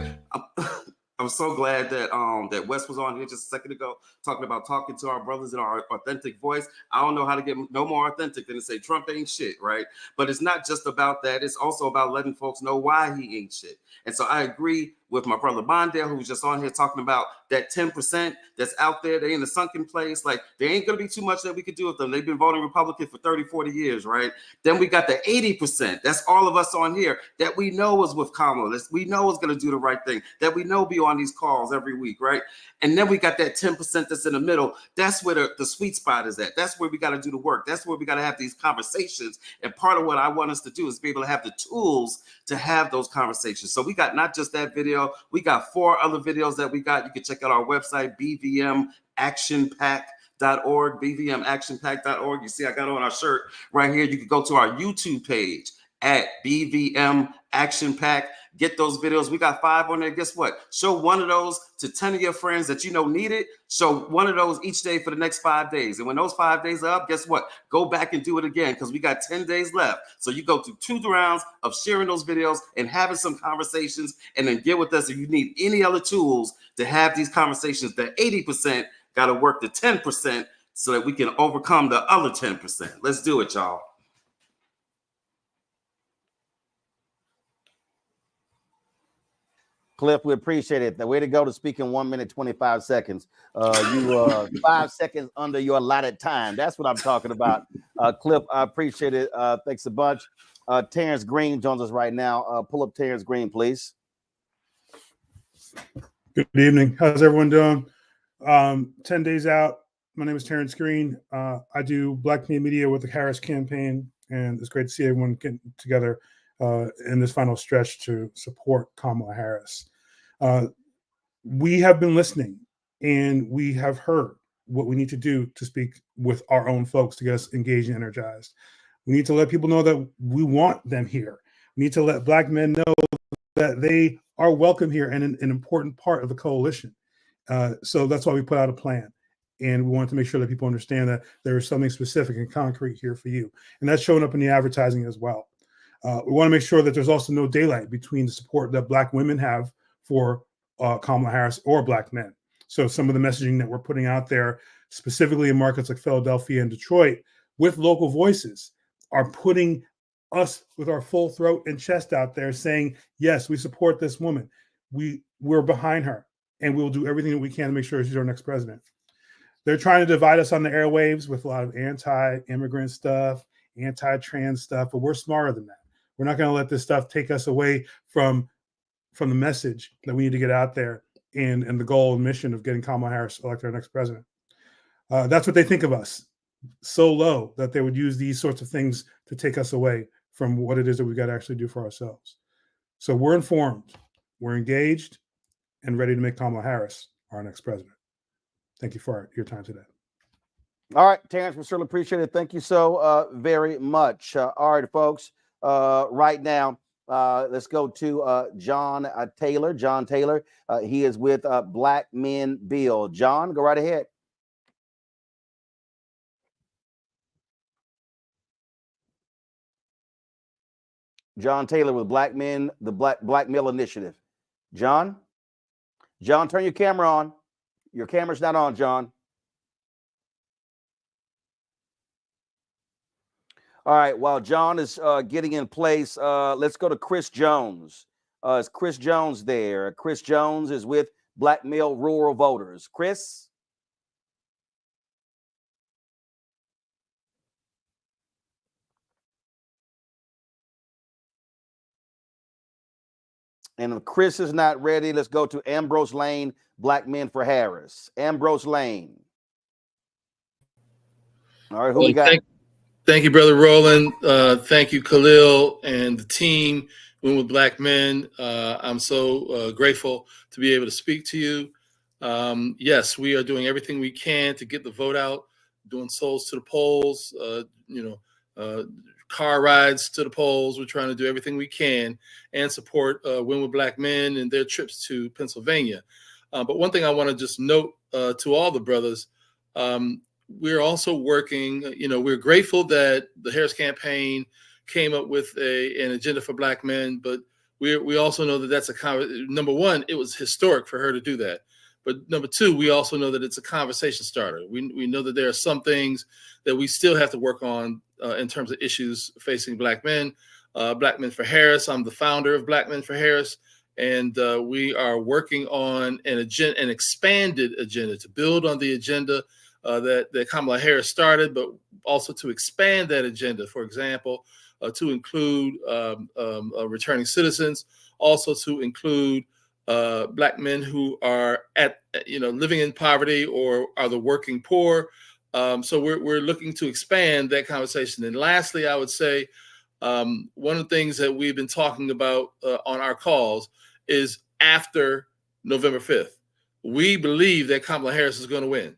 I'm so glad that that Wes was on here just a second ago talking to our brothers in our authentic voice. I don't know how to get no more authentic than to say Trump ain't shit, right? But it's not just about that. It's also about letting folks know why he ain't shit. And so I agree with my brother Mondale, who was just on here talking about that 10% that's out there. They in a sunken place. Like, there ain't going to be too much that we could do with them. They've been voting Republican for 30, 40 years, right? Then we got the 80%. That's all of us on here that we know is with Kamala. That we know is going to do the right thing. That we know be on these calls every week, right? And then we got that 10% that's in the middle. That's where the sweet spot is at. That's where we got to do the work. That's where we got to have these conversations. And part of what I want us to do is be able to have the tools to have those conversations. So we got not just that video, we got 4 other videos that we got. You can check out our website, bvmactionpack.org, bvmactionpack.org. You see, I got on our shirt right here. You can go to our YouTube page at BVM Action Pack. Get those videos. We got 5 on there. Guess what? Show one of those to 10 of your friends that you know need it. Show one of those each day for the next 5 days. And when those 5 days are up, guess what? Go back and do it again, because we got 10 days left. So you go through 2 rounds of sharing those videos and having some conversations, and then get with us if you need any other tools to have these conversations. The 80% got to work the 10% so that we can overcome the other 10%. Let's do it, y'all. Cliff, we appreciate it. The way to go to speak in 1 minute, 25 seconds. You 5 seconds under your allotted time. That's what I'm talking about. Cliff, I appreciate it. Thanks a bunch. Terrence Green joins us right now. Pull up Terrence Green, please. Good evening. How's everyone doing? 10 days out. My name is Terrence Green. I do Black Media with the Harris campaign, and it's great to see everyone getting together in this final stretch to support Kamala Harris. We have been listening, and we have heard what we need to do to speak with our own folks to get us engaged and energized. We need to let people know that we want them here. We need to let Black men know that they are welcome here and an important part of the coalition. So that's why we put out a plan. And we want to make sure that people understand that there is something specific and concrete here for you. And that's showing up in the advertising as well. We want to make sure that there's also no daylight between the support that Black women have for Kamala Harris or Black men. So some of the messaging that we're putting out there, specifically in markets like Philadelphia and Detroit, with local voices, are putting us with our full throat and chest out there saying, yes, we support this woman. We're behind her, and we'll do everything that we can to make sure she's our next president. They're trying to divide us on the airwaves with a lot of anti-immigrant stuff, anti-trans stuff, but we're smarter than that. We're not going to let this stuff take us away from the message that we need to get out there and the goal and mission of getting Kamala Harris elected our next president. That's what they think of us, so low that they would use these sorts of things to take us away from what it is that we've got to actually do for ourselves. So we're informed, we're engaged, and ready to make Kamala Harris our next president. Thank you for your time today. All right, Terrence, we certainly appreciate it. Thank you so very much. All right, folks, right now, let's go to John Taylor. John Taylor, he is with Black Men Build. John, go right ahead. John Taylor with Black Men, the Black Male Initiative. John, turn your camera on. Your camera's not on, John. All right, while John is getting in place, let's go to Chris Jones. Is Chris Jones there? Chris Jones is with Black Male Rural Voters. Chris? And if Chris is not ready, let's go to Ambrose Lane, Black Men for Harris. Ambrose Lane. All right, who we got? Thank you, Brother Roland. Thank you, Khalil, and the team, Women with Black Men. I'm so grateful to be able to speak to you. Yes, we are doing everything we can to get the vote out, doing souls to the polls, car rides to the polls. We're trying to do everything we can and support Women with Black Men and their trips to Pennsylvania. But one thing I want to just note to all the brothers, we're also working, we're grateful that the Harris campaign came up with an agenda for Black men, but we also know that that's number one, it was historic for her to do that. But number two, we also know that it's a conversation starter. We know that there are some things that we still have to work on in terms of issues facing Black men. Black Men for Harris, I'm the founder of Black Men for Harris, and we are working on an expanded agenda to build on the agenda that Kamala Harris started, but also to expand that agenda, for example, to include returning citizens, also to include Black men who are living in poverty or are the working poor. So we're looking to expand that conversation. And lastly, I would say one of the things that we've been talking about on our calls is after November 5th. We believe that Kamala Harris is going to win.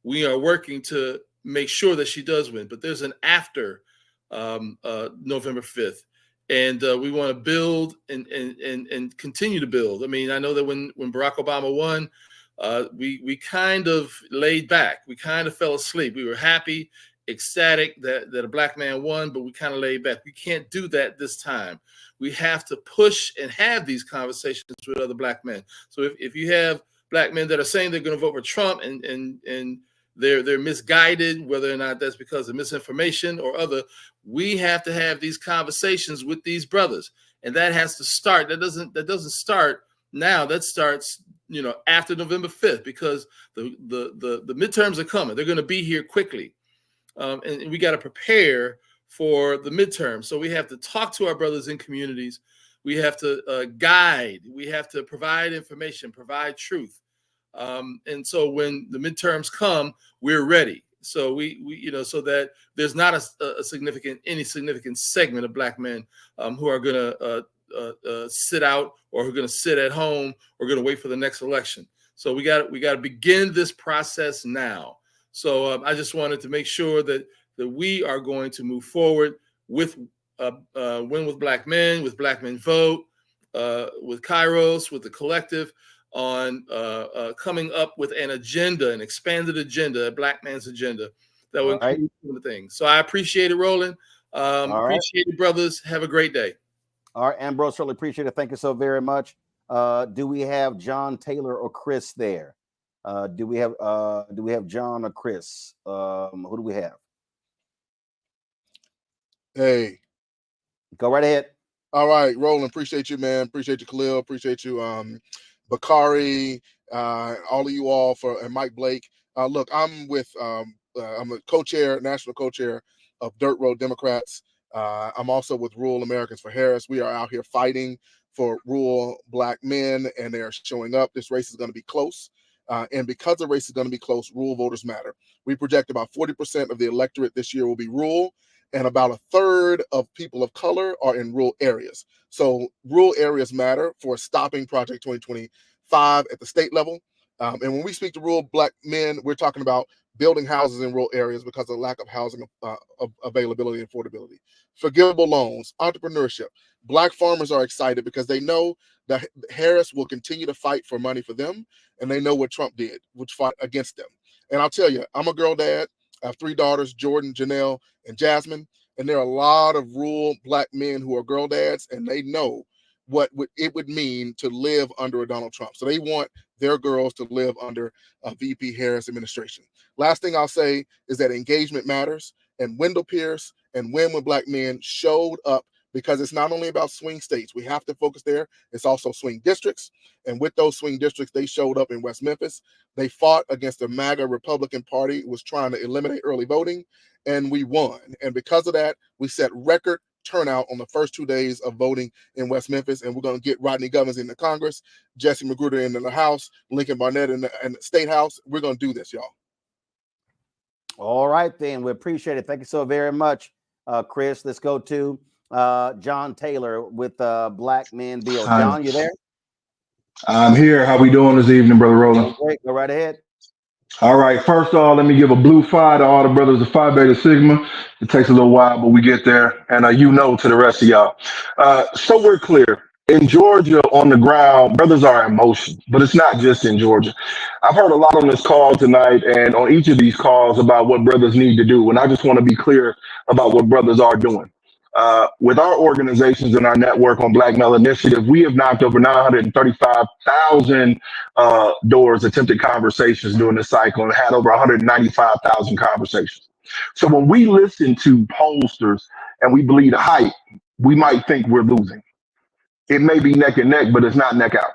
We are working to make sure that she does win, but there's an after November 5th. And we want to build and continue to build. I mean, I know that when Barack Obama won, we kind of laid back. We kind of fell asleep. We were happy, ecstatic that a Black man won, but we kind of laid back. We can't do that this time. We have to push and have these conversations with other Black men. So if you have Black men that are saying they're going to vote for Trump and they're misguided, whether or not that's because of misinformation or other, we have to have these conversations with these brothers, and that has to start. That doesn't start now. That starts, after November 5th, because the midterms are coming. They're going to be here quickly, and we got to prepare for the midterm. So we have to talk to our brothers in communities. We have to guide. We have to provide information, provide truth. And so when the midterms come, we're ready. So we so that there's not a significant segment of Black men who are going to sit out or who are going to sit at home or going to wait for the next election. So we got to begin this process now. So I just wanted to make sure that we are going to move forward with Win with Black Men, with Black Men Vote, with Kairos, with the collective, on coming up with an agenda, an expanded agenda, a Black man's agenda that will include some of the things. So I appreciate it, Roland. All right. Appreciate it, brothers. Have a great day. All right, Ambrose, certainly appreciate it. Thank you so very much. Do we have John Taylor or Chris there? Do we have John or Chris? Who do we have? Hey. Go right ahead. All right, Roland, appreciate you, man. Appreciate you, Khalil. Appreciate you, Bakari, all of you all and Mike Blake. Look, I'm I'm a co-chair, national co-chair of Dirt Road Democrats. I'm also with Rural Americans for Harris. We are out here fighting for rural Black men, and they're showing up. This race is going to be close. And because the race is going to be close, rural voters matter. We project about 40% of the electorate this year will be rural, and about a third of people of color are in rural areas. So rural areas matter for stopping Project 2025 at the state level. And when we speak to rural Black men, we're talking about building houses in rural areas because of the lack of housing availability and affordability. Forgivable loans, entrepreneurship. Black farmers are excited because they know that Harris will continue to fight for money for them, and they know what Trump did, which fought against them. And I'll tell you, I'm a girl dad. I have 3 daughters, Jordan, Janelle, and Jasmine. And there are a lot of rural Black men who are girl dads, and they know what it would mean to live under a Donald Trump. So they want their girls to live under a VP Harris administration. Last thing I'll say is that engagement matters. And Wendell Pierce and Win with Black Men showed up because it's not only about swing states. We have to focus there. It's also swing districts. And with those swing districts, they showed up in West Memphis. They fought against the MAGA Republican Party, was trying to eliminate early voting, and we won. And because of that, we set record turnout on the first 2 days of voting in West Memphis. And we're going to get Rodney Govins into Congress, Jesse Magruder into the House, Lincoln Barnett in the State House. We're going to do this, y'all. All right, then. We appreciate it. Thank you so very much, Chris. Let's go to John Taylor with Black Men Bill. John, you there? I'm here. How we doing this evening, Brother Roland? Great. Go right ahead. All right. First of all, let me give a blue 5 to all the brothers of Phi Beta Sigma. It takes a little while, but we get there. And to the rest of y'all. So we're clear. In Georgia, on the ground, brothers are in motion, but it's not just in Georgia. I've heard a lot on this call tonight and on each of these calls about what brothers need to do. And I just want to be clear about what brothers are doing. With our organizations and our network on Black Male Initiative, we have knocked over 935,000 doors, attempted conversations during this cycle, and had over 195,000 conversations. So when we listen to pollsters and we believe the hype, we might think we're losing. It may be neck and neck, but it's not neck out.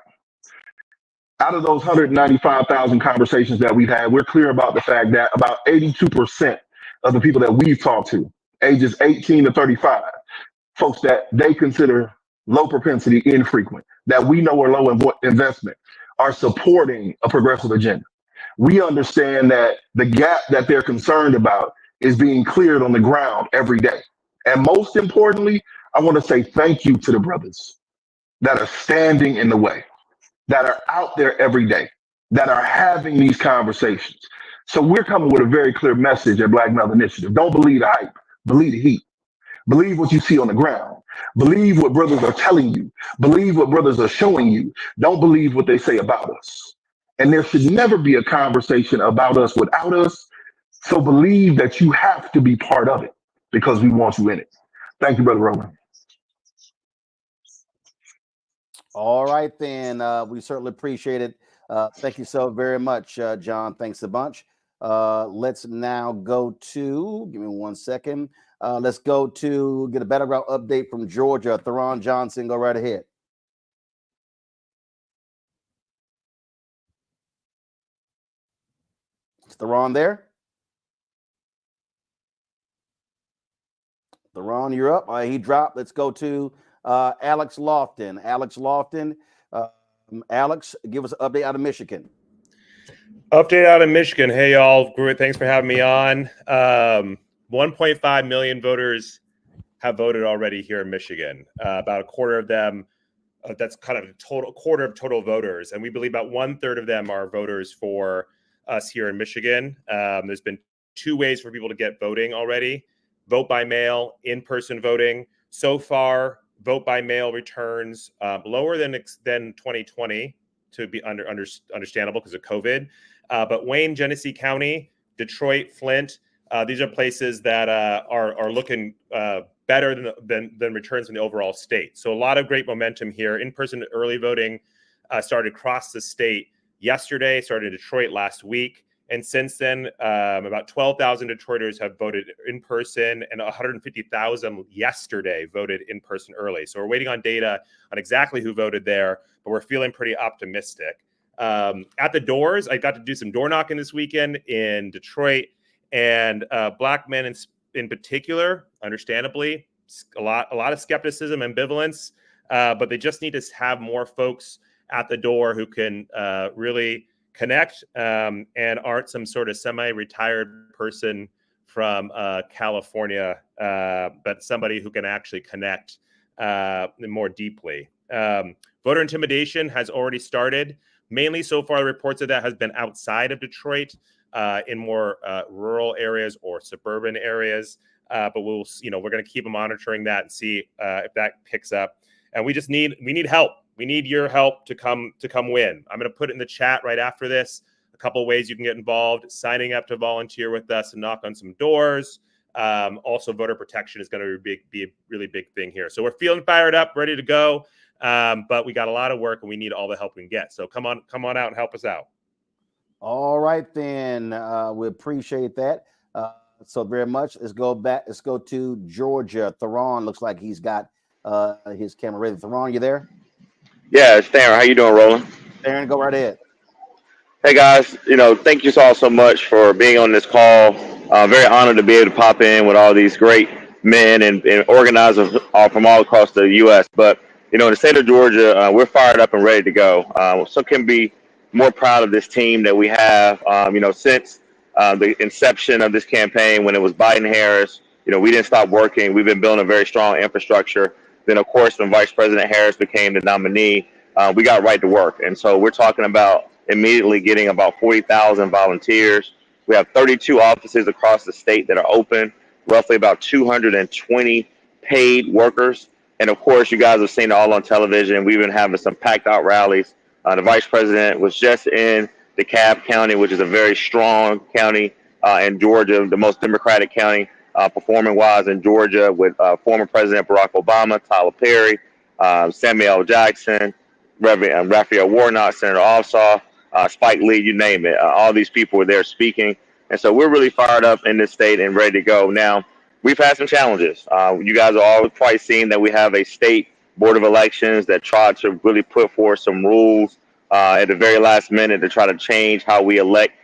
Out of those 195,000 conversations that we've had, we're clear about the fact that about 82% of the people that we've talked to, ages 18 to 35, folks that they consider low propensity, infrequent, that we know are low investment, are supporting a progressive agenda. We understand that the gap that they're concerned about is being cleared on the ground every day. And most importantly, I want to say thank you to the brothers that are standing in the way, that are out there every day, that are having these conversations. So we're coming with a very clear message at Black Male Initiative. Don't believe the hype, believe the heat. Believe what you see on the ground. Believe what brothers are telling you. Believe what brothers are showing you. Don't believe what they say about us. And there should never be a conversation about us without us. So believe that you have to be part of it because we want you in it. Thank you, Brother Roland. All right, then. We certainly appreciate it. Thank you so very much, John. Thanks a bunch. Let's now go to, give me 1 second. Let's go to get a battleground update from Georgia. Theron Johnson, go right ahead. Is Theron there? Theron, you're up. He dropped. Let's go to Alex Lofton. Alex Lofton. Alex, give us an update out of Michigan. Update out of Michigan. Hey, y'all. Great. Thanks for having me on. 1.5 million voters have voted already here in Michigan. About a quarter of them, that's kind of a quarter of total voters. And we believe about 1/3 of them are voters for us here in Michigan. There's been 2 ways for people to get voting already. Vote by mail, in-person voting. So far, vote by mail returns lower than 2020 to be understandable because of COVID. But Wayne, Genesee County, Detroit, Flint, These are places that are looking better than returns in the overall state. So a lot of great momentum here. In-person early voting started across the state yesterday, started in Detroit last week. And since then, about 12,000 Detroiters have voted in person, and 150,000 yesterday voted in person early. So we're waiting on data on exactly who voted there, but we're feeling pretty optimistic. At the doors, I got to do some door knocking this weekend in Detroit, and Black men in particular, understandably, a lot of skepticism, ambivalence, but they just need to have more folks at the door who can really connect and aren't some sort of semi-retired person from California, but somebody who can actually connect more deeply. Voter intimidation has already started. Mainly so far, the reports of that has been outside of Detroit, in more rural areas or suburban areas. But we're going to keep monitoring that and see if that picks up. And we need help. We need your help to come win. I'm going to put it in the chat right after this. A couple of ways you can get involved: signing up to volunteer with us and knock on some doors. Also, voter protection is going to be a really big thing here. So we're feeling fired up, ready to go. But we got a lot of work, and we need all the help we can get. So come on out and help us out. All right, then. We appreciate that so very much. Let's go back. Let's go to Georgia. Theron looks like he's got his camera ready. Theron, you there? Yeah, it's Darren. How you doing, Roland? Darren, go right ahead. Hey guys, thank you all so much for being on this call. Very honored to be able to pop in with all these great men and organizers from all across the U.S. But in the state of Georgia, we're fired up and ready to go. So can be more proud of this team that we have. Since the inception of this campaign, when it was Biden Harris, we didn't stop working. We've been building a very strong infrastructure. Then, of course, when Vice President Harris became the nominee, we got right to work. And so we're talking about immediately getting about 40,000 volunteers. We have 32 offices across the state that are open, roughly about 220 paid workers. And of course, you guys have seen it all on television. We've been having some packed out rallies. The vice president was just in DeKalb County, which is a very strong county in Georgia, the most Democratic county performing-wise in Georgia, with former President Barack Obama, Tyler Perry, Samuel Jackson, Raphael Warnock, Senator Ossoff, Spike Lee, you name it. All these people were there speaking. And so we're really fired up in this state and ready to go. Now, we've had some challenges. You guys are all probably seeing that we have a state board of elections that tried to really put forth some rules at the very last minute to try to change how we elect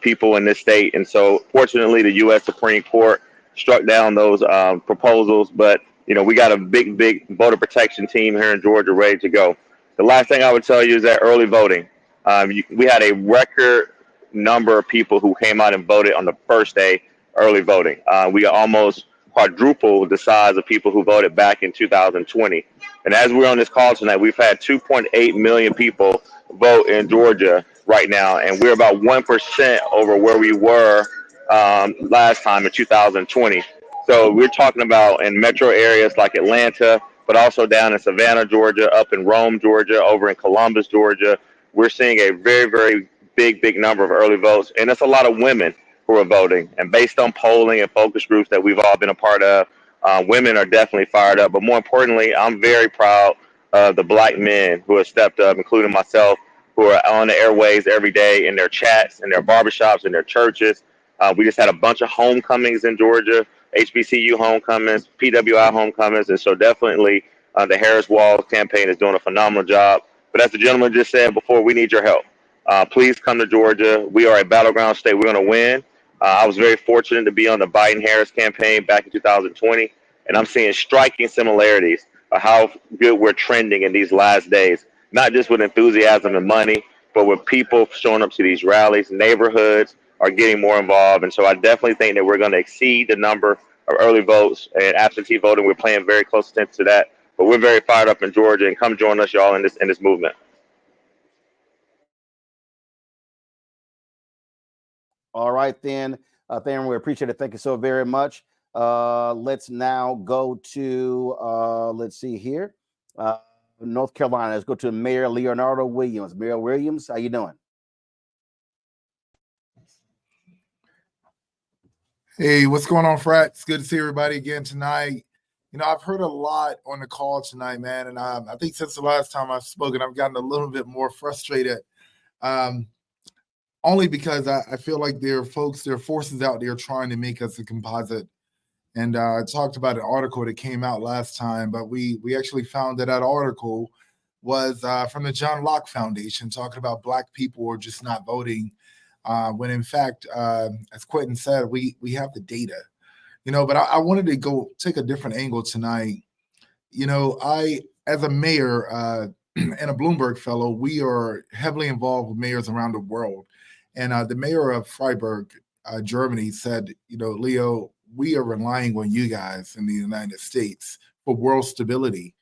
people in this state. And so fortunately, the U.S. Supreme Court struck down those proposals. But, we got a big voter protection team here in Georgia ready to go. The last thing I would tell you is that early voting. We had a record number of people who came out and voted on the first day early voting. We almost quadrupled the size of people who voted back in 2020. And as we're on this call tonight, we've had 2.8 million people vote in Georgia right now, and we're about 1% over where we were last time in 2020. So we're talking about in metro areas like Atlanta, but also down in Savannah, Georgia, up in Rome, Georgia, over in Columbus, Georgia. We're seeing a very, very big number of early votes, and it's a lot of women who are voting. And based on polling and focus groups that we've all been a part of, women are definitely fired up. But more importantly, I'm very proud of the Black men who have stepped up, including myself, who are on the airways every day in their chats, in their barbershops, in their churches. We just had a bunch of homecomings in Georgia, HBCU homecomings, PWI homecomings, and so definitely the Harris Walls campaign is doing a phenomenal job. But as the gentleman just said before, we need your help. Please come to Georgia. We are a battleground state. We're going to win. I was very fortunate to be on the Biden-Harris campaign back in 2020, and I'm seeing striking similarities of how good we're trending in these last days, not just with enthusiasm and money, but with people showing up to these rallies. Neighborhoods are getting more involved, and so I definitely think that we're going to exceed the number of early votes and absentee voting. We're paying very close attention to that, but we're very fired up in Georgia, and come join us, y'all, in this movement. All right, then. Theron, we appreciate it. Thank you so very much. Let's now go to, let's see here, North Carolina. Let's go to Mayor Leonardo Williams. Mayor Williams, how you doing? Hey, what's going on, Frat? It's good to see everybody again tonight. You know, I've heard a lot on the call tonight, man, and I think since the last time I've spoken, I've gotten a little bit more frustrated, only because I feel like there are forces out there trying to make us a composite. And I talked about an article that came out last time, but we actually found that article was from the John Locke Foundation, talking about Black people are just not voting, when in fact, as Quentin said, we have the data. You know, but I wanted to go take a different angle tonight. You know, as a mayor and a Bloomberg fellow, we are heavily involved with mayors around the world. And the mayor of Freiburg, Germany, said, you know, Leo, we are relying on you guys in the United States for world stability.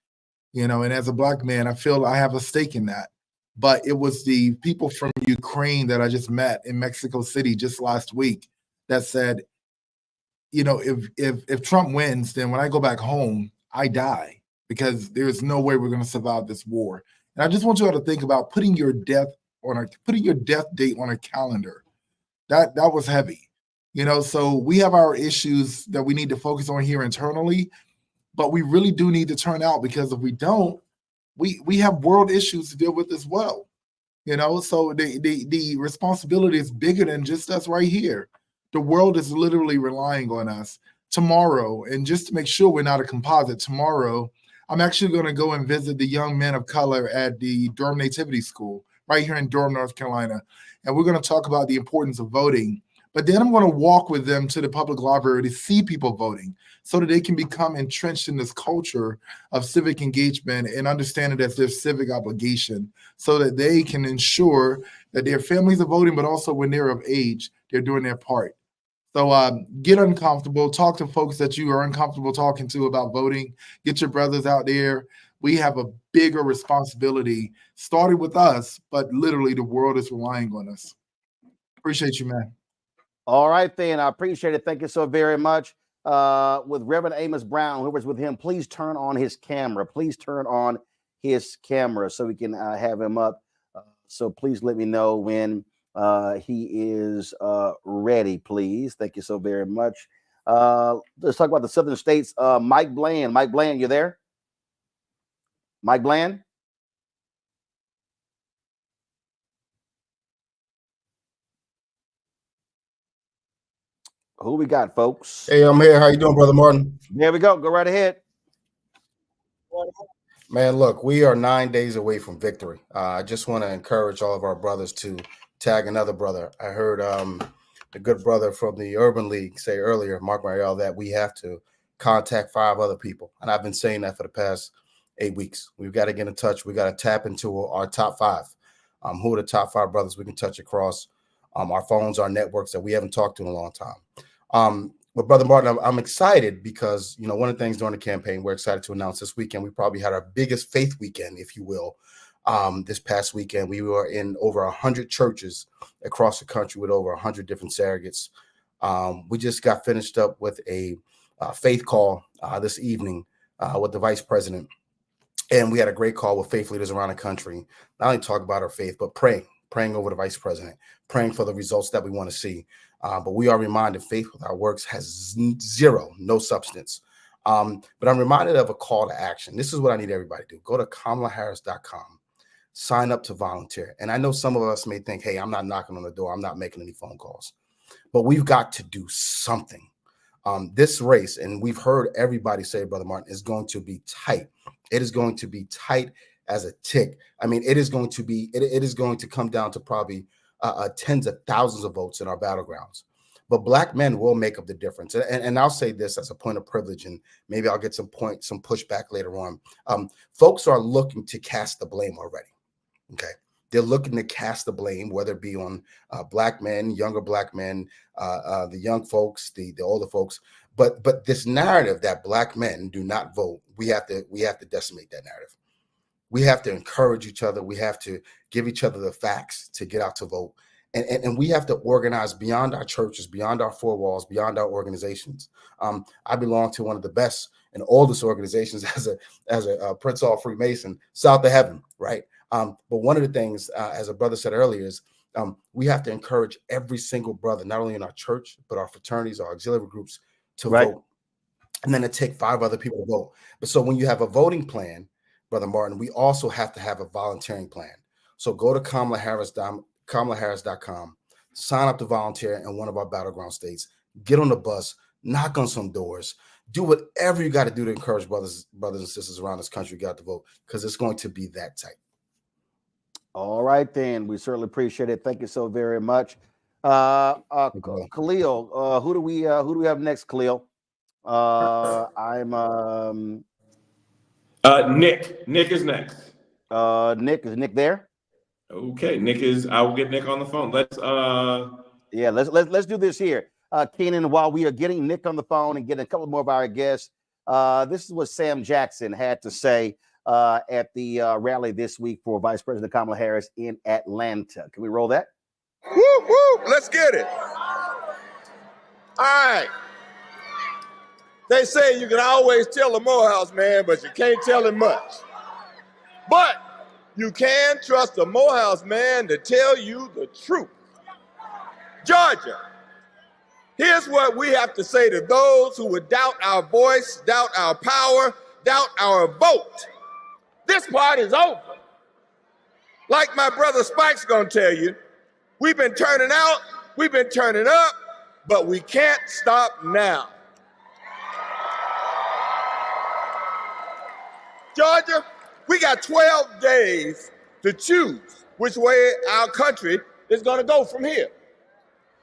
You know, and as a Black man, I feel I have a stake in that. But it was the people from Ukraine that I just met in Mexico City just last week that said, you know, if Trump wins, then when I go back home, I die because there's no way we're going to survive this war. And I just want you all to think about putting your death date on a calendar. That was heavy, you know. So we have our issues that we need to focus on here internally, but we really do need to turn out, because if we don't, we have world issues to deal with as well. You know, so the responsibility is bigger than just us right here. The world is literally relying on us tomorrow. And just to make sure we're not a composite, tomorrow, I'm actually going to go and visit the young men of color at the Durham Nativity School right here in Durham, North Carolina. And we're going to talk about the importance of voting. But then I'm going to walk with them to the public library to see people voting so that they can become entrenched in this culture of civic engagement and understand it as their civic obligation, so that they can ensure that their families are voting, but also when they're of age, they're doing their part. So get uncomfortable, talk to folks that you are uncomfortable talking to about voting, get your brothers out there. We have a bigger responsibility, started with us, but literally the world is relying on us. Appreciate you, man. All right, then. I appreciate it. Thank you so very much. With Reverend Amos Brown, whoever's with him, please turn on his camera. Please turn on his camera so we can have him up. So please let me know when he is ready, please. Thank you so very much. Let's talk about the Southern states. Mike Bland. Mike Bland, you there? Mike Bland? Who we got, folks? Hey, I'm here. How you doing, Brother Martin? There we go. Go right ahead. Man, look, we are 9 days away from victory. I just want to encourage all of our brothers to tag another brother. I heard the good brother from the Urban League say earlier, Mark Mariel, that we have to contact 5 other people. And I've been saying that for the past 8 weeks. We've got to get in touch. We got to tap into our top 5. Who are the top 5 brothers we can touch across our phones, our networks that we haven't talked to in a long time. But Brother Martin, I'm excited because, you know, one of the things during the campaign, we're excited to announce this weekend, we probably had our biggest faith weekend, if you will. This past weekend, we were in over 100 churches across the country with over 100 different surrogates. We just got finished up with a faith call this evening with the vice president. And we had a great call with faith leaders around the country, not only talk about our faith, but praying over the vice president, praying for the results that we want to see. But we are reminded faith without works has no substance. But I'm reminded of a call to action. This is what I need everybody to do. Go to KamalaHarris.com, sign up to volunteer. And I know some of us may think, hey, I'm not knocking on the door. I'm not making any phone calls. But we've got to do something. This race, and we've heard everybody say, Brother Martin, is going to be tight. It is going to be tight as a tick. I mean, it is going to come down to probably tens of thousands of votes in our battlegrounds. But Black men will make up the difference. And I'll say this as a point of privilege, and maybe I'll get some pushback later on. Folks are looking to cast the blame already. Okay. They're looking to cast the blame, whether it be on Black men, younger Black men, the young folks, the older folks. But this narrative that Black men do not vote, we have to decimate that narrative. We have to encourage each other. We have to give each other the facts to get out to vote. And we have to organize beyond our churches, beyond our 4 walls, beyond our organizations. I belong to one of the best and oldest organizations as a Prince Hall Freemason, South of Heaven, right? But one of the things, as a brother said earlier, is We have to encourage every single brother, not only in our church, but our fraternities, our auxiliary groups, to vote. And then it take 5 other people to vote. But so when you have a voting plan, Brother Martin, we also have to have a volunteering plan. So go to KamalaHarris.com, sign up to volunteer in one of our battleground states, get on the bus, knock on some doors, do whatever you got to do to encourage brothers and sisters around this country got to vote, because it's going to be that tight. All right, then. We certainly appreciate it. Thank you so very much. Khalil, who do we have next, Khalil? Nick is next. Nick, is Nick there? Okay, I will get Nick on the phone. Let's do this here. Keenan, while we are getting Nick on the phone and getting a couple more of our guests, this is what Sam Jackson had to say at the rally this week for Vice President Kamala Harris in Atlanta. Can we roll that? Woo, woo, let's get it. All right. They say you can always tell a Morehouse man, but you can't tell him much. But you can trust a Morehouse man to tell you the truth. Georgia, here's what we have to say to those who would doubt our voice, doubt our power, doubt our vote. This part is over. Like my brother Spike's gonna tell you, we've been turning out, we've been turning up, but we can't stop now. Georgia, we got 12 days to choose which way our country is gonna go from here,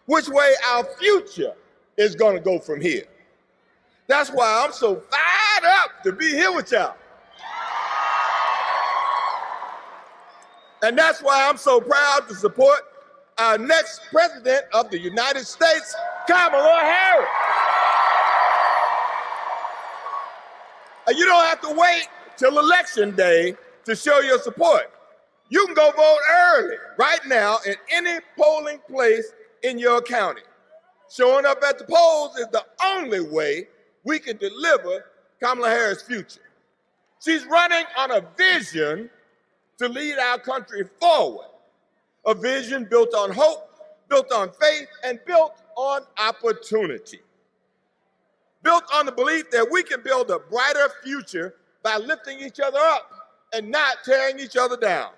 which way our future is gonna go from here. That's why I'm so fired up to be here with y'all. And that's why I'm so proud to support our next president of the United States, Kamala Harris. You don't have to wait till election day to show your support. You can go vote early right now in any polling place in your county. Showing up at the polls is the only way we can deliver Kamala Harris' future. She's running on a vision to lead our country forward. A vision built on hope, built on faith, and built on opportunity. Built on the belief that we can build a brighter future by lifting each other up and not tearing each other down.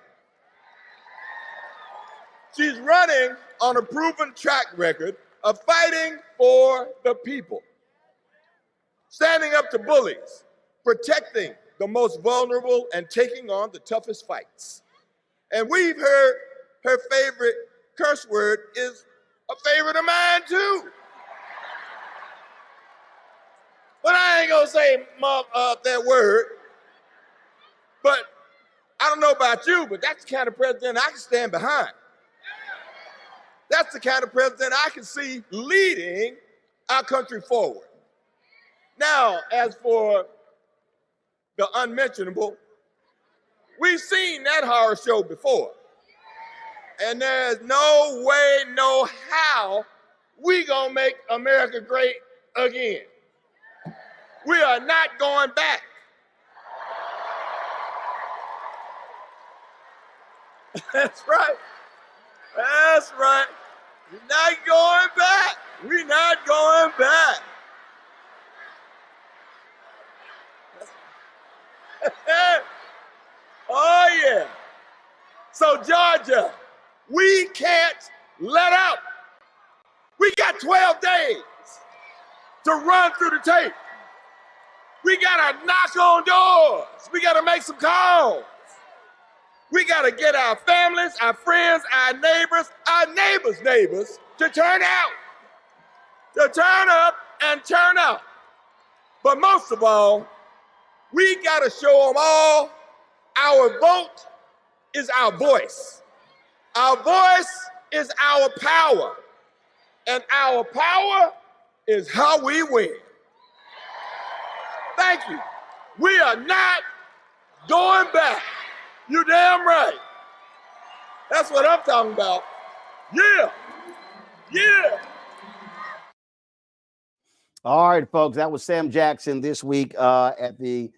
She's running on a proven track record of fighting for the people, standing up to bullies, protecting the most vulnerable, and taking on the toughest fights. And we've heard her favorite curse word is a favorite of mine too. But I ain't gonna say that word. But I don't know about you, but that's the kind of president I can stand behind. That's the kind of president I can see leading our country forward. Now, as for the unmentionable, we've seen that horror show before. And there's no way, no how we gonna make America great again. We are not going back. That's right. That's right. We're not going back. We're not going back. Oh, yeah. So, Georgia, we can't let up. We got 12 days to run through the tape. We got to knock on doors. We got to make some calls. We got to get our families, our friends, our neighbors' neighbors to turn out, to turn up and turn out. But most of all, we got to show them all our vote is our voice. Our voice is our power. And our power is how we win. Thank you. We are not going back. You damn right. That's what I'm talking about. Yeah. Yeah. All right, folks. That was Sam Jackson this week at the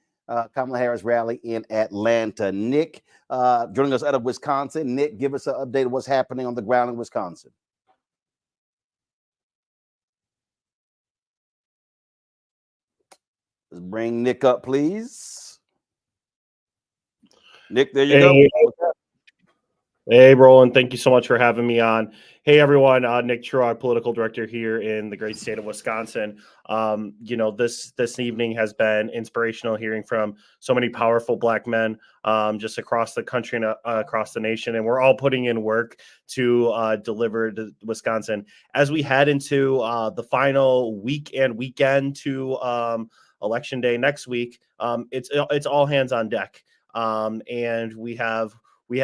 Kamala Harris rally in Atlanta. Nick, joining us out of Wisconsin. Nick, give us an update of what's happening on the ground in Wisconsin. Let's bring Nick up, please. Nick, there you go. Hey, Roland. Thank you so much for having me on. Hey, everyone. Nick Truog, political director here in the great state of Wisconsin. This evening has been inspirational, hearing from so many powerful Black men just across the country and across the nation. And we're all putting in work to deliver to Wisconsin. As we head into the final week and weekend to Election Day next week, it's all hands on deck. And we have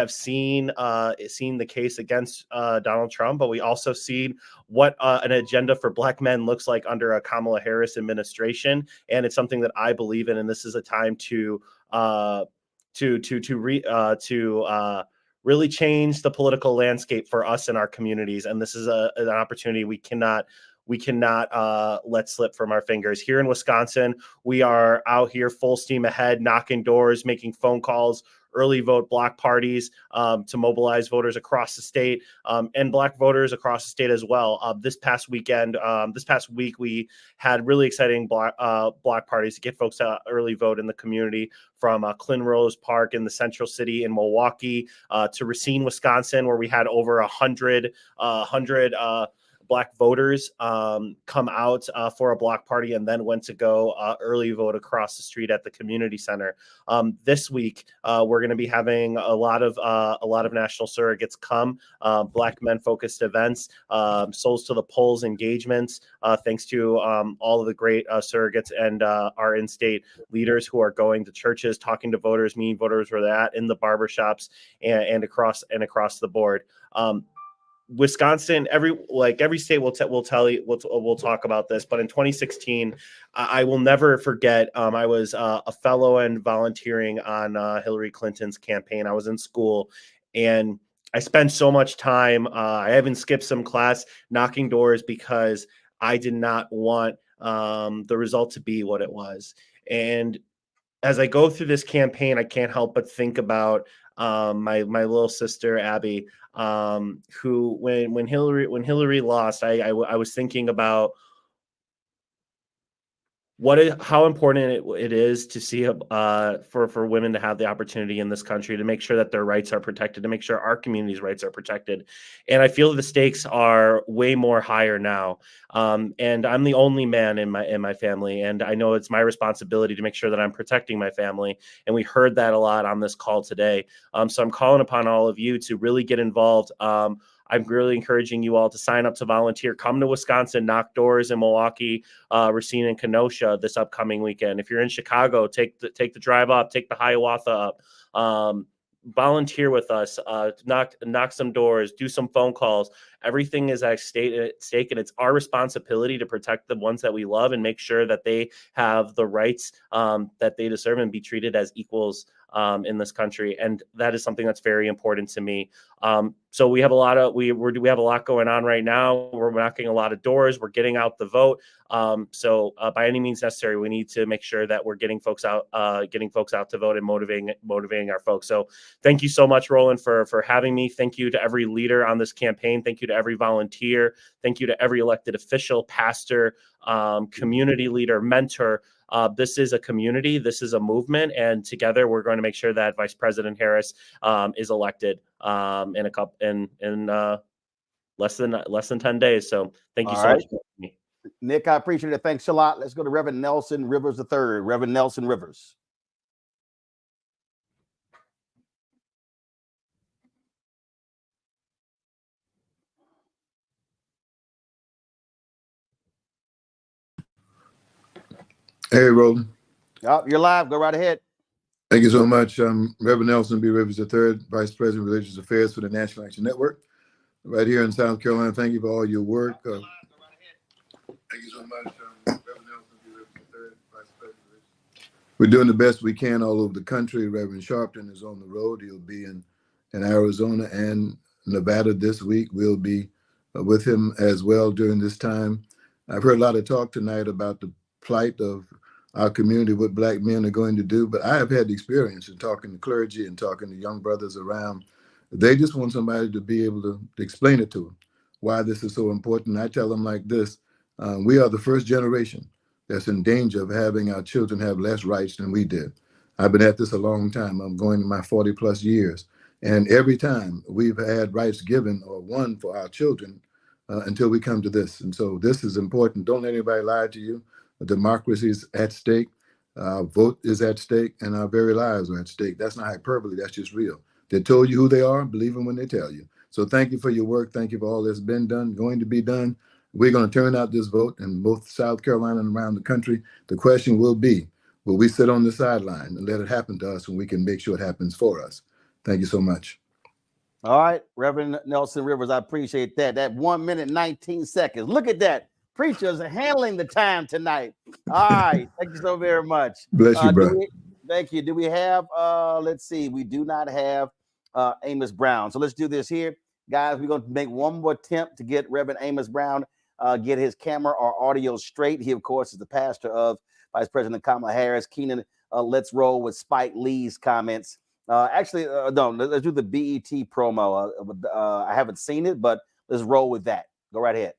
seen the case against Donald Trump, but we also seen what an agenda for Black men looks like under a Kamala Harris administration, and it's something that I believe in. And this is a time to really change the political landscape for us in our communities. And this is an opportunity we cannot let slip from our fingers. Here in Wisconsin, we are out here full steam ahead, knocking doors, making phone calls, early vote block parties to mobilize voters across the state and Black voters across the state as well. This past week, we had really exciting block parties to get folks to early vote in the community, from Clyn Rose Park in the Central City in Milwaukee to Racine, Wisconsin, where we had over 100 Black voters come out for a block party and then went to go early vote across the street at the community center. This week, we're going to be having a lot of national surrogates come, Black men focused events, Souls to the Polls engagements, thanks to all of the great surrogates and our in-state leaders who are going to churches, talking to voters, meeting voters where they're at, in the barbershops and across the board. Wisconsin, every state will tell you, we'll talk about this. But in 2016, I will never forget. I was a fellow and volunteering on Hillary Clinton's campaign. I was in school, and I spent so much time. I even skipped some class knocking doors because I did not want the result to be what it was. And as I go through this campaign, I can't help but think about my little sister Abby, who when Hillary lost, I was thinking about how important it is to see for women to have the opportunity in this country, to make sure that their rights are protected, to make sure our community's rights are protected. And I feel the stakes are way more higher now. And I'm the only man in my family, and I know it's my responsibility to make sure that I'm protecting my family. And we heard that a lot on this call today. So I'm calling upon all of you to really get involved. I'm really encouraging you all to sign up to volunteer. Come to Wisconsin, knock doors in Milwaukee, Racine, and Kenosha this upcoming weekend. If you're in Chicago, take the drive up, take the Hiawatha up. Volunteer with us, knock some doors, do some phone calls. Everything is at stake, and it's our responsibility to protect the ones that we love and make sure that they have the rights that they deserve and be treated as equals in this country. And that is something that's very important to me. So we have a lot going on right now. We're knocking a lot of doors. We're getting out the vote. So by any means necessary, we need to make sure that we're getting folks out to vote and motivating our folks. So thank you so much, Roland, for having me. Thank you to every leader on this campaign. Thank you to every volunteer. Thank you to every elected official, pastor, community leader, mentor. This is a community. This is a movement, and together we're going to make sure that Vice President Harris is elected in less than 10 days. So thank you so much for me. Nick, I appreciate it. Thanks a lot. Let's go to Reverend Nelson Rivers III. Reverend Nelson Rivers. Hey, Roland. Oh, you're live. Go right ahead. Thank you so much. I'm Reverend Nelson B. Rivers III, Vice President of Religious Affairs for the National Action Network, right here in South Carolina. Thank you for all your work. Thank you so much. Reverend Nelson B. Rivers III, Vice President of Religious Affairs. We're doing the best we can all over the country. Reverend Sharpton is on the road. He'll be in Arizona and Nevada this week. We'll be with him as well during this time. I've heard a lot of talk tonight about the plight of our community, what black men are going to do. But I have had the experience in talking to clergy and talking to young brothers around. They just want somebody to be able to explain it to them, why this is so important. I tell them like this, we are the first generation that's in danger of having our children have less rights than we did. I've been at this a long time. I'm going to my 40 plus years. And every time we've had rights given or won for our children until we come to this. And so this is important. Don't let anybody lie to you. Democracy is at stake. Our vote is at stake, and our very lives are at stake. That's not hyperbole. That's just real. They told you who they are. Believe them when they tell you. So thank you for your work. Thank you for all that's been done, going to be done. We're going to turn out this vote in both South Carolina and around the country. The question will be, will we sit on the sideline and let it happen to us when we can make sure it happens for us? Thank you so much. All right, Reverend Nelson Rivers, I appreciate that. That 1 minute, 19 seconds. Look at that. Preachers are handling the time tonight. All right. Thank you so very much. Bless you, bro. Thank you. Do we have, let's see, we do not have Amos Brown. So let's do this here. Guys, we're going to make one more attempt to get Reverend Amos Brown, get his camera or audio straight. He, of course, is the pastor of Vice President Kamala Harris. Keenan, let's roll with Spike Lee's comments. No, let's do the BET promo. I haven't seen it, but let's roll with that. Go right ahead.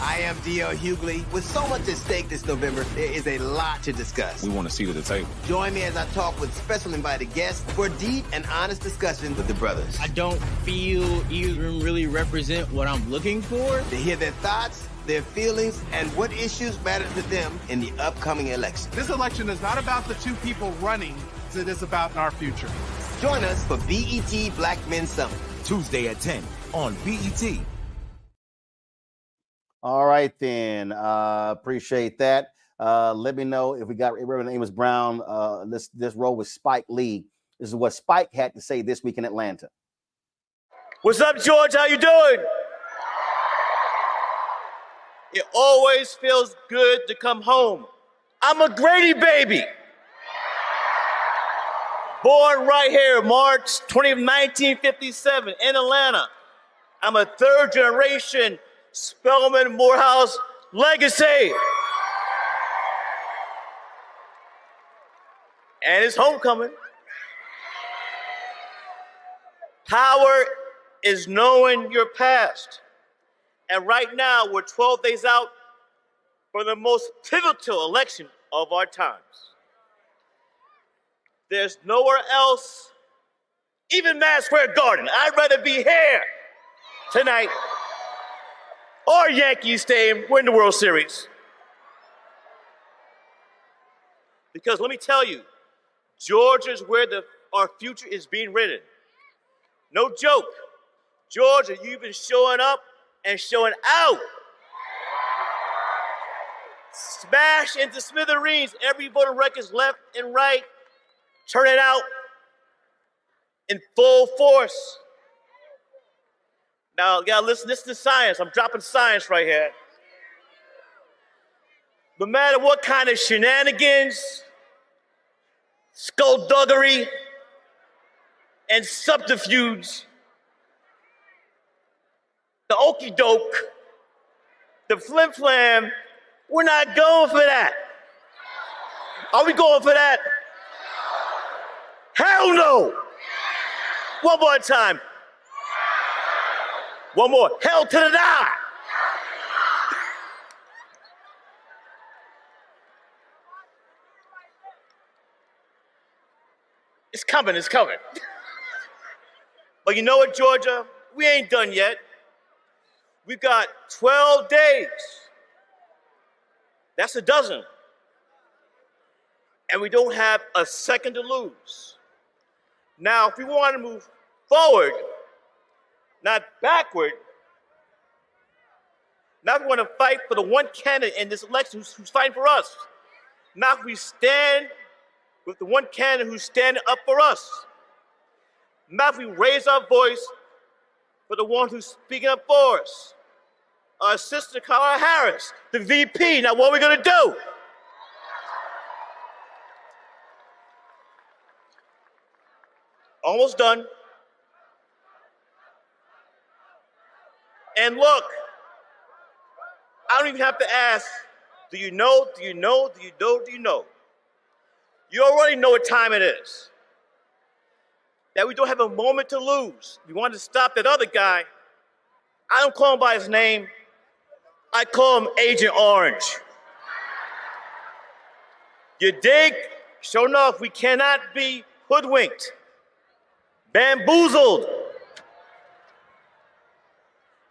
I am D.L. Hughley. With so much at stake this November, there is a lot to discuss. We want a seat at the table. Join me as I talk with special invited guests for deep and honest discussion with the brothers. I don't feel either of them really represent what I'm looking for. To hear their thoughts, their feelings, and what issues matter to them in the upcoming election. This election is not about the two people running, it is about our future. Join us for BET Black Men Summit. Tuesday at 10 on BET. All right, then. Appreciate that. Let me know if we got Reverend Amos Brown. Let's roll with Spike Lee. This is what Spike had to say this week in Atlanta. What's up, George? How you doing? It always feels good to come home. I'm a Grady baby. Born right here, March 20th, 1957 in Atlanta. I'm a third generation Spelman Morehouse legacy. And it's homecoming. Power is knowing your past. And right now, we're 12 days out from the most pivotal election of our times. There's nowhere else, even Madison Square Garden. I'd rather be here tonight or Yankee Stadium. We're in the World Series. Because let me tell you, Georgia's where our future is being written. No joke. Georgia, you've been showing up and showing out. Smash into smithereens. Every voter records left and right. Turn it out in full force. Now, you gotta listen to science. I'm dropping science right here. No matter what kind of shenanigans, skullduggery, and subterfuge, the okey doke, the flim flam, we're not going for that. Are we going for that? Hell no! One more time. One more. Hell to the die! It's coming, it's coming. But you know what, Georgia? We ain't done yet. We've got 12 days. That's a dozen. And we don't have a second to lose. Now, if we want to move forward, not backward, now we want to fight for the one candidate in this election who's fighting for us. Now we stand with the one candidate who's standing up for us. Now we raise our voice for the one who's speaking up for us. Our sister Kamala Harris, the VP. Now what are we going to do? Almost done. And look, I don't even have to ask Do you know? Do you know? Do you know? Do you know? You already know what time it is. That we don't have a moment to lose. We want to stop that other guy. I don't call him by his name. I call him Agent Orange. You dig? Sure enough, we cannot be hoodwinked, bamboozled,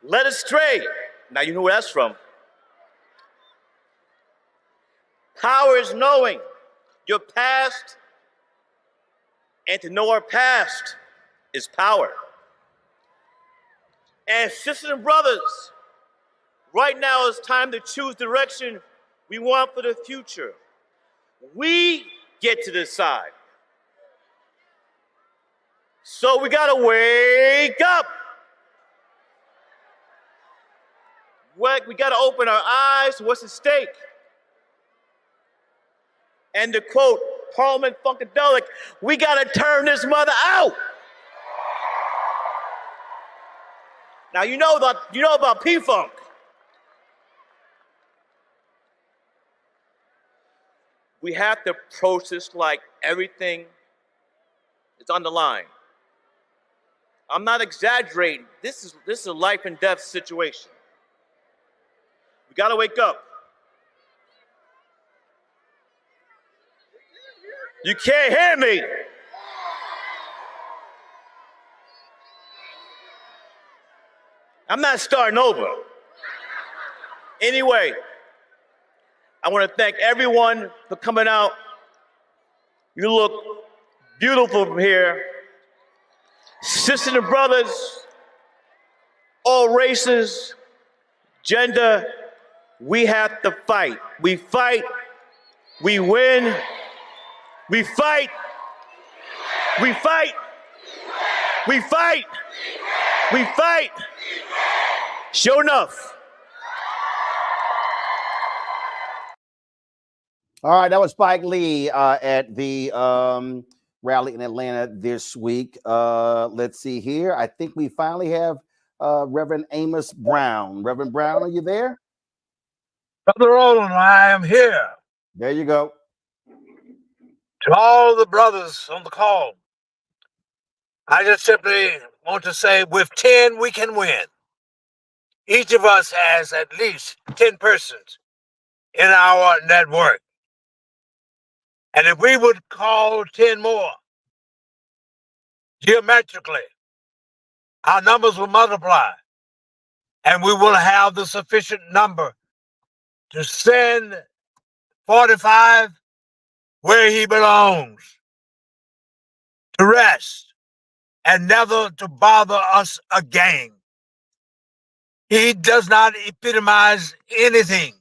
led astray. Now you know where that's from. Power is knowing your past, and to know our past is power. And sisters and brothers, right now it's time to choose direction we want for the future. We get to decide. So we gotta wake up. We gotta open our eyes to what's at stake. And to quote Parliament Funkadelic, we gotta turn this mother out. Now you know about P-Funk. We have to approach this like everything is on the line. I'm not exaggerating. This is a life and death situation. We gotta wake up. You can't hear me. I'm not starting over. Anyway, I want to thank everyone for coming out. You look beautiful from here. Sisters and brothers, all races, gender, we have to fight. We fight, we win, we fight, we fight, we fight, we fight. Sure enough. All right, that was Spike Lee at the rally in Atlanta this week. Let's see here. I think we finally have Reverend Amos Brown. Reverend Brown, are you there? Brother Roland, I am here. There you go. To all the brothers on the call, I just simply want to say with 10, we can win. Each of us has at least 10 persons in our network. And if we would call 10 more, geometrically, our numbers will multiply. And we will have the sufficient number to send 45 where he belongs, to rest and never to bother us again. He does not epitomize anything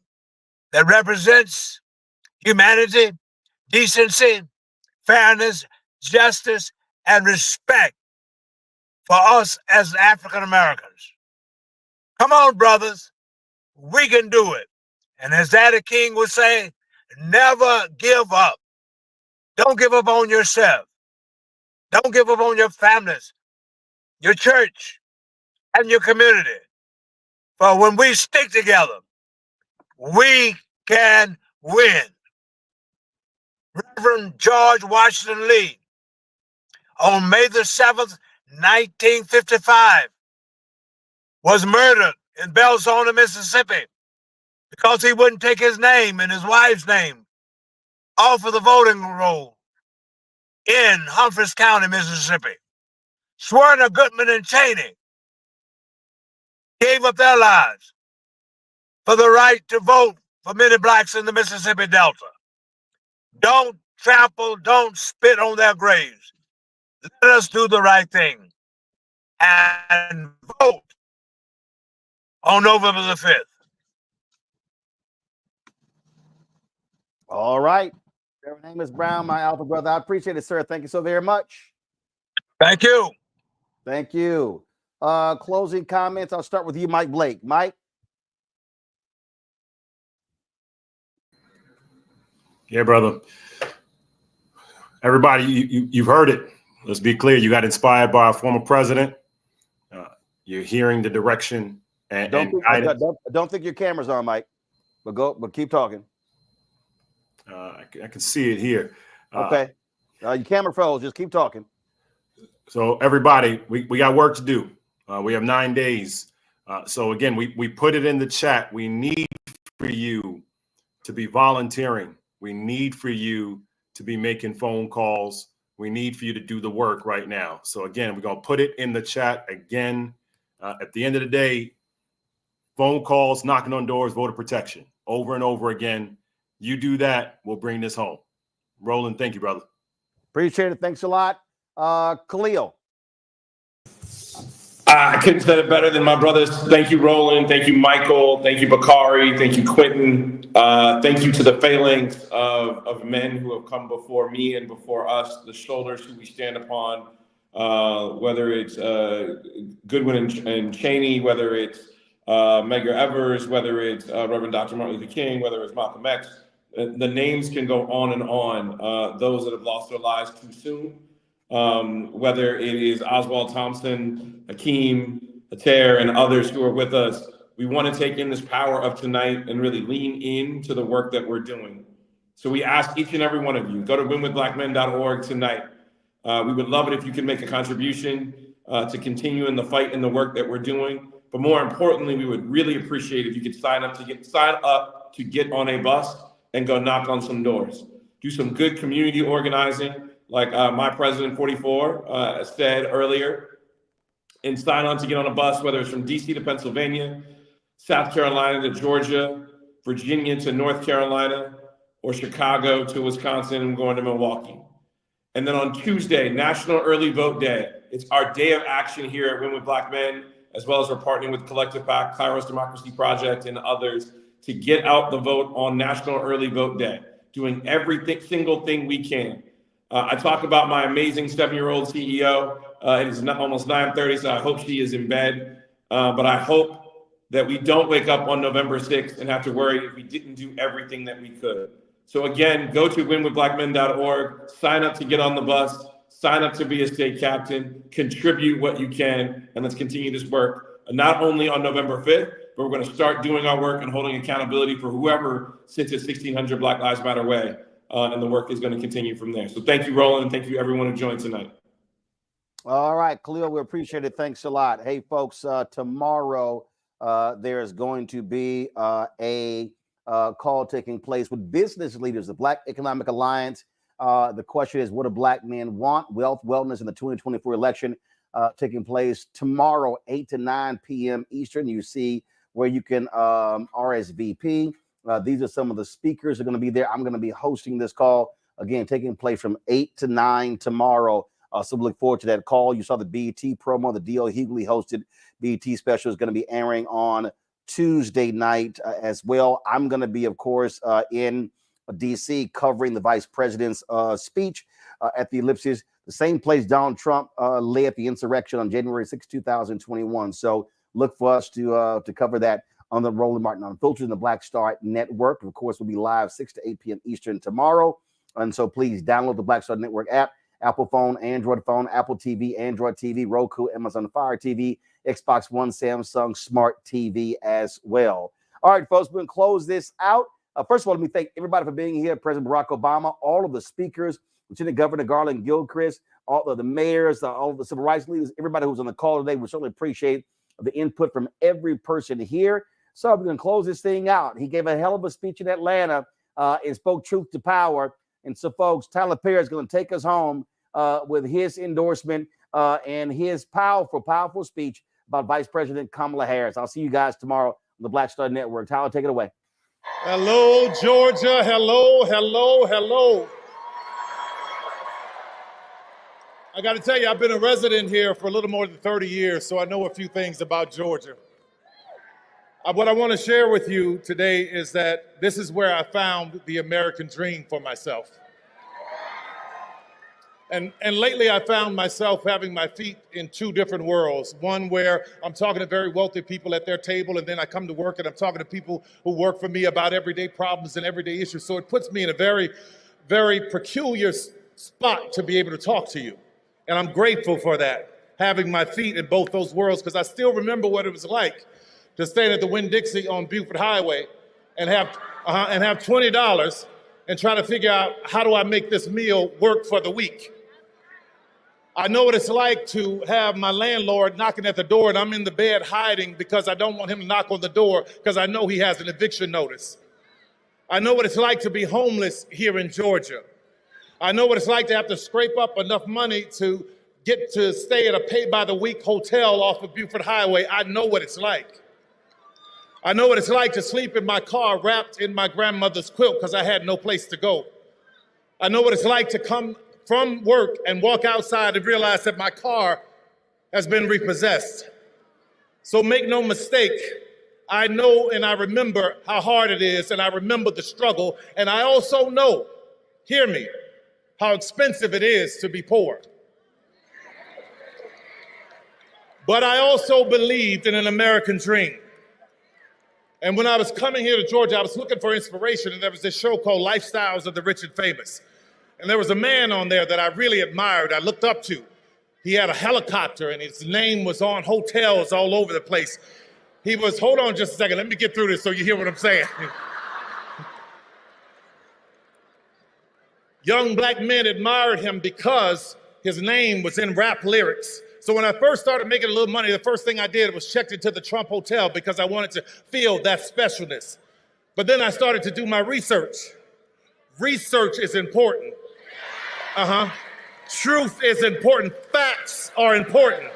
that represents humanity, decency, fairness, justice, and respect for us as African Americans. Come on, brothers, we can do it. And as Daddy King would say, never give up. Don't give up on yourself. Don't give up on your families, your church, and your community. For when we stick together, we can win. Reverend George Washington Lee, on May the 7th, 1955, was murdered in Belzona, Mississippi, because he wouldn't take his name and his wife's name off of the voting roll in Humphreys County, Mississippi. Swerna, Goodman, and Cheney gave up their lives for the right to vote for many blacks in the Mississippi Delta. Don't trample, don't spit on their graves. Let us do the right thing and vote on November the 5th. All right. Reverend Amos Brown, my alpha brother. I appreciate it, sir. Thank you so very much. Thank you. Thank you. Closing comments. I'll start with you, Mike Blake. Mike? Yeah, brother. Everybody, you've heard it. Let's be clear. You got inspired by a former president. You're hearing the direction and Don't think your camera's on, Mike. But keep talking. I can see it here. Okay. Your camera froze. Just keep talking. So everybody, we got work to do. We have 9 days. So again, we put it in the chat. We need for you to be volunteering. We need for you to be making phone calls. We need for you to do the work right now. So again, we're going to put it in the chat again. At the end of the day, phone calls, knocking on doors, voter protection, over and over again. You do that, we'll bring this home. Roland, thank you, brother. Appreciate it. Thanks a lot. Khalil. I couldn't say it better than my brothers. Thank you, Roland. Thank you, Michael. Thank you, Bakari. Thank you, Quentin. Thank you to the phalanx of men who have come before me and before us, the shoulders who we stand upon, whether it's Goodwin and Cheney, whether it's Medgar Evers, whether it's Reverend Dr. Martin Luther King, whether it's Malcolm X. The names can go on and on. Those that have lost their lives too soon. Whether it is Oswald Thompson, Hakeem, Ater, and others who are with us, we want to take in this power of tonight and really lean into the work that we're doing. So we ask each and every one of you, go to winwithblackmen.org tonight. We would love it if you can make a contribution to continue in the fight and the work that we're doing. But more importantly, we would really appreciate if you could sign up to get on a bus and go knock on some doors. Do some good community organizing. Like my president 44 said earlier, and sign on to get on a bus, whether it's from DC to Pennsylvania, South Carolina to Georgia, Virginia to North Carolina, or Chicago to Wisconsin and going to Milwaukee. And then on Tuesday, National Early Vote Day. It's our day of action here at Win with Black Men, as well as we're partnering with Collective PAC, Kairos Democracy Project, and others to get out the vote on National Early Vote Day, doing every single thing we can. I talk about my amazing 7-year-old CEO. It is almost 9:30, so I hope she is in bed. But I hope that we don't wake up on November 6th and have to worry if we didn't do everything that we could. So again, go to winwithblackmen.org, sign up to get on the bus, sign up to be a state captain, contribute what you can, and let's continue this work. Not only on November 5th, but we're going to start doing our work and holding accountability for whoever sits at 1600 Black Lives Matter Way. And the work is going to continue from there. So thank you, Roland, and thank you everyone who joined tonight. All right, Khalil, we appreciate it. Thanks a lot. Hey, folks, tomorrow there's going to be a call taking place with business leaders, the Black Economic Alliance. The question is, what do Black men want? Wealth, wellness in the 2024 election taking place tomorrow, 8 to 9 p.m. Eastern. You see where you can RSVP. These are some of the speakers that are going to be there. I'm going to be hosting this call, again, taking place from 8 to 9 tomorrow. So we look forward to that call. You saw the BET promo, the D.L. Hughley hosted BET special is going to be airing on Tuesday night as well. I'm going to be, of course, in D.C. covering the vice president's speech at the Ellipsis, the same place Donald Trump led the insurrection on January 6, 2021. So look for us to cover that on the Roland Martin Unfiltered and the Black Star Network. Of course, we'll be live 6 to 8 p.m. Eastern tomorrow. And so please download the Black Star Network app, Apple phone, Android phone, Apple TV, Android TV, Roku, Amazon Fire TV, Xbox One, Samsung Smart TV as well. All right, folks, we're going to close this out. First of all, let me thank everybody for being here. President Barack Obama, all of the speakers, Lieutenant Governor Garland Gilchrist, all of the mayors, all of the civil rights leaders, everybody who's on the call today. We certainly appreciate the input from every person here. So we're going to close this thing out. He gave a hell of a speech in Atlanta and spoke truth to power. And so, folks, Tyler Perry is going to take us home with his endorsement and his powerful, powerful speech about Vice President Kamala Harris. I'll see you guys tomorrow on the Black Star Network. Tyler, take it away. Hello, Georgia. Hello, hello, hello. I got to tell you, I've been a resident here for a little more than 30 years, so I know a few things about Georgia. What I want to share with you today is that this is where I found the American dream for myself. And lately I found myself having my feet in two different worlds. One where I'm talking to very wealthy people at their table, and then I come to work and I'm talking to people who work for me about everyday problems and everyday issues. So it puts me in a very, very peculiar spot to be able to talk to you. And I'm grateful for that, having my feet in both those worlds, because I still remember what it was like to stand at the Winn-Dixie on Buford Highway and have $20 and try to figure out how do I make this meal work for the week. I know what it's like to have my landlord knocking at the door and I'm in the bed hiding because I don't want him to knock on the door because I know he has an eviction notice. I know what it's like to be homeless here in Georgia. I know what it's like to have to scrape up enough money to get to stay at a pay-by-the-week hotel off of Buford Highway. I know what it's like. I know what it's like to sleep in my car wrapped in my grandmother's quilt because I had no place to go. I know what it's like to come from work and walk outside and realize that my car has been repossessed. So make no mistake, I know and I remember how hard it is, and I remember the struggle, and I also know, hear me, how expensive it is to be poor. But I also believed in an American dream. And when I was coming here to Georgia, I was looking for inspiration, and there was this show called Lifestyles of the Rich and Famous. And there was a man on there that I really admired, I looked up to. He had a helicopter, and his name was on hotels all over the place. He was, hold on just a second, let me get through this so you hear what I'm saying. Young black men admired him because his name was in rap lyrics. So when I first started making a little money, the first thing I did was checked into the Trump Hotel because I wanted to feel that specialness. But then I started to do my research. Research is important. Truth is important. Facts are important.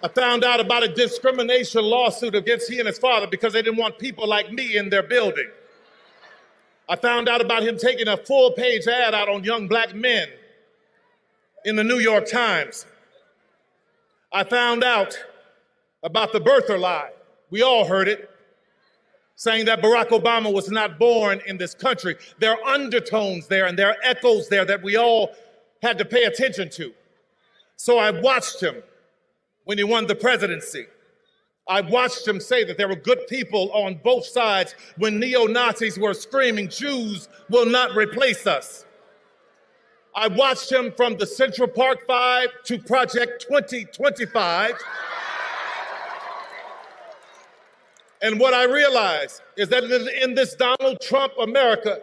I found out about a discrimination lawsuit against he and his father because they didn't want people like me in their building. I found out about him taking a full-page ad out on young black men in the New York Times. I found out about the birther lie. We all heard it, saying that Barack Obama was not born in this country. There are undertones there and there are echoes there that we all had to pay attention to. So I watched him when he won the presidency. I watched him say that there were good people on both sides when neo-Nazis were screaming, "Jews will not replace us." I watched him from the Central Park 5 to Project 2025. And what I realized is that in this Donald Trump America,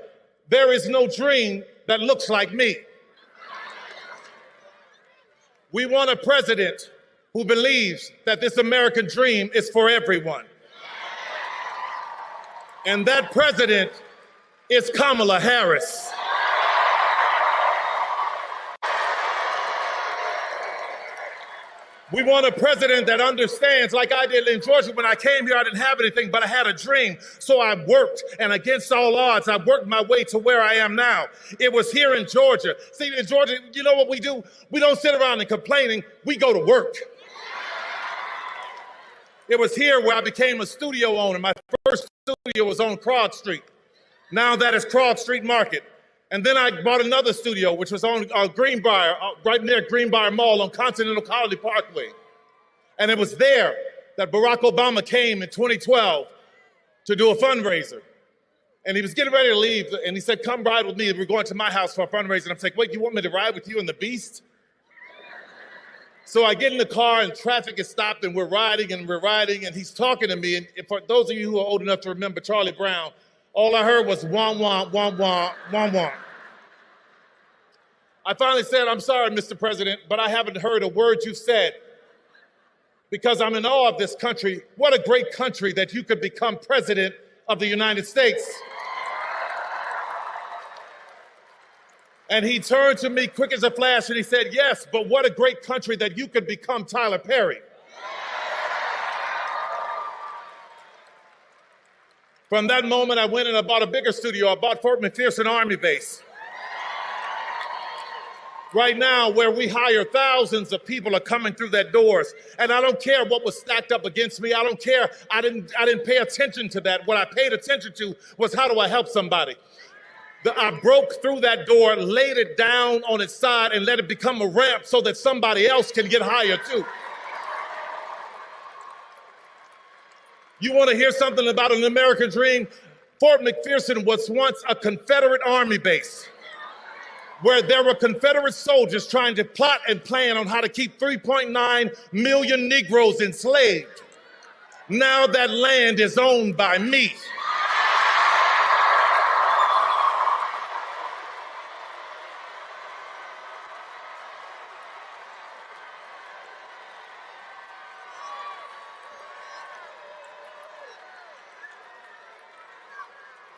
there is no dream that looks like me. We want a president who believes that this American dream is for everyone. And that president is Kamala Harris. We want a president that understands, like I did in Georgia. When I came here, I didn't have anything, but I had a dream. So I worked, and against all odds, I worked my way to where I am now. It was here in Georgia. See, in Georgia, you know what we do? We don't sit around and complaining. We go to work. It was here where I became a studio owner. My first studio was on Cross Street. Now that is Cross Street Market. And then I bought another studio, which was on Greenbrier, right near Greenbrier Mall on Continental Colony Parkway. And it was there that Barack Obama came in 2012 to do a fundraiser. And he was getting ready to leave, and he said, "Come ride with me. We're going to my house for a fundraiser." And I'm like, "Wait, you want me to ride with you and the Beast?" So I get in the car, and traffic is stopped, and we're riding, and he's talking to me. And for those of you who are old enough to remember Charlie Brown, all I heard was wah, wah, wah, wah, wah, wah. I finally said, "I'm sorry, Mr. President, but I haven't heard a word you've said because I'm in awe of this country. What a great country that you could become president of the United States." And he turned to me quick as a flash and he said, "Yes, but what a great country that you could become Tyler Perry." From that moment, I went and I bought a bigger studio. I bought Fort McPherson Army Base. Right now, where we hire thousands of people are coming through that doors. And I don't care what was stacked up against me. I don't care. I didn't pay attention to that. What I paid attention to was, how do I help somebody? I broke through that door, laid it down on its side, and let it become a ramp so that somebody else can get higher too. You want to hear something about an American dream? Fort McPherson was once a Confederate Army base where there were Confederate soldiers trying to plot and plan on how to keep 3.9 million Negroes enslaved. Now that land is owned by me.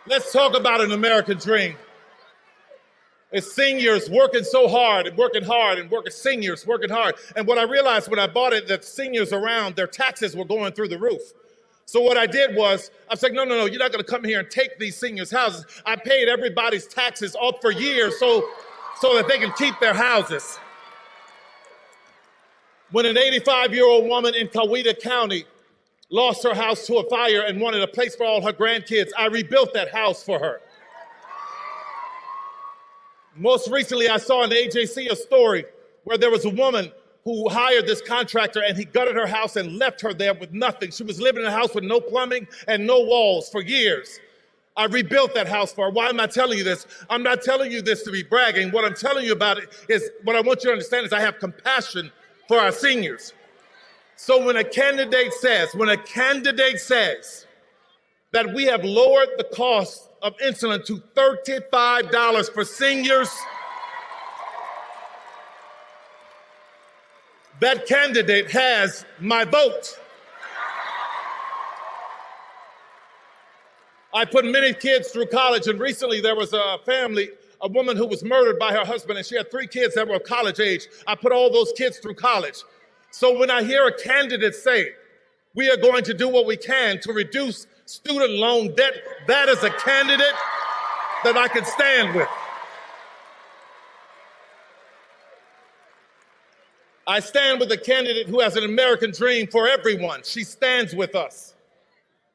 Let's talk about an American dream. It's seniors working so hard and working hard and working, seniors working hard. And what I realized when I bought it, that seniors around, their taxes were going through the roof. So what I did was, I was like, no, you're not gonna come here and take these seniors' houses. I paid everybody's taxes up for years so that they can keep their houses. When an 85-year-old woman in Coweta County lost her house to a fire and wanted a place for all her grandkids, I rebuilt that house for her. Most recently, I saw in the AJC a story where there was a woman who hired this contractor and he gutted her house and left her there with nothing. She was living in a house with no plumbing and no walls for years. I rebuilt that house for her. Why am I telling you this? I'm not telling you this to be bragging. What I'm telling you about it is, what I want you to understand is I have compassion for our seniors. So when a candidate says that we have lowered the cost of insulin to $35 for seniors, that candidate has my vote. I put many kids through college, and recently there was a woman who was murdered by her husband, and she had 3 kids that were of college age. I put all those kids through college. So when I hear a candidate say, we are going to do what we can to reduce student loan debt, that is a candidate that I can stand with. I stand with a candidate who has an American dream for everyone. She stands with us.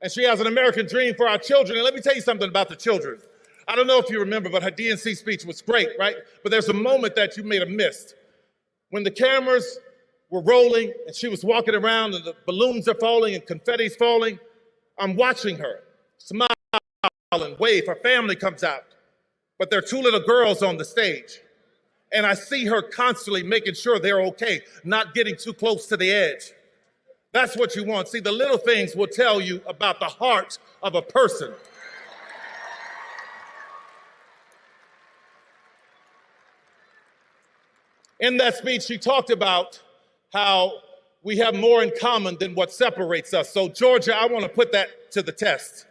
And she has an American dream for our children. And let me tell you something about the children. I don't know if you remember, but her DNC speech was great, right? But there's a moment that you may have missed. When the cameras were rolling and she was walking around and the balloons are falling and confetti's falling, I'm watching her smile and wave. Her family comes out, but there are 2 little girls on the stage. And I see her constantly making sure they're okay, not getting too close to the edge. That's what you want. See, the little things will tell you about the heart of a person. In that speech, she talked about how we have more in common than what separates us. So, Georgia, I want to put that to the test.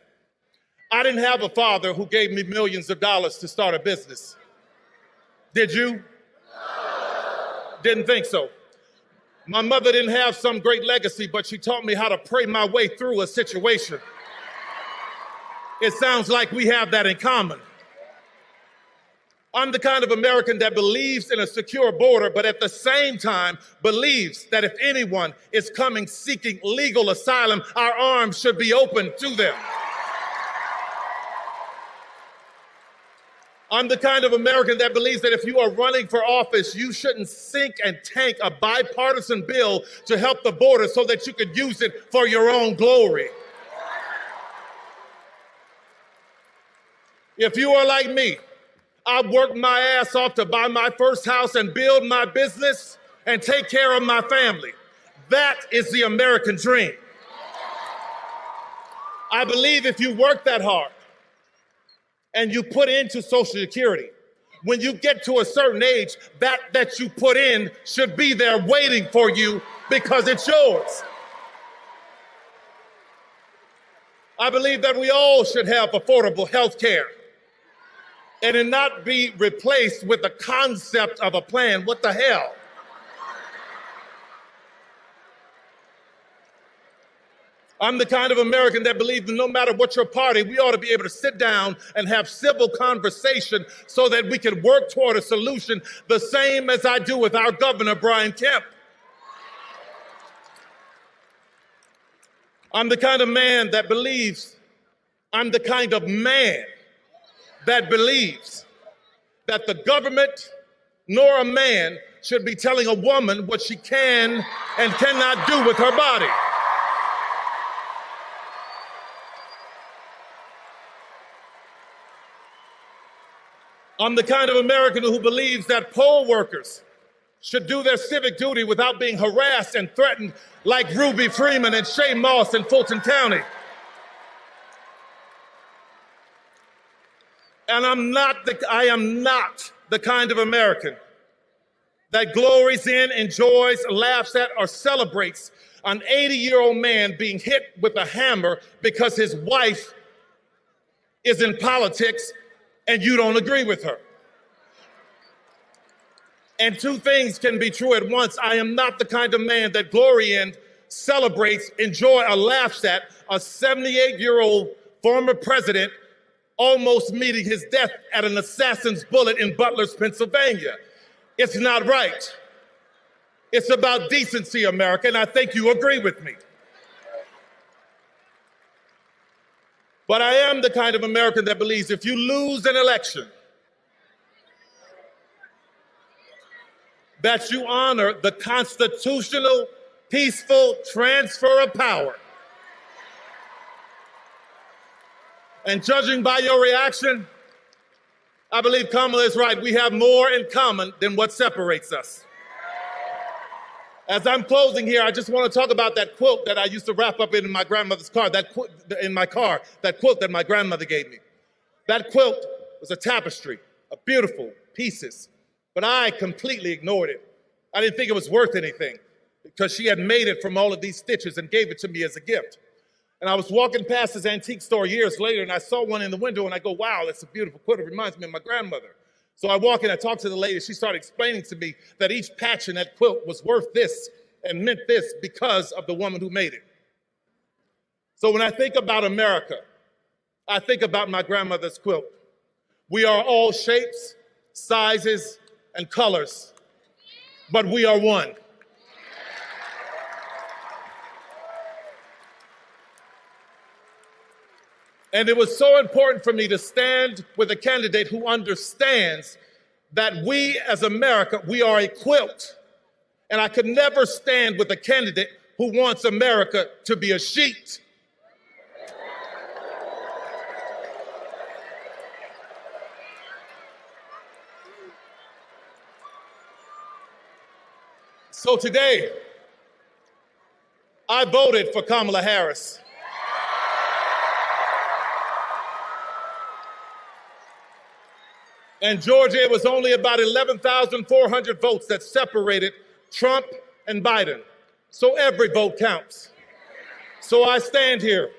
I didn't have a father who gave me millions of dollars to start a business. Did you? Didn't think so. My mother didn't have some great legacy, but she taught me how to pray my way through a situation. It sounds like we have that in common. I'm the kind of American that believes in a secure border, but at the same time believes that if anyone is coming seeking legal asylum, our arms should be open to them. I'm the kind of American that believes that if you are running for office, you shouldn't sink and tank a bipartisan bill to help the border so that you could use it for your own glory. If you are like me, I worked my ass off to buy my first house and build my business and take care of my family. That is the American dream. I believe if you work that hard, and you put into Social Security, when you get to a certain age, that you put in should be there waiting for you because it's yours. I believe that we all should have affordable health care and it not be replaced with the concept of a plan. What the hell? I'm the kind of American that believes that no matter what your party, we ought to be able to sit down and have civil conversation so that we can work toward a solution, the same as I do with our governor, Brian Kemp. I'm the kind of man that believes that the government nor a man should be telling a woman what she can and cannot do with her body. I'm the kind of American who believes that poll workers should do their civic duty without being harassed and threatened like Ruby Freeman and Shay Moss in Fulton County. And I am not the kind of American that glories in, enjoys, laughs at, or celebrates an 80-year-old man being hit with a hammer because his wife is in politics and you don't agree with her. And two things can be true at once. I am not the kind of man that glory in, celebrates, enjoy, or laughs at a 78-year-old former president almost meeting his death at an assassin's bullet in Butler's, Pennsylvania. It's not right. It's about decency, America, and I think you agree with me. But I am the kind of American that believes if you lose an election, that you honor the constitutional, peaceful transfer of power. And judging by your reaction, I believe Kamala is right. We have more in common than what separates us. As I'm closing here, I just want to talk about that quilt that I used to wrap up in my grandmother's car, that quilt that my grandmother gave me. That quilt was a tapestry of beautiful pieces, but I completely ignored it. I didn't think it was worth anything because she had made it from all of these stitches and gave it to me as a gift. And I was walking past this antique store years later and I saw one in the window and I go, wow, that's a beautiful quilt. It reminds me of my grandmother. So I walk in, I talk to the lady. She started explaining to me that each patch in that quilt was worth this and meant this because of the woman who made it. So when I think about America, I think about my grandmother's quilt. We are all shapes, sizes, and colors, but we are one. And it was so important for me to stand with a candidate who understands that we as America, we are a quilt. And I could never stand with a candidate who wants America to be a sheet. So today, I voted for Kamala Harris. And Georgia, it was only about 11,400 votes that separated Trump and Biden. So every vote counts. So I stand here,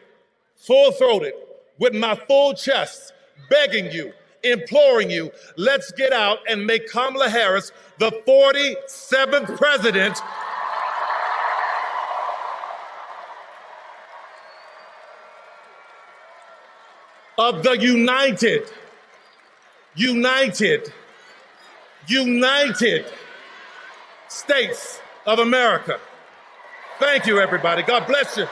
full-throated, with my full chest, begging you, imploring you, let's get out and make Kamala Harris the 47th president of the United States of America. Thank you, everybody. God bless you.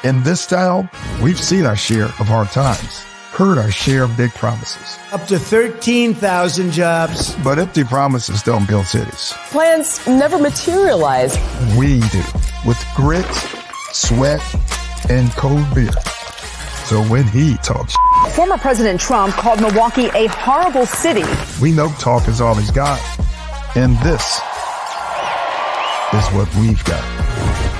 In this town, we've seen our share of hard times, heard our share of big promises. Up to 13,000 jobs. But empty promises don't build cities. Plans never materialize. We do, with grit, sweat, and cold beer. So when he talks, Former President Trump called Milwaukee a horrible city. we know talk is all he's got. And this is what we've got.